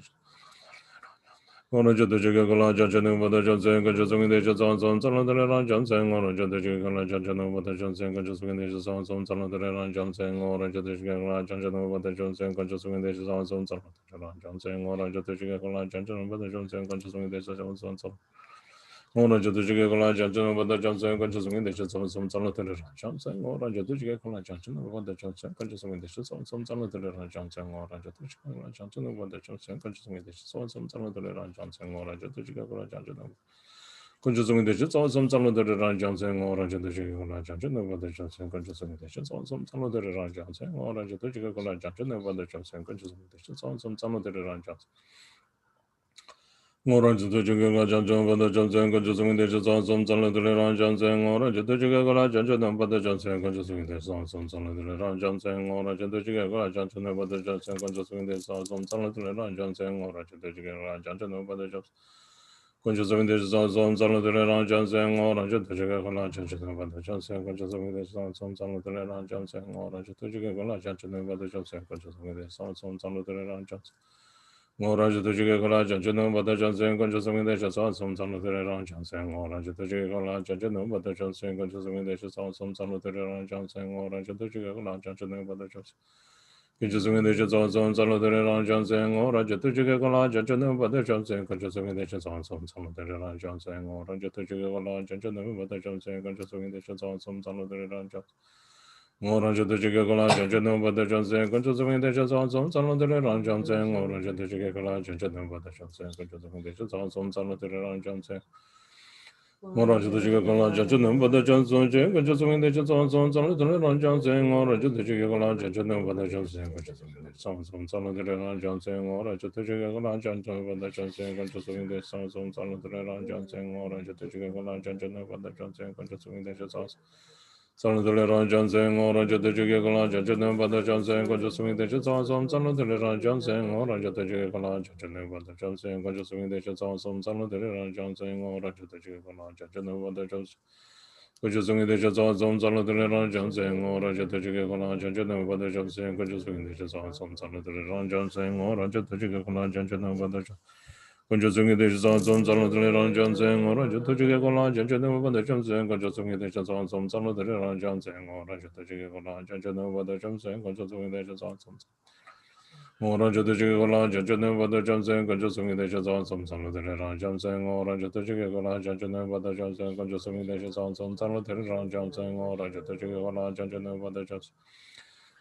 我们觉得这个跟老讲真的不得讲真，跟着从的是早了的来让讲真，我们觉得这个跟老讲真的不得讲真，跟着从的是早了的来让讲真，我们觉得这个跟老讲真的不得讲真，跟着从的是早了的来让讲真，我们觉得这个跟老讲真的不得讲真，跟着从的是早。我们觉得这个跟老讲真的不得讲真，跟着从的是早了的来让讲真，我们觉得这个跟老讲真的不得讲真，跟着从的是早了的来让讲真，我们觉得这个跟老讲真的不得讲真，跟着从的是早了的来让讲真，我们觉得这个跟老讲真的。跟着从的是早了的来让讲真，我们觉得这个跟老讲真的不得讲真，跟着从的是早了的来让讲真，我们觉得这个跟老讲真的不得讲真，跟着从的是早了的来让讲真。我让这这个我讲真把它讲真，跟着从的是早了的来让讲真，我让这这个我来讲真能把它讲真，跟着从的早了的来让讲真，我让这这个我来讲真能把它讲真，跟着从的早了的来让讲真，我让这这个我来讲真能把它讲。跟着从的是早了的来让讲真，我让这这个我来讲真能把它讲真，跟着从的是早了的来让讲真，我让这这个我来讲真能把它讲真，跟着从的是早了的来让讲真。我让这这个过来讲真能把它讲真，跟着从的是早了的来让讲真，我让这这个过来讲真能把它讲真，跟着从的是早了的来让讲真，我让这这个过来讲真能把它讲真。跟着从的是早了的来让讲真，我让这这个过来讲真能把它讲真，跟着从的是早了的来让讲真，我让这这个过来讲真能把它讲真，跟着从的是早了的来让讲真。我让这这个过来讲真能把它讲真，跟着从的是早了的来让讲真，我让这这个过来讲真能把它讲真，跟着从的是早了的来让讲真。我让这这个过来讲真能把它讲真，跟着从的是早了的来让讲真，我让这这个过来讲真能把它讲真，跟着从的早了的来让讲真，我让这这个过来讲真把它讲真，跟着从的早了的来让讲真，我让这这个过来讲真能把它讲真，跟着从的是早。Salutare Johnson, or Raja the Jigala, Judgment by the Johnson, consuming the Shits awesome, Salutare Johnson, or Raja the Jigala, Judgment by the Johnson, consuming the Shits awesome, Salutare Johnson, or Raja the Jigala, Judgment by the Johnson. Consuming the Shits awesome, Salutare Johnson, or Raja the Jigala, Judgment by the Johnson, consuming the Shits awesome, Salutare Johnson, or Raja the Jigala, Judgment by the Johnson. Consuming the Shits awesome, Salutare Johnson, or Raja the Jigala, Judgment by the Johnson, consuming the Shits awesome, Salutare Johnson, or Raja the Jigala, Judgment by the Johnson, consuming the Shits awesome. Raja the Jigala, Judgment by the Johnson, consuming the Shits awesome, Salutare Johnson, or Raja the Jigala, Judgment by the Johnson, consuming the Shits awesome, Salutare Johnson, or Raja the Jigala, Judgment by the Johnson.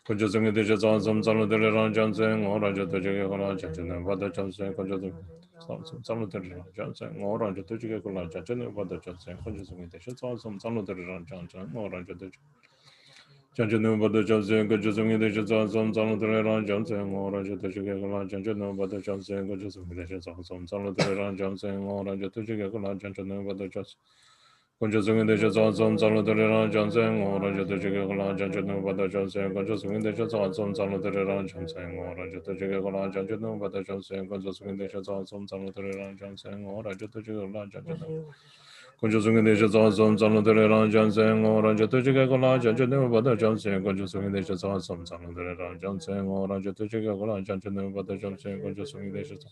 Consuming the Shits awesome, Salutare Johnson, or Raja the Jigala, Judgment by the Johnson, consuming Salutare Johnson, or Raja the Jigala, Judgment by the Johnson, consuming the Shits awesome, Salutare Johnson, or Raja the Janjanu Bada Johnson, Gajusumi de Shazam, Salutare Johnson, or Raja the Jigala, Janjanu Bada Johnson, Gajusumi de Shazam, Salutare Johnson, or Raja the Jigala, Janjanu Bada Johnson. Conjusing the Shazam, Salutare Johnson, or Raja the Jigala, Janjanu Bada Johnson, Conjusing the Shazam, Salutare Johnson, or Raja the Jigala, Janjanu Bada Johnson, Conjusing the Shazam, Salutare Johnson, or Raja the Jigala, Janjanu. Consuming the Shazam, Salutare Johnson, or Raja the Jigala, Janjanu Bada Johnson, Conjusing the Shazam, Salutare Johnson, or Raja the Jigala, Janjanu Bada Johnson, Conjusing the Shazam.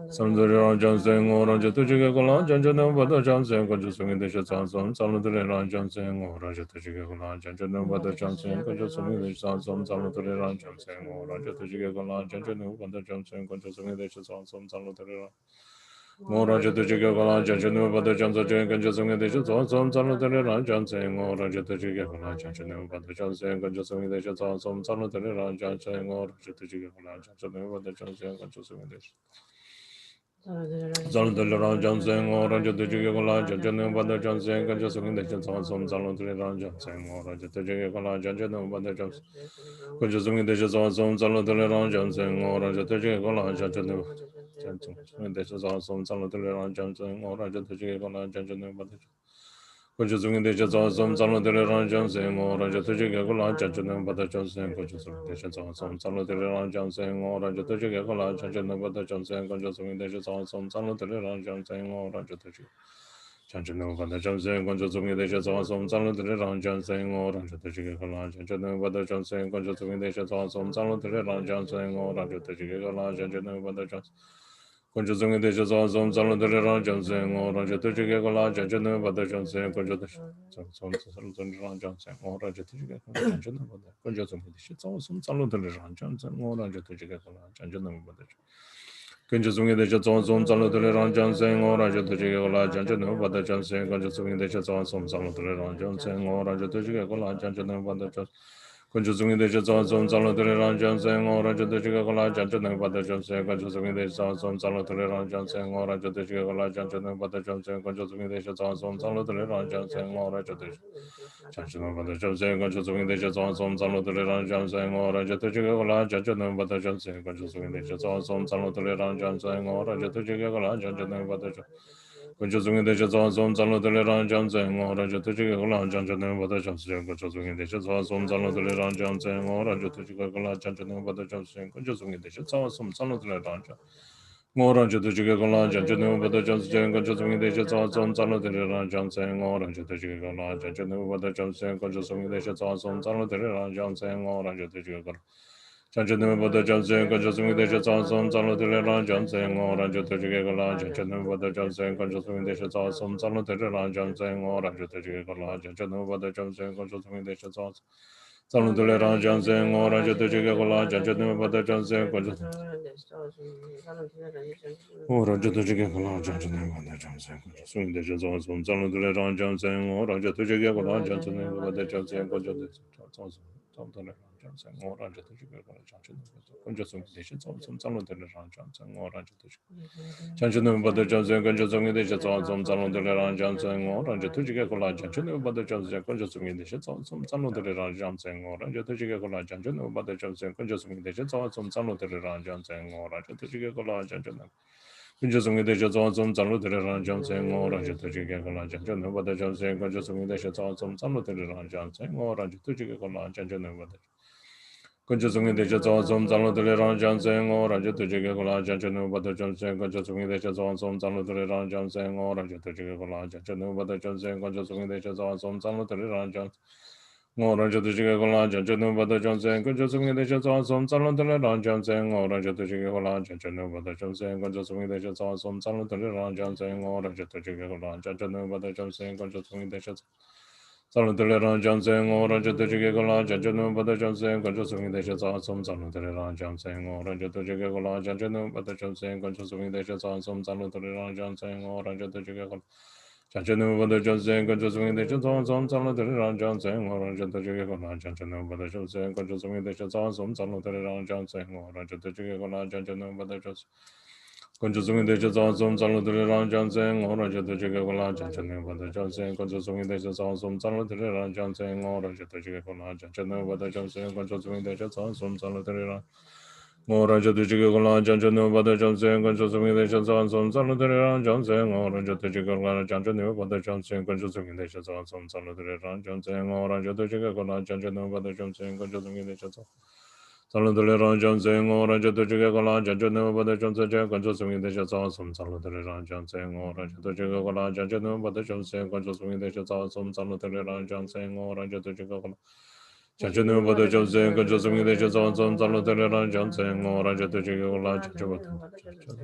Salutare Johnson, or Raja the Jigala, Janjanu Bada Johnson, Conjusing the Shazam, Salutare Johnson, or Raja the Jigala, Janjanu Bada Johnson, Conjusing the Shazam, Salutare Johnson, or Raja the Jigala, Janjanu Bada Johnson, Conjusing the Shazam, Salutare. Raja the Jigala, Janjanu Bada Johnson, Conjusing the Shazam, Salutare Johnson, or Raja the Jigala, Janjanu Bada Johnson, Conjusing the Shazam, Salutare Johnson, or Raja the Jigala, Janjanu Bada Johnson, Conjusing the Salutare Johnson, or Raja the Jigala, Janjanu Bada Johnson, Conjusing the Shazam, Salutare Johnson, or Raja the Jigala, Janjanu Bada Johnson. Conjusing the Shazam, Salutare Johnson, or Raja the Jigala, Janjanu. This is awesome. Salutare Johnson, or Raja the Jigala, Janjanu Bada. Conjusing the Shazam, Salutare Johnson, or Raja the Jigala, Janjanu Bada Johnson, Conjusing the Shazam, Salutare Johnson, or Raja the Jigala, Janjanu Bada Johnson, Conjusing the Shazam, Salutare Johnson, or Raja the Janjanu Bada Johnson, Conjusing the Shazam, Salutare Johnson, or Raja the Jigala, Janjanu Bada Johnson, Conjusing the Shazam, Salutare Johnson, or Raja the Jigala, Janjanu Bada Johnson. Conjusing the Shazam, Salutare Johnson, or Raja the Jigala, Janjanu Bada Johnson, Salutare Johnson, or Raja the Jigala, Janjanu Bada. Conjusing the Shazam, Salutare Johnson, or Raja the Jigala, Janjanu Bada. Conjusing the Shazam, Salutare Johnson, or Raja the Jigala, Janjanu Bada Johnson, Conjusing the Shazam, Salutare Johnson, or Raja the Jigala, Janjanu Bada Johnson. Conjusing the Shazam, Salutare Johnson, or Raja the Jigala, Janjanu Bada Johnson, Conjusing the Shazam, Salutare Johnson, or Raja the Jigala, Janjanu Bada Johnson, Conjusing the Shazam, Salutare Johnson, or Raja the Janjanu Bada Johnson, Conjusing the Shazam, Salutare Johnson, or Raja the Jigala, Janjanu Bada Johnson, Conjusing the Shazam, Salutare Johnson, or Raja the Jigala, Janjanu Bada Johnson. Conjusing the Shazam, Salutare Johnson, or Raja the Jigala, Janjanu Bada Johnson, Conjusing the Shazam, Salutare Johnson, or Raja the Jigala, Janjanu Bada Johnson, Conjusing the Shazam, Salutare Johnson. Raja the Jigala, Janjanu Bada Johnson, Conjusing the Shazam, Salutare Johnson, or Raja the Jigala, Janjanu Bada Johnson, Conjusing the Shazam, Salutare Johnson, or Raja the Jigala. Janjanu Bada Johnson, Conjusing the Shazam, Salutare Johnson, or Raja the Jigala, Janjanu Bada Johnson, Conjusing the Shazam, Salutare Johnson, or Raja the Jigala, Janjanu Bada Johnson, Conjusing the Shazam. Salutare Johnson, or Raja the Jigala, Janjanu Bada Johnson, Conjusing. Or Raja the Jigala, Janjanu Bada Johnson, Conjusing the Shazam, Salutare Johnson, or Raja the Jigala, Janjanu Bada Johnson, Conjusing the Johnson, or Raja the Jigala, Conjusing the Shazam, Salutare Johnson, or Raja the Janjanu Bada Johnson, Conjusing the Shazam, Salutare Johnson, or Raja the Jigala, Janjanu Bada Johnson, Conjusing the Shazam, Salutare Johnson, or Raja the Jigala, Janjanu Bada Johnson, Conjusing the Shazam, Salutare Johnson, or Raja the Jigala, Janjanu. Kunjusung de Shazon Zalo de Ranjang saying or Raja to Jigakalan, Janova the Jam saying Kunjusung de Shazon Zalo de Ranjang saying or Raja to Jigakalan, Janova. Kunjusung de Shazon Zalo de Ranjang saying or Raja to Jigakalan, Janova the Jam saying Kunjusung de Shazon Zalo de Ranjang saying or Raja to Jigakalan, Janova the Jam saying Kunjusung de Shazon Zalo de Ranjang. Orange to Chicagola, Janjano, but the Johnson, Kunjusung de Shazon, Salon de Ranjang saying Orange to Chicagola, Janjano, but the Johnson, Kunjusung de Shazon, Salon de Ranjang saying Orange to Chicagola, Janjano, but the Johnson, Kunjusung de Shazon. Salon de Ranjang saying Orange to Chicagola, Janjano, but the Johnson, Kunjusung de Shazon, Salon de Ranjang saying Orange to Chicagola, Janjano, but the Johnson, Kunjusung de Shazon, Salon de Ranjang saying Orange to Chicagola. Janjanu Bada Johnson, Conjusing the Shazon, Salon de Ranjang, or Raja to Chicagola, Janjano, but the Johnson, Conjusing the Shazon, Salon de Ranjang, or Raja to Chicagola, Janjano, but the Johnson. Conjusing the Shazon, Salon de Ranjang, or Raja to Chicagola, Janjano, but the Johnson, Conjusing the Shazon, Salon de Ranjang, or Raja to Chicagola, Janjano, but the Johnson, Conjusing the Shazon, Salon de Ranjang. Orange to Chicagola, Janjano, but the Johnson, Conjusing the Shazon, Salon de Ranjang, Orange to Chicagola, Janjano, but the Johnson, Conjusing the Shazon, Salon de Ranjang, Orange to Chicagola, Janjano, but the Johnson, Conjusing the Shazon. Salon de Ranjang, Orange to Chicagola, Janjano, but the Johnson, Conjusing the Shazon, Salon de Ranjang, Orange to Chicagola, Janjano, but the Johnson, Conjusing the Shazon, Salon de Ranjang, Orange to Chicagola. Janjanu Bada Johnson, Conjusing the Shazon, Salon de Ranjang, Orange to Chicagola,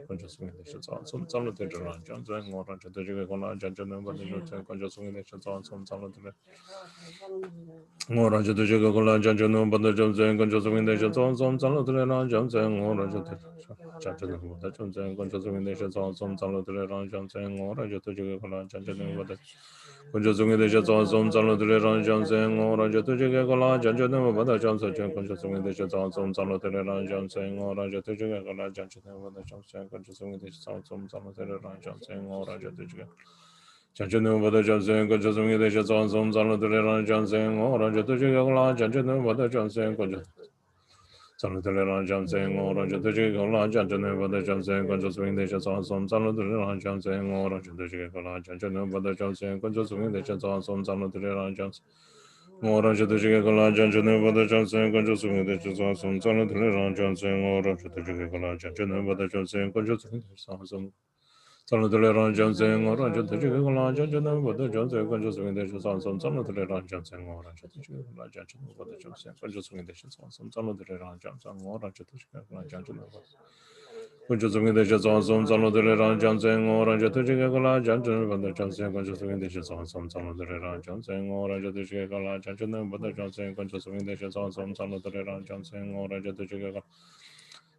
Conjusing the Shazon, Salon de Ranjang, Orange to Chicagola, Janjanu Bada Johnson, Conjusing the Shazon, Salon de Orange to Chicagola, Janjanu Bada Johnson, Conjusing the Shazon, Salon de Ranjang, Orange to Janjanu Bada Johnson, Conjusing the Shazon, Salon de Ranjang, Orange to Chicagola, Janjanu Bada. Conjusing the Shazon, Salon de Ranjang, Orange to Chicagola, Janjanu Bada Johnson, Conjusing the Shazon, Salon de Ranjang, Orange to Chicagola, Janjanu Bada Johnson, Conjusing the Shazon, Salon de Ranjang, Orange to Chicagola. Janjanu Bada Johnson, Conjusing the Shazon, Salon de Ranjang, Orange to Chicagola, Janjanu Bada Johnson, Salon de Ranjang, Orange to Chicagola, Janjanu Bada Johnson, Conjusing the Shazon, Salon de Ranjang, Orange to Chicagola, Janjanu Bada Johnson, Conjusing the Shazon, Salon de Ranjang. Orange to Chicagola, Janjanu Bada Johnson, Conjusing the Shazon, Salon de Ranjang, Orange to Chicagola, Janjanu Bada Johnson, Conjusing the Shazon. Salon de Ranjang, Orange to Chicagola, Janjanu Bada Johnson, Conjusing the Shazon, Salon de Ranjang, Orange to Chicagola, Janjanu Bada Johnson, Conjusing the Shazon, Salon de Ranjang, Orange to Chicagola, Janjanu Bada. Conjusing the Shazon, Salon de Ranjang, Orange to Chicagola, Janjanu Bada Johnson, Conjusing the Shazon, Salon de Ranjang, Orange to Chicagola, Janjanu Bada Johnson, Conjusing the Shazon, Salon de Ranjang, Orange to Chicagola.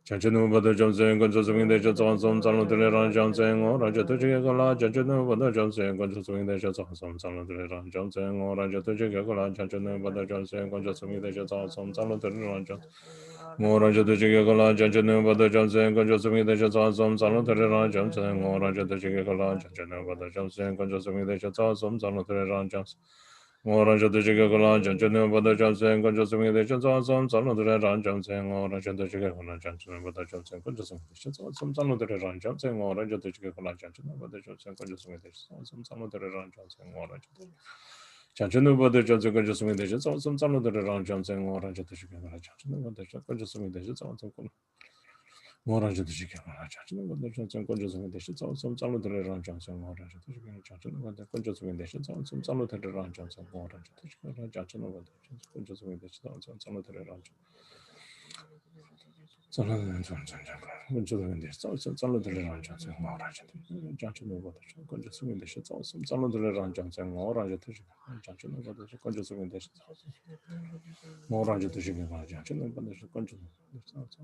Janjanu Bada Johnson, Conjusing the Shazon, Salon de Ranjang, Orange to Chicagola, Janjanu Bada Johnson, Conjusing the Shazon, Salon de Ranjang, Orange to Chicagola, Janjanu Bada Johnson, Conjusing the Shazon, Salon de Ranjang. Orange to Chicagola, Janjanu Bada Johnson, Conjusing the Shazon, Salon de Ranjang, Orange to Chicagola, Janjanu Bada Johnson, Conjusing the Shazon, Salon de Ranjang. Orange to Chicagola, Janjanu Bada Johnson, Conjusing the Shazon, Salon de Ranjang, Orange to Chicagola, Janjanu Bada Johnson, Conjusing the Shazon, Salon de Ranjang, Orange to Chicagola, Janjanu Bada Johnson, Conjusing the Shazon, Salon de Ranjang, Orange to Janjanu Bada Johnson, Conjusing the Shazon, Salon de Ranjang, Orange to Chicagola, Janjanu Bada Johnson, Conjusing the Shazon, Orange to Chicagola, Janjanu Bada Johnson, Conjusing the Shazon, Salon de Ranjang, Orange to Chicagola, Janjanu Bada Conjusing the Shazon, Salon de Ranjang, Orange to Chicagola, Janjanu Bada Conjusing the Shazon, Salon de Ranjang. Salon de Ranjang, Salon de Ranjang, Orange to Janjanu Bada Conjusing the Shazon, Salon de Ranjang, Orange to Janjanu Bada Conjusing the Shazon. Orange to Chicagola, Janjanu Bada Conjusing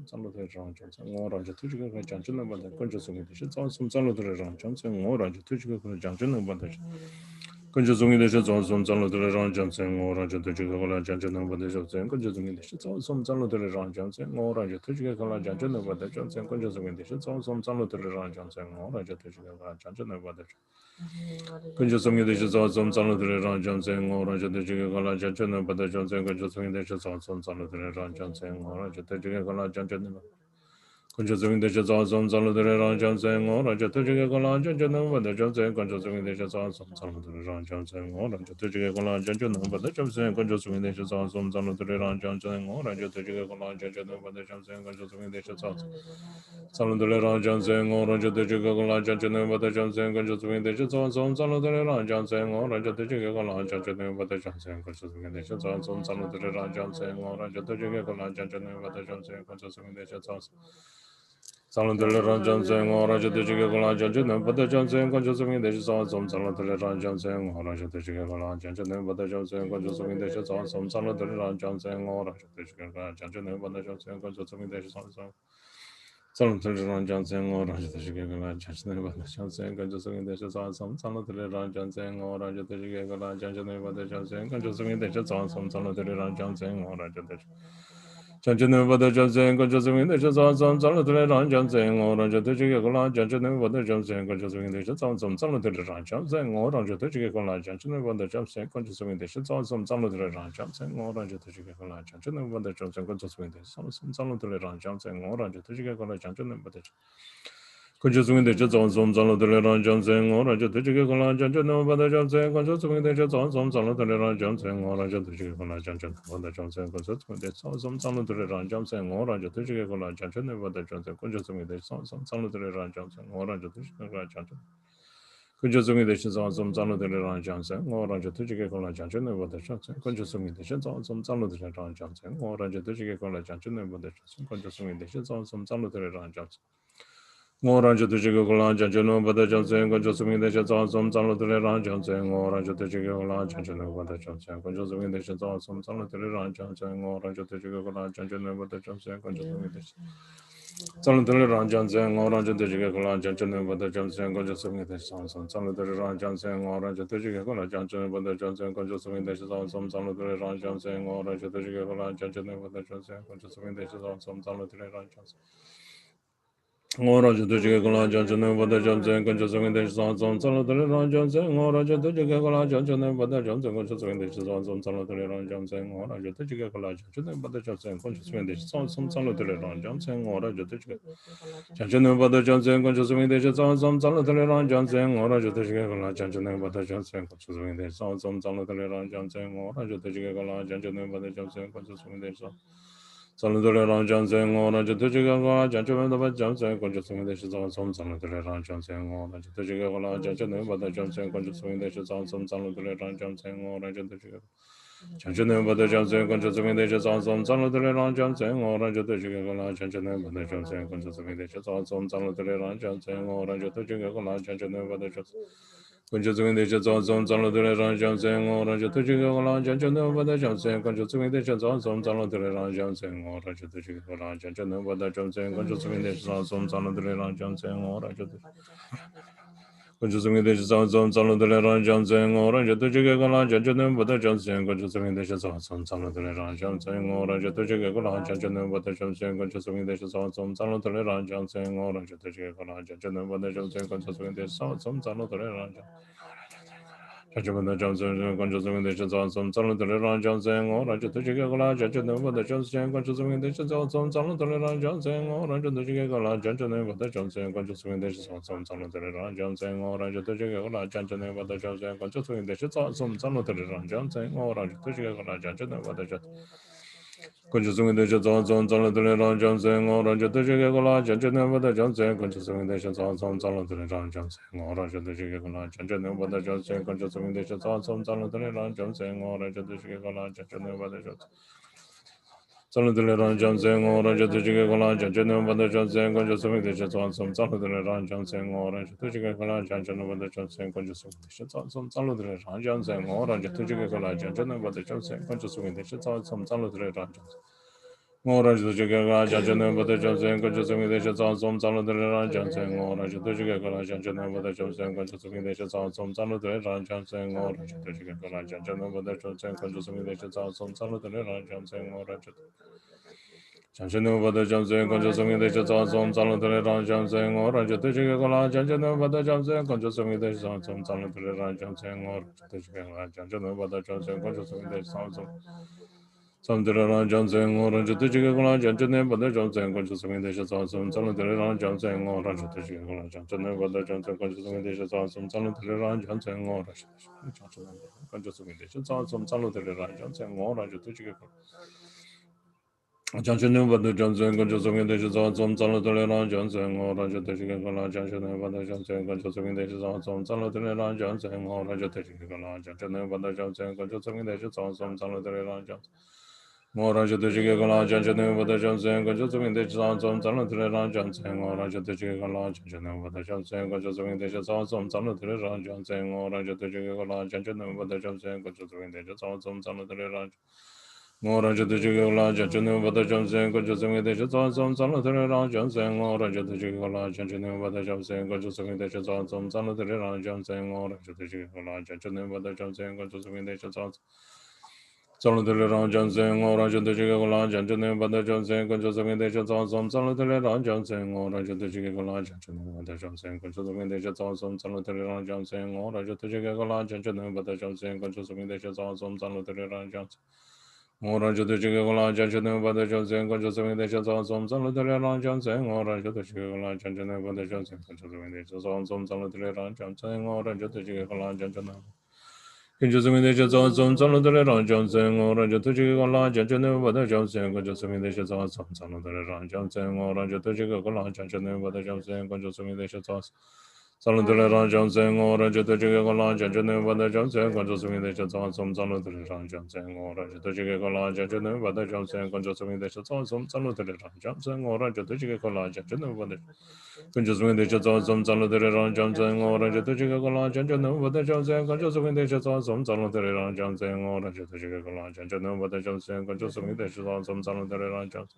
Salon de Ranjang, Orange to Chicagola, Janjanu Bada Conjusing the Shazon, Salon de Ranjang, Orange to Chicagola, Janjanu Bada Conjusing the Shazon, Salon de Ranjang, Orange to Chicagola, Janjanu Bada Johnson, Conjusing the Shazon, Salon de Ranjang, Orange to Chicagola, Janjanu Bada Johnson, Conjusing the Shazon, Salon de Ranjang, Orange to Chicagola, Janjanu Bada Conjusing the Shazon, Salon de Ranjang, Orange to Chicagola, Janjanu Bada Johnson, Conjusing the Shazon, Salon de Ranjang, Orange to Chicagola, Janjanu Controlling the shots awesome, some of the Ranjam saying, or I just took a lunch and but the jump saying, controlling the shots awesome, some of the Ranjam saying, or I just took a lunch and but the jump saying, controlling the shots awesome, some of the Ranjam saying, or I just took a lunch and but the jump saying, controlling the shots awesome. Some of the Ranjam saying, or I just took a lunch and but the jump saying, controlling the shots awesome, some of the Ranjam saying, or I just took a lunch and but the jump saying, controlling the shots awesome, some of the Ranjam saying, or I just took a lunch and but the jump saying, controlling the shots awesome. Salantele Ranjam saying, or Raja de Chicagola Janjan, but the Johnson consuming the sauce, some Salantele Ranjam saying, or Raja de Chicagola Janjan, but the Johnson consuming the sauce, some Salantele Ranjam saying, or Raja de Chicagola Janjan, but the Johnson consuming the sauce. Salantele Ranjam saying, or Raja de Chicagola Janjan, but the Johnson consuming the sauce, some Salantele Ranjam saying, or Raja de Chicagola Janjan, but the Johnson consuming the sauce, some Salantele Ranjam saying, or Raja de Chanchanu Vada Johnson, Conjusing the Shazam, Salutary Ranjam saying, or Raja Tijikola, Chanchanu Vada Johnson, Conjusing the Shazam, Salutary Ranjam saying, or Raja Tijikola, Chanchanu Vada Johnson, Conjusing the Shazam, Salutary Ranjam saying, or Raja Tijikola, Chanchanu Vada Johnson, Conjusing the Salutary Ranjam saying, or Raja Tijikola, Chanchanu Vada Conjusing the Shazam, Salutary Ranjam saying, or Raja Tijikola, Chanchanu Vada Johnson, Conjusing the Shazam, Salutary Ranjam saying, or Raja Tijikola, Chanchanu Vada Johnson, Conjusing the Shazam, Salutary Ranjam saying, or Raja Tijikola, Chanchanu Vada Johnson, Conjusing the Shazam, Salutary Ranjam saying, or Raja Tijikola, Chanchanu. Conjusing the Shazam, Salutary Ranjam saying, or Raja Tijikola, Chanchanu Vada Johnson, Conjusing the Shazam, Salutary Ranjam saying, or Raja Tijikola, Chanchanu Vada Johnson, Conjusing the Shazam, Salutary Ranjam. Ngoranja to Chicagola, Jano, but the Johnson, Conjusing the Shazam, Salutary Ranjam saying, or Raja to Chicagola, Jano, but the Johnson, Conjusing the Shazam, Salutary Ranjam saying, or Raja to Chicagola, Jano, but the Johnson, Conjusing the Salutary Ranjam saying, or Raja to Chicagola, Jano, but the Johnson, Conjusing the Shazam, Salutary Ranjam saying, or Raja to Chicagola, Jano, but the Johnson, Conjusing the Shazam, Salutary Ranjam saying, or Raja to Chicagola, Jano, but the Johnson, Conjusing the Shazam, Salutary Ranjam. Ora jatu jiga kala janchana bada janchana kancha sangi deshi sansam sala tali ran janchana ora jatu jiga kala janchana bada janchana kancha sangi deshi sansam sala tali ran janchana ora jatu jiga kala janchana bada janchana kancha sangi deshi sansam sala tali ran janchana ora jatu jiga janchana bada janchana kancha sangi deshi sansam sala tali ran janchana ora jatu jiga kala janchana bada janchana kancha sangi deshi sansam sala tali ran janchana ora jatu jiga kala janchana bada janchana kancha sangi deshi Salutary Ranjan saying, or Raja Tijigala, Janchana, Johnson, Conjusing the Shazam, Salutary Ranjan saying, or Raja Tijigala, Janchana, but the Johnson, Conjusing the Shazam, Salutary Ranjan saying, or Raja Tijigala. Janchana, but the Johnson, Conjusing the Shazam, Salutary Ranjan saying, or Raja Tijigala, Janchana, but the Johnson, Conjusing the Shazam, Salutary Ranjan saying, or Raja Tijigala, Janchana, but the Johnson. Conjusing the Shazam, Salutary Ranjan saying, or Raja Tijigala, Janchana, but the Johnson, Conjusing the Shazam, Salutary Ranjan saying, or Raja Tijigala, Janchana, but the Johnson, Conjusing the Shazam, Salutary Ranjan saying, or Raja Conjusing the Shazam, Salutary Ranjan saying, or Raja Tijigala, Janchana, but the Johnson, Conjusing the Shazam, Salutary Ranjan saying, or Raja Tijigala, Janchana, but the Johnson, Conjusing the Shazam, Salutary Ranjan saying, or Raja Tijigala, Janchana, but the Johnson, Conjusing the Shazam, Salutary Ranjan. Judgment Johnson, consuming the Johnson, Salutary Johnson, or Raja Tijigala, Judgment with the Johnson, consuming the Johnson, Salutary Johnson, or Raja Tijigala, Judgment with the Johnson, consuming the Johnson, Salutary Johnson, or Raja Tijigala, Judgment with the Johnson, consuming the Johnson, Salutary Johnson, or Raja Tijigala, Judgment with the Johnson. Consuming the Johnson, Salutary Johnson, or Raja Tijigala, Judgment with the Johnson, consuming the Johnson, Salutary Johnson, or Raja Tijigala, Judgment with the Johnson, consuming the Johnson, Salutary Johnson, or Raja Tijigala, Judgment with the Johnson. Salutary Johnson, or Raja Tijigala, Judgment with the Johnson, consuming the Johnson, Salutary Johnson, or Raja Tijigala, Judgment with the Johnson, consuming the Johnson, Salutary Johnson, or Raja Tijigala, Judgment with the Johnson, consuming the Johnson, Salutary Johnson. Ora ju ju ga ga ja chen ba de chen sen ko ju sung de che zang som zang de ran chen sen ora ju de ga ga ja chen ba de chen sen ko ju sung de che zang som zang de ran chen sen ora ju de ga ga ja chen ba de chen sen ko ju sung de che zang som zang de ran chen sen ora ju ja chen ba de chen sen ko ju sung de che zang som zang de ran chen sen ora ju de ga ga ja chen ba de chen sen ko ju sung de che zang som zang de ran chen sen ora ju de ga ga ja chen ba de chen sen ko ju sung de zang som Samdra Johnson or Jutical Johnson, but the Johnson conscious awesome, some of the Johnson or Jutical Johnson, but the Johnson conscious awesome, some of the Johnson or conscious awesome, some of the Johnson or Jutical. Johnson, but the Johnson conscious awesome, some of the Johnson or Jutical Johnson, but the Johnson conscious awesome, some of the Johnson or Jutical Johnson, but the Johnson conscious awesome, some of the Johnson. More to the Chicago Lodge and with the Johnson, consuming the Johnson, some of the Johnson, or Roger the Chicago Lodge, and with the Johnson, consuming the Johnson, some of the Johnson, or Roger the Chicago Lodge, and with the Johnson, consuming the Johnson, some of the Lodge. More Roger the Chicago Lodge, and with the Johnson, consuming the Johnson, some of the Johnson, or Roger the Chicago Lodge, and with the Johnson, consuming the Johnson, some of the Johnson, or Roger the Chicago Lodge, and with the Johnson, consuming the Johnson. Solo delle Johnson, or Roger the Chicago Lodge, and but the Johnson, consuming the Johnson, solo delle Johnson, or Roger the Chicago Lodge, and the Johnson, consuming the Johnson, solo delle Johnson, or Roger the Chicago Lodge, and but the Johnson, consuming the Johnson, solo delle Johnson. Or Roger the Chicago Lodge, and but the Johnson, consuming the Johnson, solo delle Johnson, or Roger the Chicago Lodge, and but the Johnson, consuming the Johnson, solo delle Johnson, or Roger the Chicago Lodge, and consuming the Johnson, solo delle Johnson, or Roger the Chicago Lodge, and but the Johnson, consuming the Johnson, solo delle Johnson, or Roger the Chicago Lodge, and but the Johnson, consuming the Johnson. Solo delle Johnson, or Roger the Chicago Lodge, and but the Johnson, consuming the Johnson, solo delle Johnson, or Roger the Chicago Lodge, and but the Johnson, consuming the Johnson, solo delle Johnson, or Roger the Chicago Lodge, and but the consuming the Johnson, solo delle Johnson, or Roger the Chicago Lodge, and but the Johnson, consuming the Johnson, solo delle Johnson, or Roger the Chicago Lodge, and but the Johnson, consuming the Johnson, solo delle Johnson.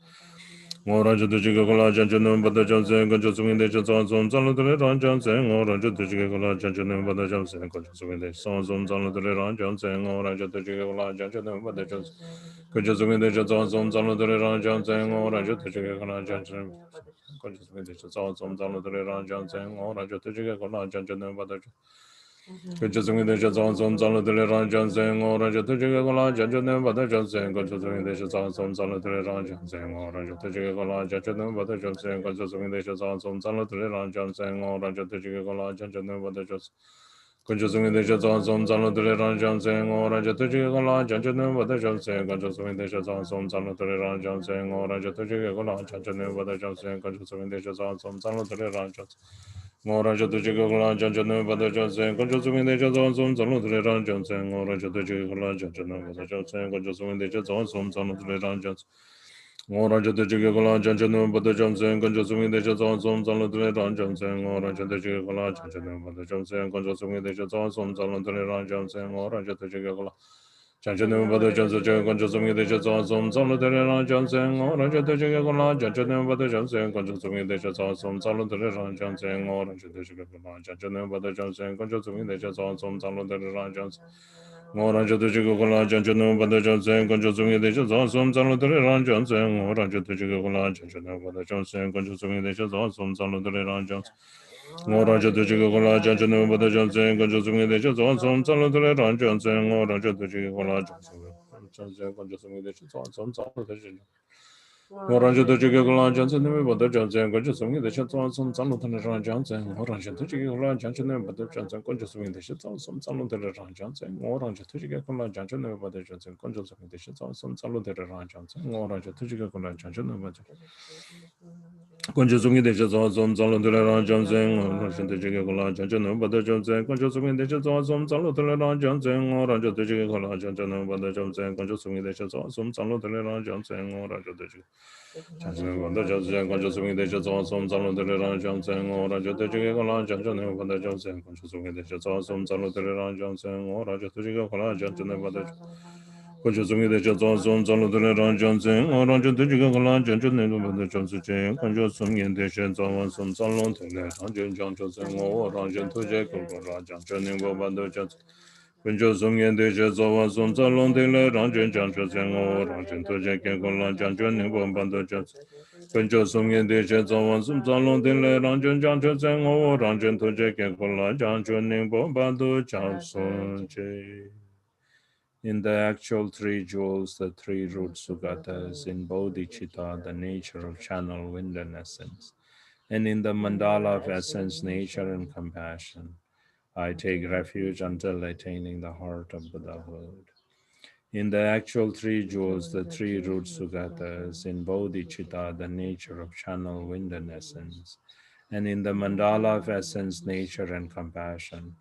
Or Roger the Chicago Lodge, and but the Johnson, consuming the Johnson, solo delle Johnson, or Roger the Chicago Lodge, and but the Johnson, consuming the Johnson, solo delle Johnson, or Roger the Chicago Lodge, and but the Johnson, consuming the Johnson, solo delle Johnson, or Roger the Chicago Lodge, consuming the Johnson, solo delle Johnson, or Roger the Chicago Lodge, and but the consuming the Johnson, solo delle Johnson, or Roger the Chicago Lodge, and but the Johnson, consuming the Johnson, solo delle Johnson, or Roger the Chicago Lodge, and but the Johnson, consuming the Johnson, solo delle Johnson, or Roger the Chicago Lodge, and but the Johnson. Consuming the Johnson, solo delle Johnson, or Roger the Chicago Lodge, and but the Johnson, consuming the Johnson, solo delle Johnson, or Roger the Chicago Lodge, and but the Johnson, consuming the Johnson, solo delle Johnson. Ora già tu ci con la già ne vado già se con già su mi già son sono tre ran già se ora già tu ci con la già ne vado già se con già su mi già son sono tre ran già ora già tu ci con la già ne vado già se con già su mi già son sono tre ran già se ora già tu ci con la già ne vado già se con già su mi già son sono tre ran già se ora già tu ci con la Chanchane Bada Chansa Conjusumi de Chatsum, Solo de Ran Johnson, or Raja de Jagagola, Chanchane Bada Johnson, Conjusumi de Chatsum, Solo de Ran Johnson, or Raja de Jagagola, Chanchane Bada Johnson, Conjusumi de Chatsum, Solo de Ran Johnson. Or Raja de Jagagola, Chanchane Bada Johnson, Conjusumi de Chatsum, Solo de Ran Johnson, or Raja de Jagagola, Chanchane Bada Johnson, Conjusumi de Chatsum, Solo de Ran Johnson. Ora già tu ci con la già ne vado già se con già su mi dice son delle ran già se ora già tu ci con la già se con già su mi dice son delle ora già tu ci con la già se ne vado già se con già su mi dice son delle ran già se ora già tu ci con la già ne vado già se con già su mi dice son delle ran già se ora già tu ci con la già ne vado già se con già su mi dice son delle ran già se ora già tu ci con la già ne vado Consuming the Shazam, Salon Johnson, or Russian to Chicago Johnson, but the Johnson, consuming the Shazam, Salon Johnson, or Roger the Chicago Johnson, but the Johnson, consuming the Shazam, Salon Johnson, or Roger the Johnson, the Johnson, consuming the Shazam, Salon Johnson, or Roger the Chicago Johnson, but the Johnson, consuming the Shazam, Salon Johnson, or Roger the Chicago Johnson, but the consuming the Shazam, Salon Johnson, or Roger the Chicago Johnson, but the Johnson, consuming the Shazam, Salon, and Johnson, or Roger the Chicago Johnson, but the Johnson. When Josum Yen de Jazawa Sum Salon de la Ranjan Jancho Zango, Ranjan to Jakan Golan Janjo Nimbo Bando Jans. When Josum Yen de Jazawa Sum Salon de la Ranjan Jancho Zango, Ranjan to Jakan Golan Janjo Nimbo Bando Janson J. In the actual three jewels, the three root sugatas, in bodhicitta, the nature of channel, wind, and essence, and in the mandala of essence, nature, and compassion, I take refuge until attaining the heart of Buddhahood. In the actual three jewels, the three root sugatas, in bodhicitta, the nature of channel, wind, and essence, and in the mandala of essence, nature, and compassion,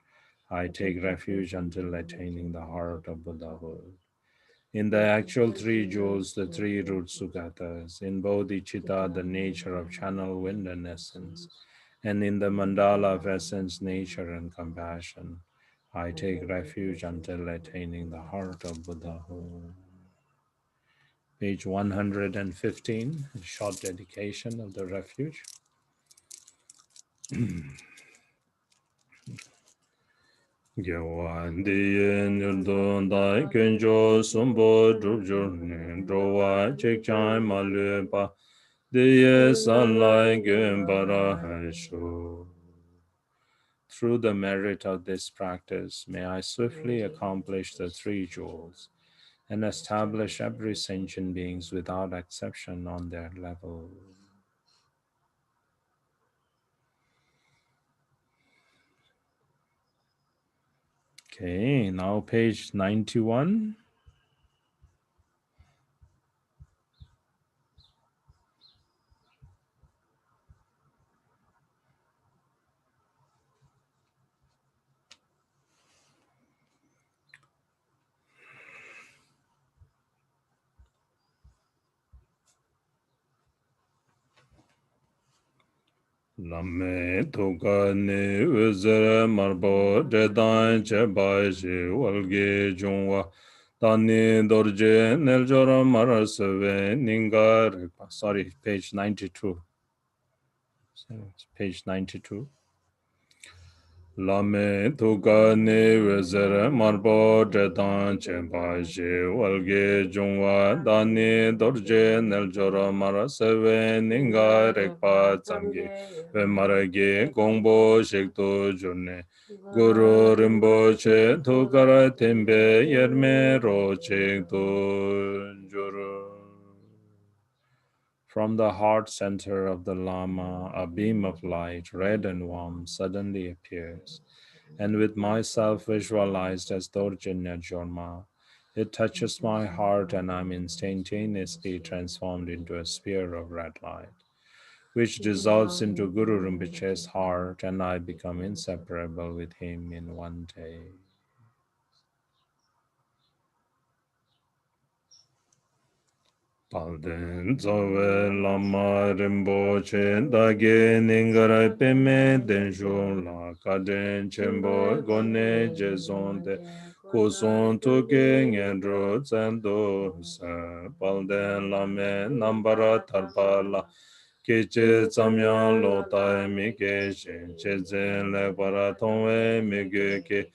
I take refuge until attaining the heart of Buddhahood. In the actual three jewels, the three root sugatas, in bodhicitta, the nature of channel, wind, and essence, and in the mandala of essence, nature, and compassion, I take refuge until attaining the heart of Buddhahood. Page 115, a short dedication of the refuge. Gyawa diye nirdo dai kenjo sumbo drupjur ne drowa chekchay malwe pa diye salai gyambara haisho. Through the merit of this practice, may I swiftly accomplish the three jewels and establish every sentient beings without exception on their level. Okay, now page 91. Lamme toka ne uzere marbo dedan che baji walge jungwa tani dorje neljora marasave ningar. Sorry, page 92. So it's page 92. Lame tuka ne vezere marbo dedan chenpa je walge jungwa dani dorje neljora marasave ninga rekpa tsamge ve marage gongbo shekto jurne guru rimbo che tukara tembe yerme ro chekto juru. From the heart center of the Lama, a beam of light, red and warm, suddenly appears, and with myself visualized as Dorjanya Jorma, it touches my heart and I'm instantaneously transformed into a sphere of red light, which dissolves into Guru Rinpoche's heart, and I become inseparable with him in one day. Palden zowe lama rimboche dage ningara peme denjo la kaden chembo gone jezonde kuson toge ngendro zendo sa palden lame nambara tarpala keche tsamyan lo tai mi ke shen che zen le para tongwe mi ge ke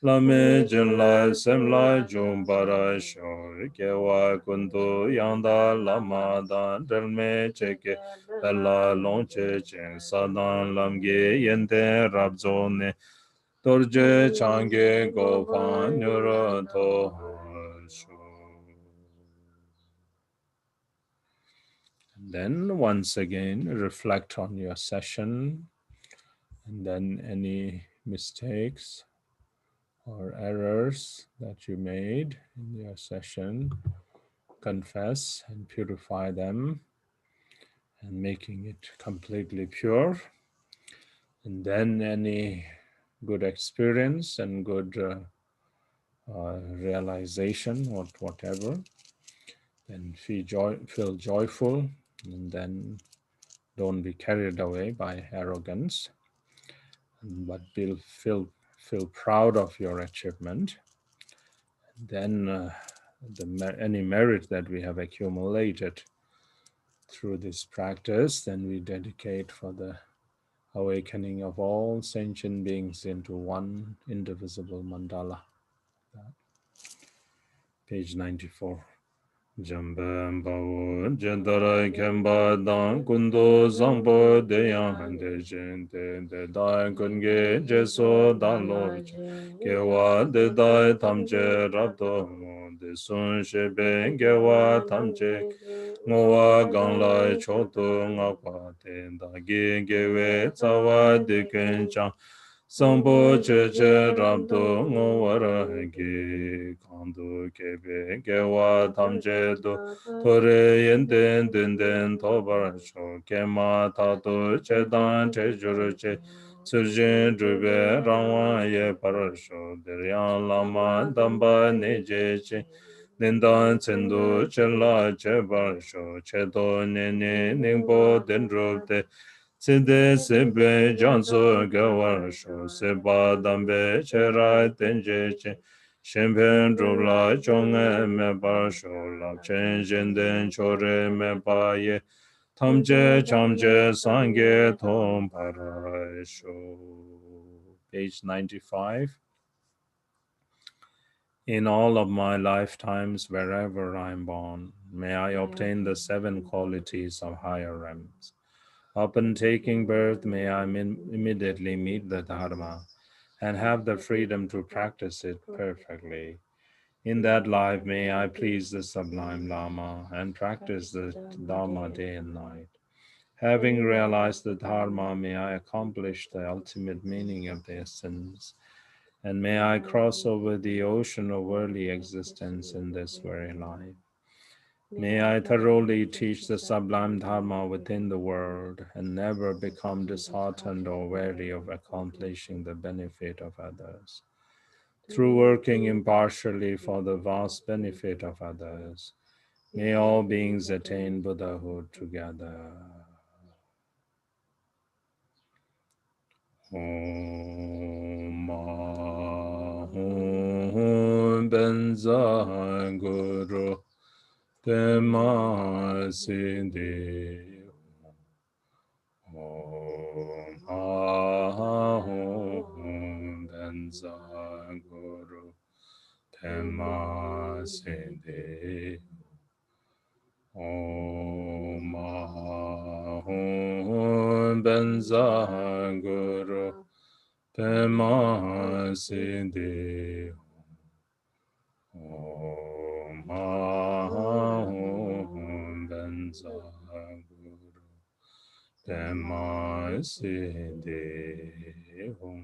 Lame jin lai sem lai jung para shor ke wa kundu yanda lama dan del me che ke bella long che chen sa dan lam ge yen te rab zo ne tor je chang ge go pan nyur to Then once again reflect on your session, and then any mistakes or errors that you made in your session, confess and purify them, and making it completely pure. And then any good experience and good realization or whatever, then feel joyful, and then don't be carried away by arrogance, but feel proud of your achievement. Then any merit that we have accumulated through this practice, then we dedicate for the awakening of all sentient beings into one indivisible mandala. Page 94. Jambam Bawo Jendara Kemba Dan Kundo Zangbo Deyan Dejen De Dai Kunge Jeso Dan Lo Gewa De Dai Tamje Rabdo De Sun Shebe Gewa Tamje Ngowa Ganglai Choto Ngakwa De Dagi Gewe Tsawa De Kenchang Sambo Cheche Rabdo Ngowara Ge Kandu Kebe Gewa Tamche Do Tore Yenden Denden Tobar Sho Kema Tato Chedan Chejuru Che Surjin Drube Rangwa Ye Parasho Deryan Lama Damba Neje Che Nindan Tsendu Chela Chebar Sho Chedo Nene Ningbo Dendrupte Sinde Simbe Jansu Gawar Sho Seba Dambe Chera Tenje Che Shempen Drubla Chonge Mepa Sho Lap Chen Jenden Chore Mepa Ye Tamje Chamje Sange Tom Para Sho. Page 95. In all of my lifetimes, wherever I am born, may I obtain the 7 qualities of higher realms. Upon taking birth, may I immediately meet the Dharma and have the freedom to practice it perfectly. In that life, may I please the Sublime Lama and practice the Dharma day and night. Having realized the Dharma, may I accomplish the ultimate meaning of the essence, and may I cross over the ocean of worldly existence in this very life. May I thoroughly teach the sublime Dharma within the world and never become disheartened or weary of accomplishing the benefit of others. Through working impartially for the vast benefit of others, may all beings attain Buddhahood together. Om Benza Guru Tema Sindhi Om Ahum Benza Guru Tema Sindhi Om Ahum Benza Guru Tema Sindhi Om Ahum Benza Guru Tema Sindhi Om.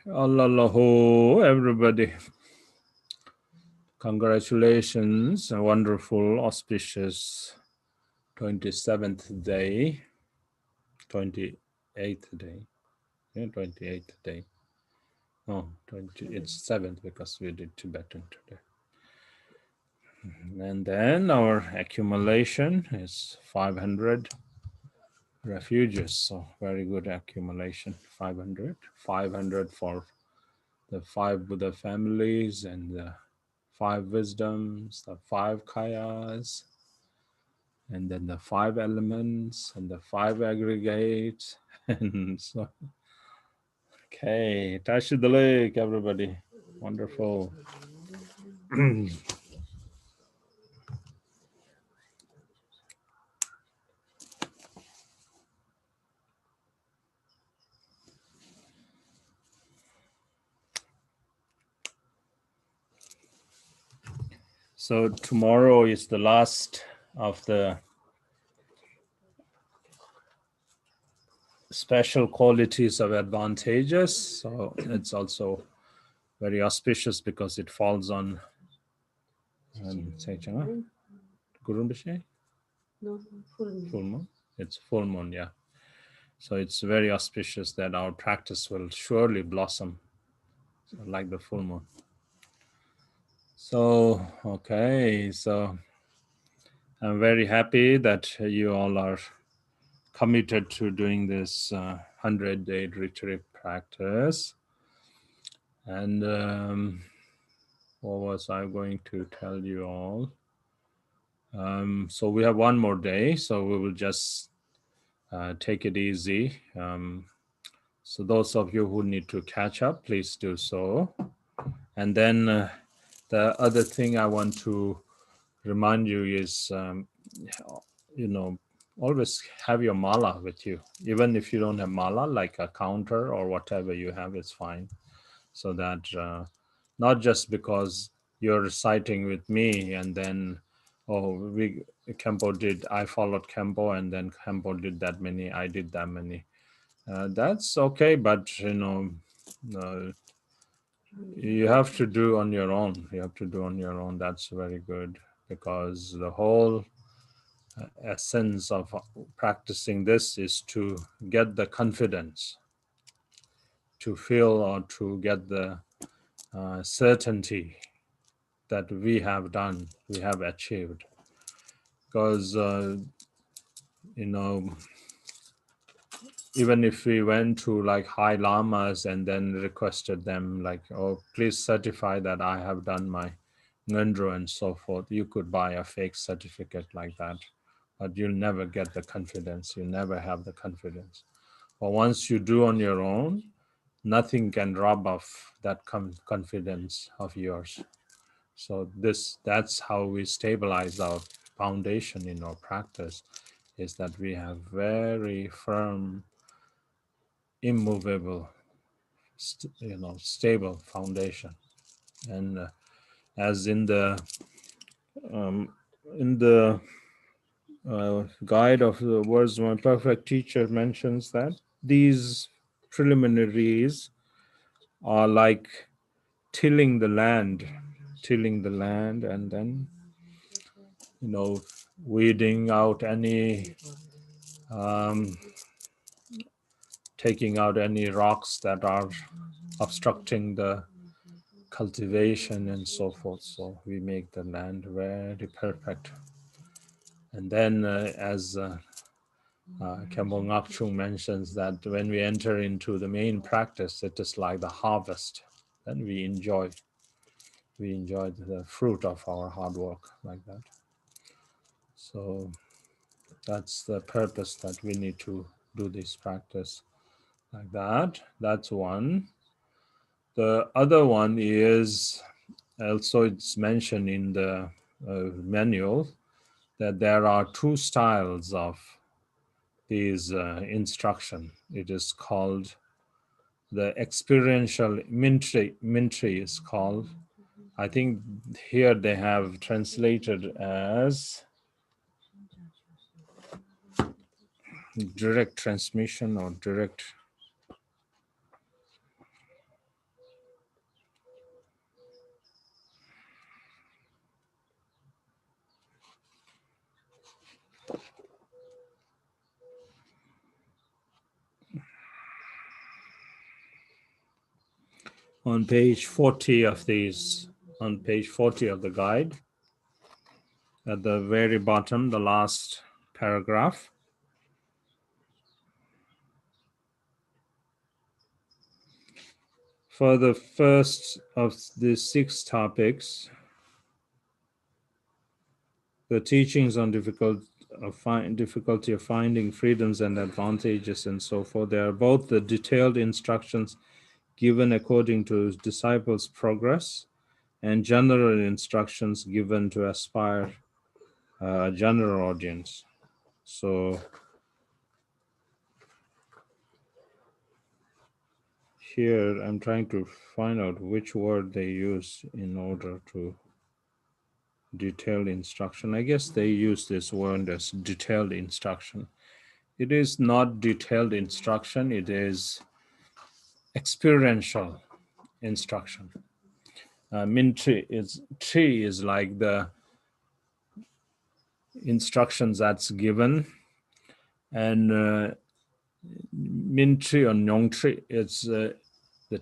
Allahu, everybody. Congratulations, a wonderful, auspicious 27th day, 28th day, yeah, 28th day. No, 20, it's 7th because we did Tibetan today. And then our accumulation is 500 refuges, so very good accumulation, 500. 500 for the 5 Buddha families and the 5 wisdoms, the 5 kayas, and then the 5 elements and the 5 aggregates. And so, okay, touch the lake, everybody. Wonderful. So tomorrow is the last of the special qualities of advantages. So it's also very auspicious because it falls on Gurun Bishay? No, full moon. It's full moon, yeah. So it's very auspicious that our practice will surely blossom, so like the full moon. So, okay, so I'm very happy that you all are committed to doing this 100-day retreat practice. And what was I going to tell you all? So we have one more day, so we will just take it easy. So those of you who need to catch up, please do so. And then the other thing I want to remind you is, always have your mala with you. Even if you don't have mala, like a counter or whatever you have, it's fine. So that not just because you're reciting with me and then, Kempo did, I followed Kempo and then Kempo did that many, I did that many. That's okay, but you have to do on your own. You have to do on your own. That's very good, because the whole essence of practicing this is to get the confidence, to feel or to get the certainty that we have done, we have achieved. Because, even if we went to like high lamas and then requested them like, oh, please certify that I have done my ngondro and so forth, you could buy a fake certificate like that, but you'll never get the confidence. You never have the confidence. But once you do on your own, nothing can rob off that confidence of yours. So that's how we stabilize our foundation in our practice, is that we have very firm, immovable, stable foundation. And as in the guide of the words, my perfect teacher mentions that these preliminaries are like tilling the land, and then weeding out any taking out any rocks that are obstructing the cultivation and so forth. So we make the land very perfect. And then as Khenpo Ngakchung mentions, that when we enter into the main practice, it is like the harvest. Then we enjoy the fruit of our hard work like that. So that's the purpose, that we need to do this practice like that. That's one. The other one is also, it's mentioned in the manual, that there are two styles of these instruction. It is called the experiential Mintri is called. I think here they have translated as direct transmission or direct. On page 40 of these, on page 40 of the guide, at the very bottom, the last paragraph. For the first of the 6 topics, the teachings on difficulty of finding freedoms and advantages and so forth, they are both the detailed instructions given according to disciples' progress and general instructions given to aspire a general audience. So here I'm trying to find out which word they use in order to detailed instruction. I guess they use this word as detailed instruction. It is not detailed instruction, it is experiential instruction. Tree is like the instructions that's given, and Min tree or Nyong tree, it's the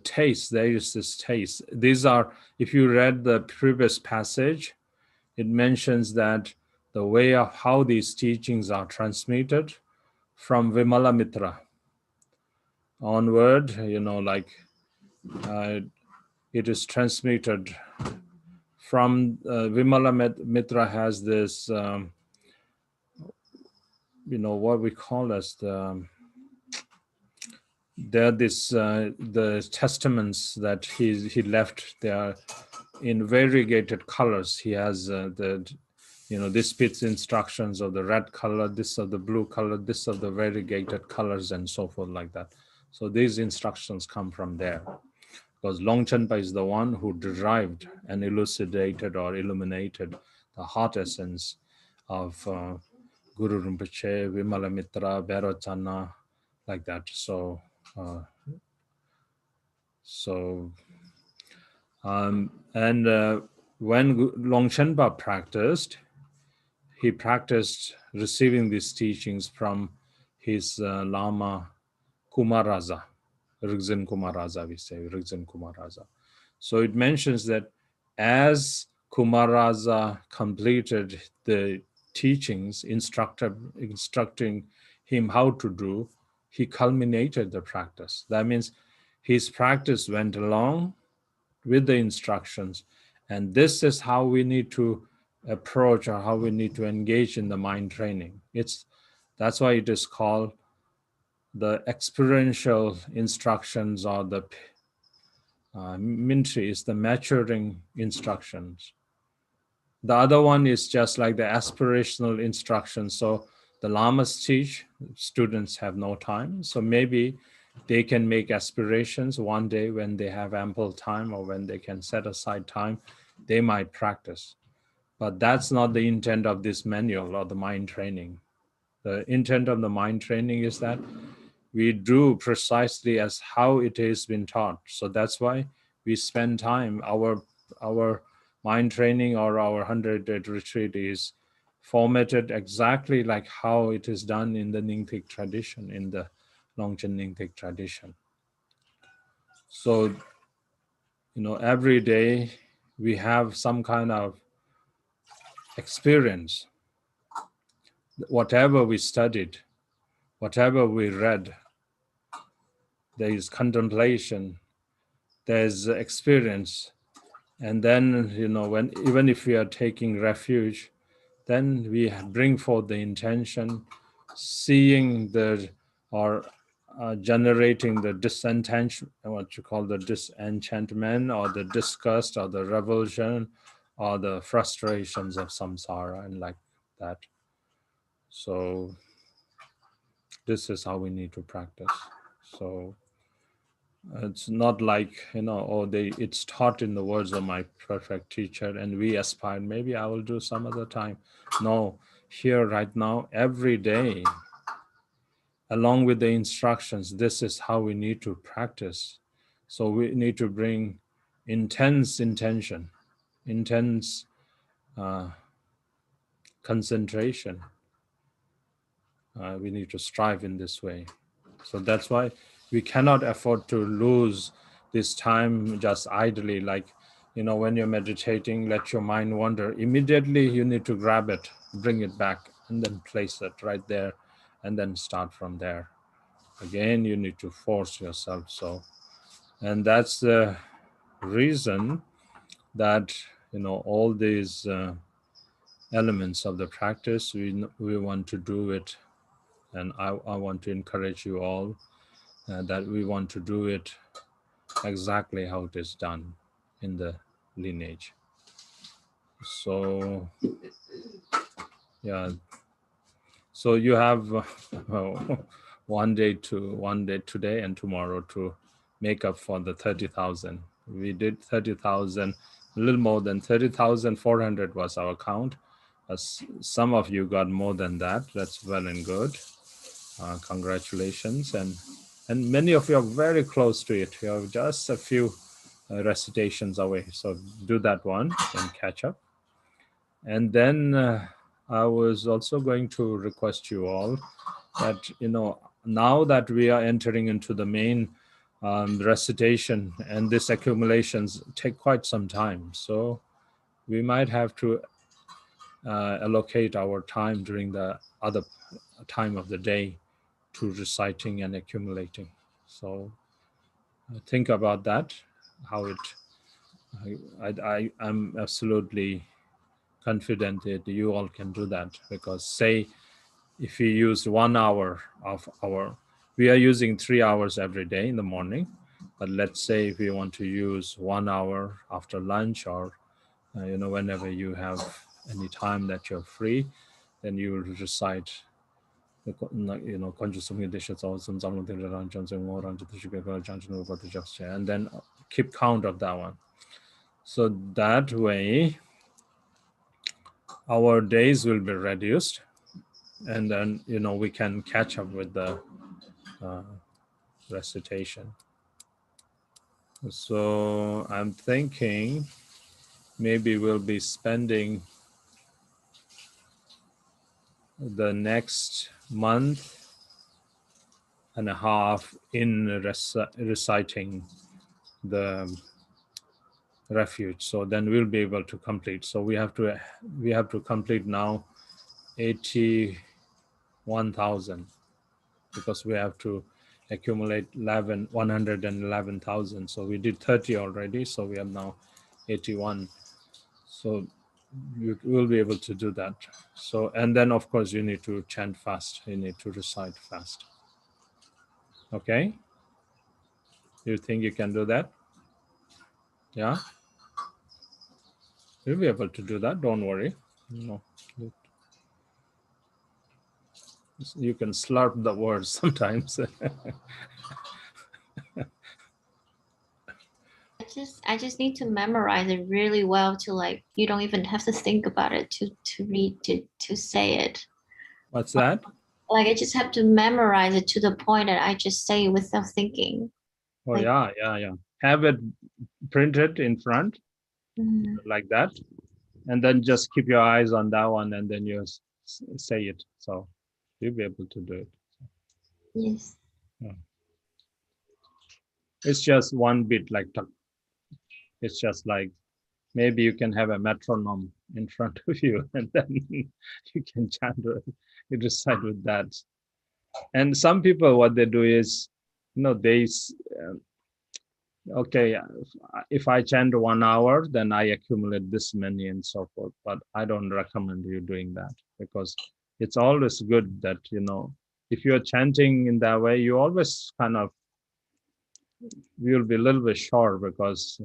taste. There is this taste. These are, if you read the previous passage, it mentions that the way of how these teachings are transmitted from Vimala Mitra onward, it is transmitted from Vimala Mitra has this what we call as the testaments that he left. They are in variegated colors. He has this fits instructions of the red color, this of the blue color, this of the variegated colors, and so forth like that. So these instructions come from there, because Longchen is the one who derived and elucidated or illuminated the heart essence of Guru Rinpoche, Vimalamitra, Bhairocana, like that. So when Longchen practiced, he practiced receiving these teachings from his Lama Kumaraza, Rigzen Kumaraza, we say, Rigzen Kumaraza. So it mentions that as Kumaraza completed the teachings, instructing him how to do, he culminated the practice. That means his practice went along with the instructions. And this is how we need to approach, or how we need to engage in the mind training. That's why it is called the experiential instructions, or the Mintri is the maturing instructions. The other one is just like the aspirational instructions. So the lamas teach, students have no time. So maybe they can make aspirations one day when they have ample time, or when they can set aside time, they might practice. But that's not the intent of this manual or the mind training. The intent of the mind training is that we do precisely as how it has been taught. So that's why we spend time. Our mind training, or our 100-day retreat, is formatted exactly like how it is done in the Nyingthig tradition, in the Longchen Nyingthig tradition. So, every day we have some kind of experience. Whatever we studied, whatever we read, there is contemplation, there's experience. And then, even if we are taking refuge, then we bring forth the intention, seeing generating the disenchantment, what you call the disenchantment, or the disgust, or the revulsion, or the frustrations of samsara, and like that. So this is how we need to practice. So it's not like, it's taught in the words of my perfect teacher, and we aspire, maybe I will do some other time. No, here, right now, every day, along with the instructions, this is how we need to practice. So we need to bring intense intention, intense concentration. We need to strive in this way. So that's why we cannot afford to lose this time just idly. Like, when you're meditating, let your mind wander. Immediately you need to grab it, bring it back, and then place it right there, and then start from there. Again, you need to force yourself. So, and that's the reason that, all these elements of the practice, we want to do it. And I want to encourage you all that we want to do it exactly how it is done in the lineage. So, yeah. So you have one day today and tomorrow to make up for the 30,000. We did 30,000, a little more than 30,400 was our count. Some of you got more than that. That's well and good. Congratulations. And many of you are very close to it. You have just a few recitations away. So do that one and catch up. And then I was also going to request you all that, now that we are entering into the main recitation, and these accumulations take quite some time. So we might have to allocate our time during the other time of the day to reciting and accumulating. So think about that, how I'm absolutely confident that you all can do that, because say if we use 1 hour of our, we are using 3 hours every day in the morning, but let's say if you want to use 1 hour after lunch, or whenever you have any time that you're free, then you will recite the and then keep count of that one. So that way our days will be reduced, and then we can catch up with the recitation. So I'm thinking maybe we'll be spending the next month and a half in reciting the refuge. So then we'll be able to complete. So we have to complete now 81,000, because we have to accumulate 111,000. So we did 30 already. So we have now 81. So you will be able to do that. So, and then of course you need to chant fast. You need to recite fast. Okay. You think you can do that? Yeah. You'll be able to do that. Don't worry. You can slurp the words sometimes. I just need to memorize it really well to, like, you don't even have to think about it to read, to say it. What's that? Like, I just have to memorize it to the point that I just say it without thinking. Oh, like, yeah. Have it printed in front, like that, and then just keep your eyes on that one, and then you say it. So you'll be able to do it. Yes. Yeah. It's just one bit, like it's just like maybe you can have a metronome in front of you, and then you can chant it. You decide with that. And some people, what they do is, they okay, if I chant 1 hour, then I accumulate this many and so forth. But I don't recommend you doing that, because it's always good that, if you're chanting in that way, you always kind of, you'll be a little bit short, because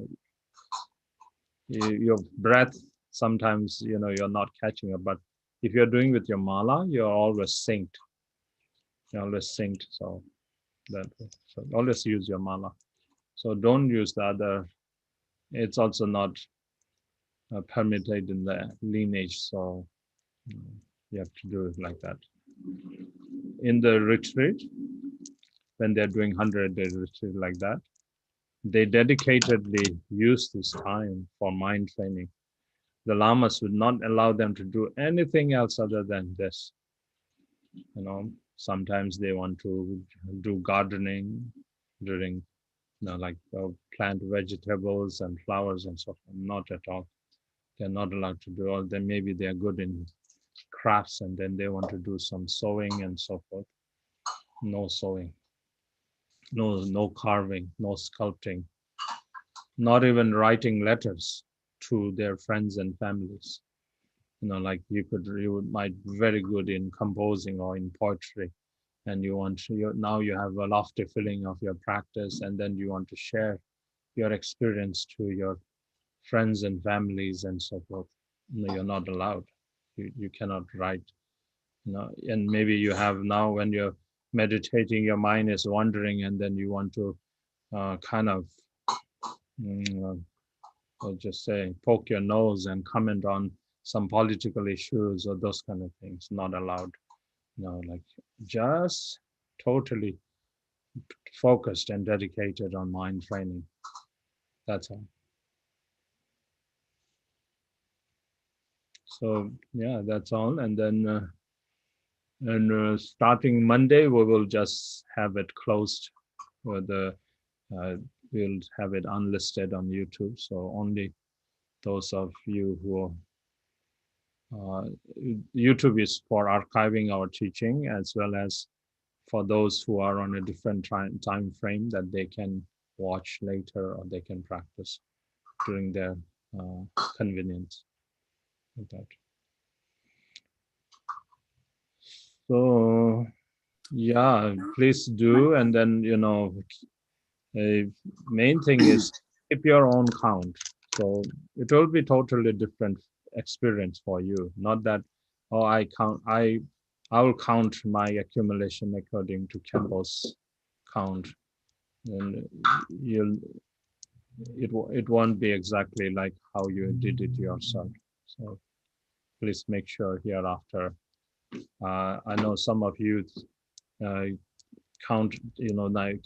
your breath, sometimes, you're not catching up. But if you're doing with your mala, you're always synced. You're always synced. So always use your mala. So don't use the other. It's also not permitted in the lineage, so you have to do it like that. In the retreat, when they're doing 100-day retreat like that, they dedicatedly use this time for mind training. The lamas would not allow them to do anything else other than this. Sometimes they want to do gardening during, like plant vegetables and flowers and so forth. Not at all. They're not allowed to do all. Then maybe they're good in crafts, and then they want to do some sewing and so forth. No sewing, no carving, no sculpting, not even writing letters to their friends and families. Like you might be very good in composing or in poetry, and now you have a lofty feeling of your practice, and then you want to share your experience to your friends and families and so forth. You're not allowed. You cannot write. And maybe you have, now when you're meditating, your mind is wandering, and then you want to kind of I'll just say poke your nose and comment on some political issues or those kind of things. Not allowed. Like just totally focused and dedicated on mind training. That's all. So yeah, that's all. And then starting Monday, we will just have it closed. We'll have it unlisted on YouTube. So only those of you who YouTube is for archiving our teaching, as well as for those who are on a different time frame, that they can watch later, or they can practice during their convenience. Like that. So yeah, please do. And then, main thing is keep your own count. So it will be totally different experience for you. Not that, oh, I will count my accumulation according to Campbell's count, and you'll it won't be exactly like how you did it yourself. So please make sure hereafter. I know some of you uh, count, like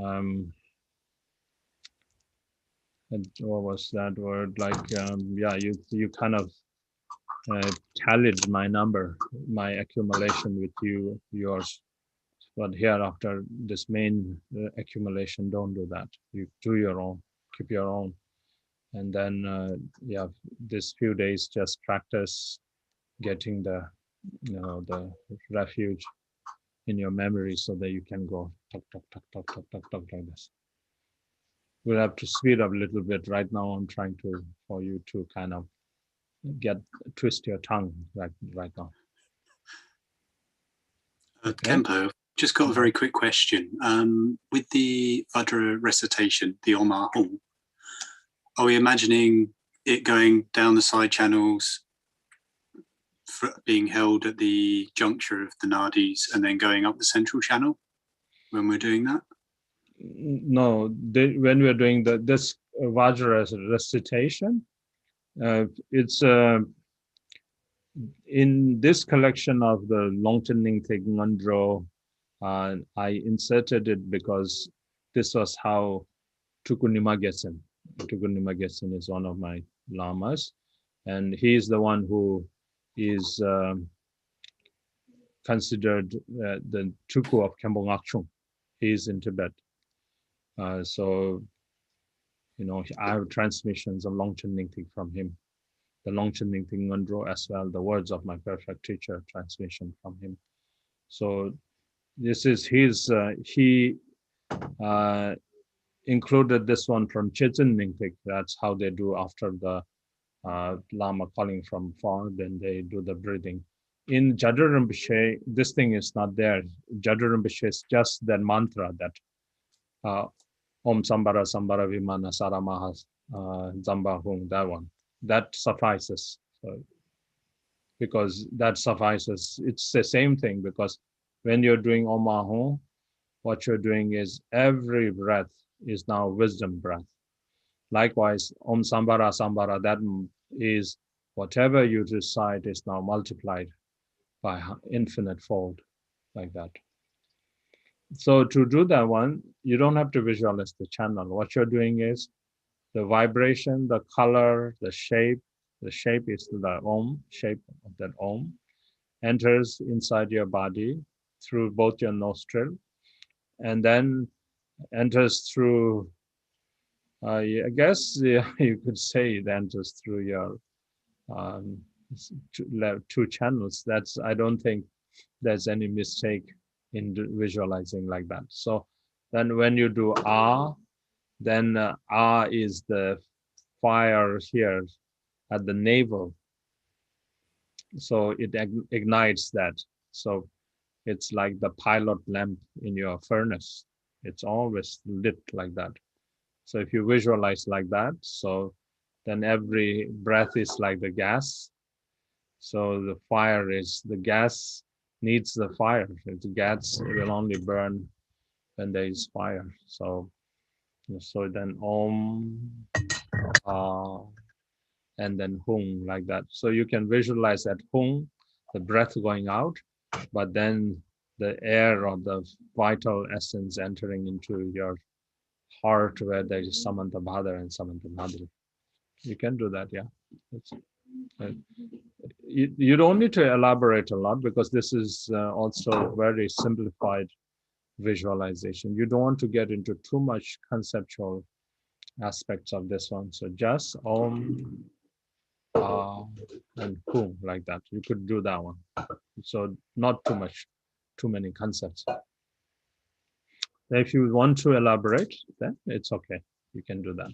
um, and what was that word? Like yeah, you kind of tallied my number, my accumulation with yours. But hereafter, this main accumulation, don't do that. You do your own, keep your own, and then yeah, this few days just practice getting the refuge in your memory so that you can go talk talk talk talk talk talk talk like this. We'll have to speed up a little bit. Right now, I'm trying to for you to kind of get twist your tongue right now. Okay. Kempo, just got a very quick question. With the Vajra recitation, the Om Hum, are we imagining it going down the side channels, being held at the juncture of the nadis, and then going up the central channel when we're doing that? No, when we're doing this Vajra recitation, it's in this collection of the Longchen Nyingthig Ngandro. I inserted it because this was how Tukunima Getsen. Tukunima Getsen is one of my lamas, and he is the one who is considered the Tuku of Kembong Akchung. He is in Tibet. So, I have transmissions of Longchen Nyingthig from him. The Longchen Nyingthig Ngandro as well, the words of my perfect teacher transmission from him. So this is his, he included this one from Chechen Nyingthig. That's how they do after the Lama calling from far, then they do the breathing. In Jadra Rinpoche, this thing is not there. Jadra Rinpoche is just that mantra that Om Sambara Sambara Vimana Saramaha Zamba Hung, that one. That suffices. So, because that suffices. It's the same thing, because when you're doing Om Ahum, what you're doing is every breath is now wisdom breath. Likewise, Om Sambara Sambara, that is whatever you recite is now multiplied by infinite fold, like that. So to do that one, you don't have to visualize the channel. What you're doing is the vibration, the color, the shape. The shape is the Om, shape of that Om, enters inside your body through both your nostril, and then enters through, I guess you could say it enters through your two channels. I don't think there's any mistake in visualizing like that. So then when you do Ah, then Ah is the fire here at the navel. So it ignites that. So it's like the pilot lamp in your furnace. It's always lit like that. So if you visualize like that, so then every breath is like the gas. So the fire is, the gas needs the fire. The gas will only burn when there is fire. So then Om, and then Hung, like that. So you can visualize that Hung, the breath going out, but then the air or the vital essence entering into your heart where there is Samanta Bhadra and Samanta Madhuri. You can do that, yeah. You don't need to elaborate a lot, because this is also very simplified visualization. You don't want to get into too much conceptual aspects of this one. So just Om, and Hum, like that. You could do that one. So not too many concepts. If you want to elaborate, then it's okay. You can do that.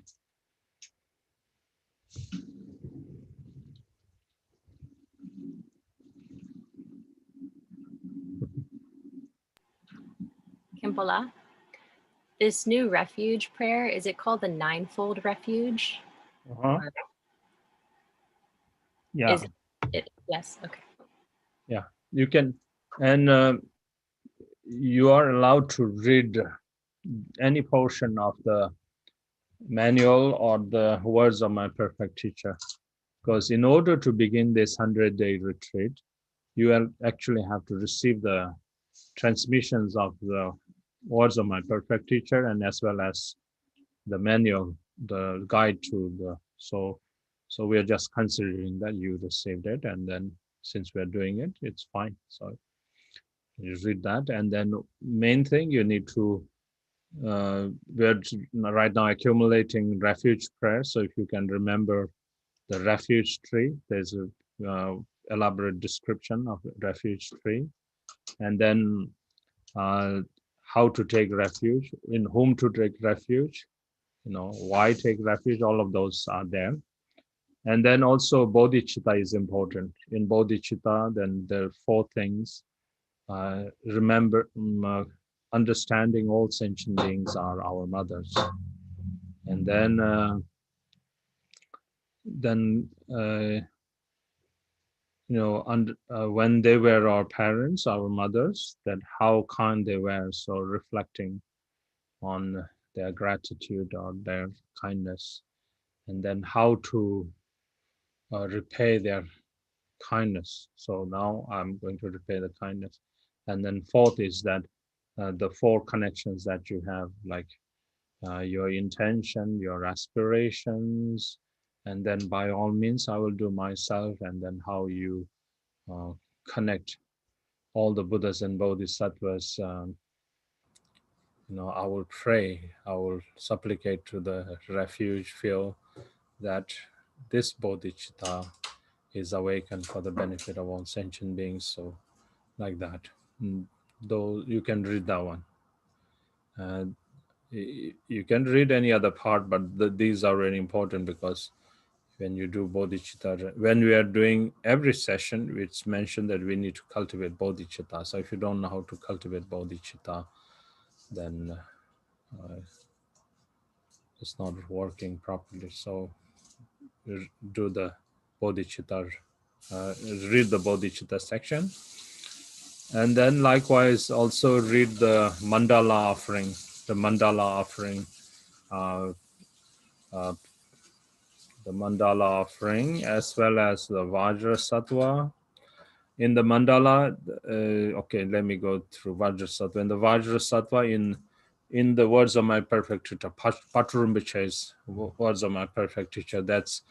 Khenpola. This new refuge prayer, is it called the Ninefold Refuge? Or Yeah. is it? Yes, okay. Yeah, you can, and you are allowed to read any portion of the manual or the words of my perfect teacher, because in order to begin this 100-day retreat, you actually have to receive the transmissions of the words of my perfect teacher, and as well as the manual, the guide to the, so we are just considering that you received it, and then since we're doing it, it's fine. So you read that, and then main thing you need to, we're right now accumulating refuge prayer. So if you can remember the refuge tree, there's a elaborate description of the refuge tree, and then how to take refuge, in whom to take refuge, why take refuge, all of those are there. And then also bodhicitta is important. In bodhicitta, then there are 4 things. Remember, understanding all sentient beings are our mothers. And then when they were our parents, our mothers, that how kind they were. So reflecting on their gratitude or their kindness, and then how to repay their kindness. So now I'm going to repay the kindness. And then 4th is that the 4 connections that you have, like your intention, your aspirations, and then by all means I will do myself, and then how you connect all the Buddhas and Bodhisattvas. I will pray, I will supplicate to the refuge, feel that this bodhicitta is awakened for the benefit of all sentient beings. So like that. Though you can read that one. You can read any other part, but these are very important, because when you do bodhicitta, when we are doing every session, it's mentioned that we need to cultivate bodhicitta. So if you don't know how to cultivate bodhicitta, then it's not working properly. So do the bodhicitta, read the bodhicitta section, and then likewise also read the mandala offering, as well as the Vajrasattva. In the mandala, okay, let me go through Vajrasattva. In the Vajrasattva, in the words of my perfect teacher, Patrumbiche's words of my perfect teacher, that's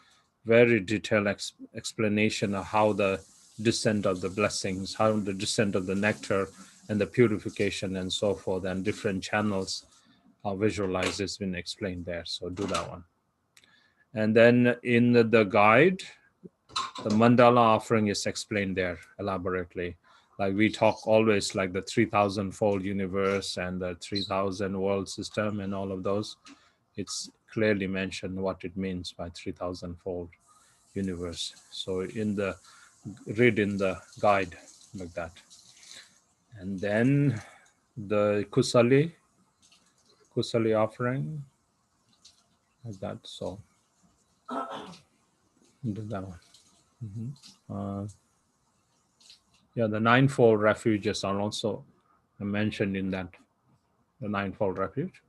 very detailed explanation of how the descent of the blessings, how the descent of the nectar and the purification and so forth, and different channels are visualized, has been explained there. So do that one. And then in the guide, the mandala offering is explained there elaborately. Like we talk always like the 3,000-fold universe and the 3,000 world system and all of those. It's clearly mentioned what it means by 3,000-fold universe. So read in the guide like that. And then the Kusali offering like that. So do that one. Yeah, the Ninefold Refuges are also mentioned in that, the Ninefold Refuge.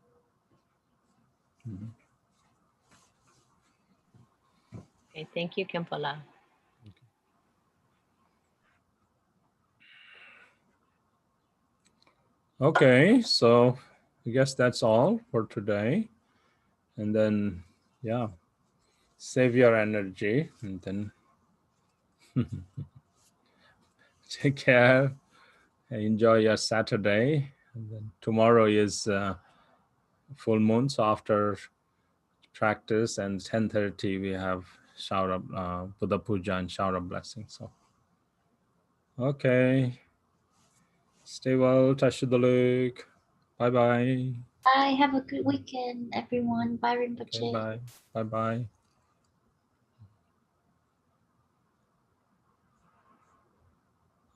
Okay, thank you, Khenpola. Okay, so I guess that's all for today. And then, yeah, save your energy, and then take care. Enjoy your Saturday. And then tomorrow is full moon, so after practice and 10:30 we have shower Buddha Puja and shower blessing. So okay, stay well, Tashudaluk. Bye bye. Bye. Have a good weekend, everyone. Bye, Rinpoche. Okay, bye bye.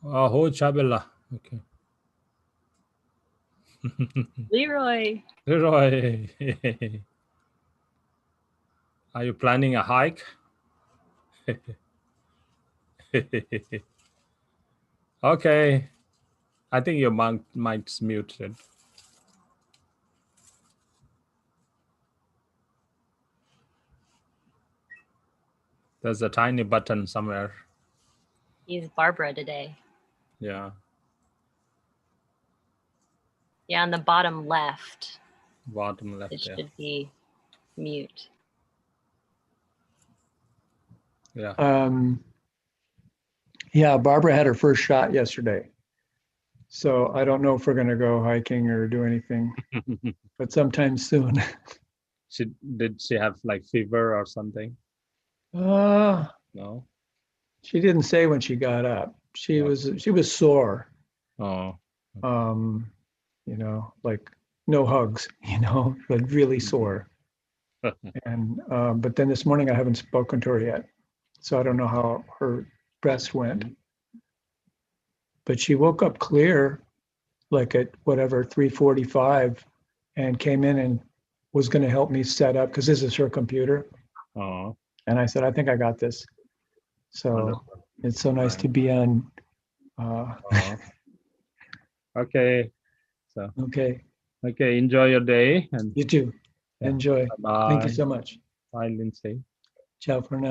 Aho Chabela. Okay. Leroy. Leroy. Are you planning a hike? Okay. I think your mic's muted. There's a tiny button somewhere. He's Barbara today. Yeah. Yeah, on the bottom left, Bottom left it there. should be mute. Yeah. Yeah, Barbara had her first shot yesterday. So I don't know if we're going to go hiking or do anything, but sometime soon. Did she have like fever or something? Uh, No. she didn't say when she got up. She Yeah. was sore. Oh. You know, like no hugs, you know, like really sore. And but then this morning I haven't spoken to her yet. So I don't know how her breast went. But she woke up clear like at whatever 3:45 and came in and was going to help me set up because this is her computer. Oh. And I said, I think I got this. So Wonderful. it's so nice to be on. Okay. So Okay. okay, enjoy your day and You too. yeah. Enjoy. Bye. Thank you so much. Bye, Lindsay. Ciao for now.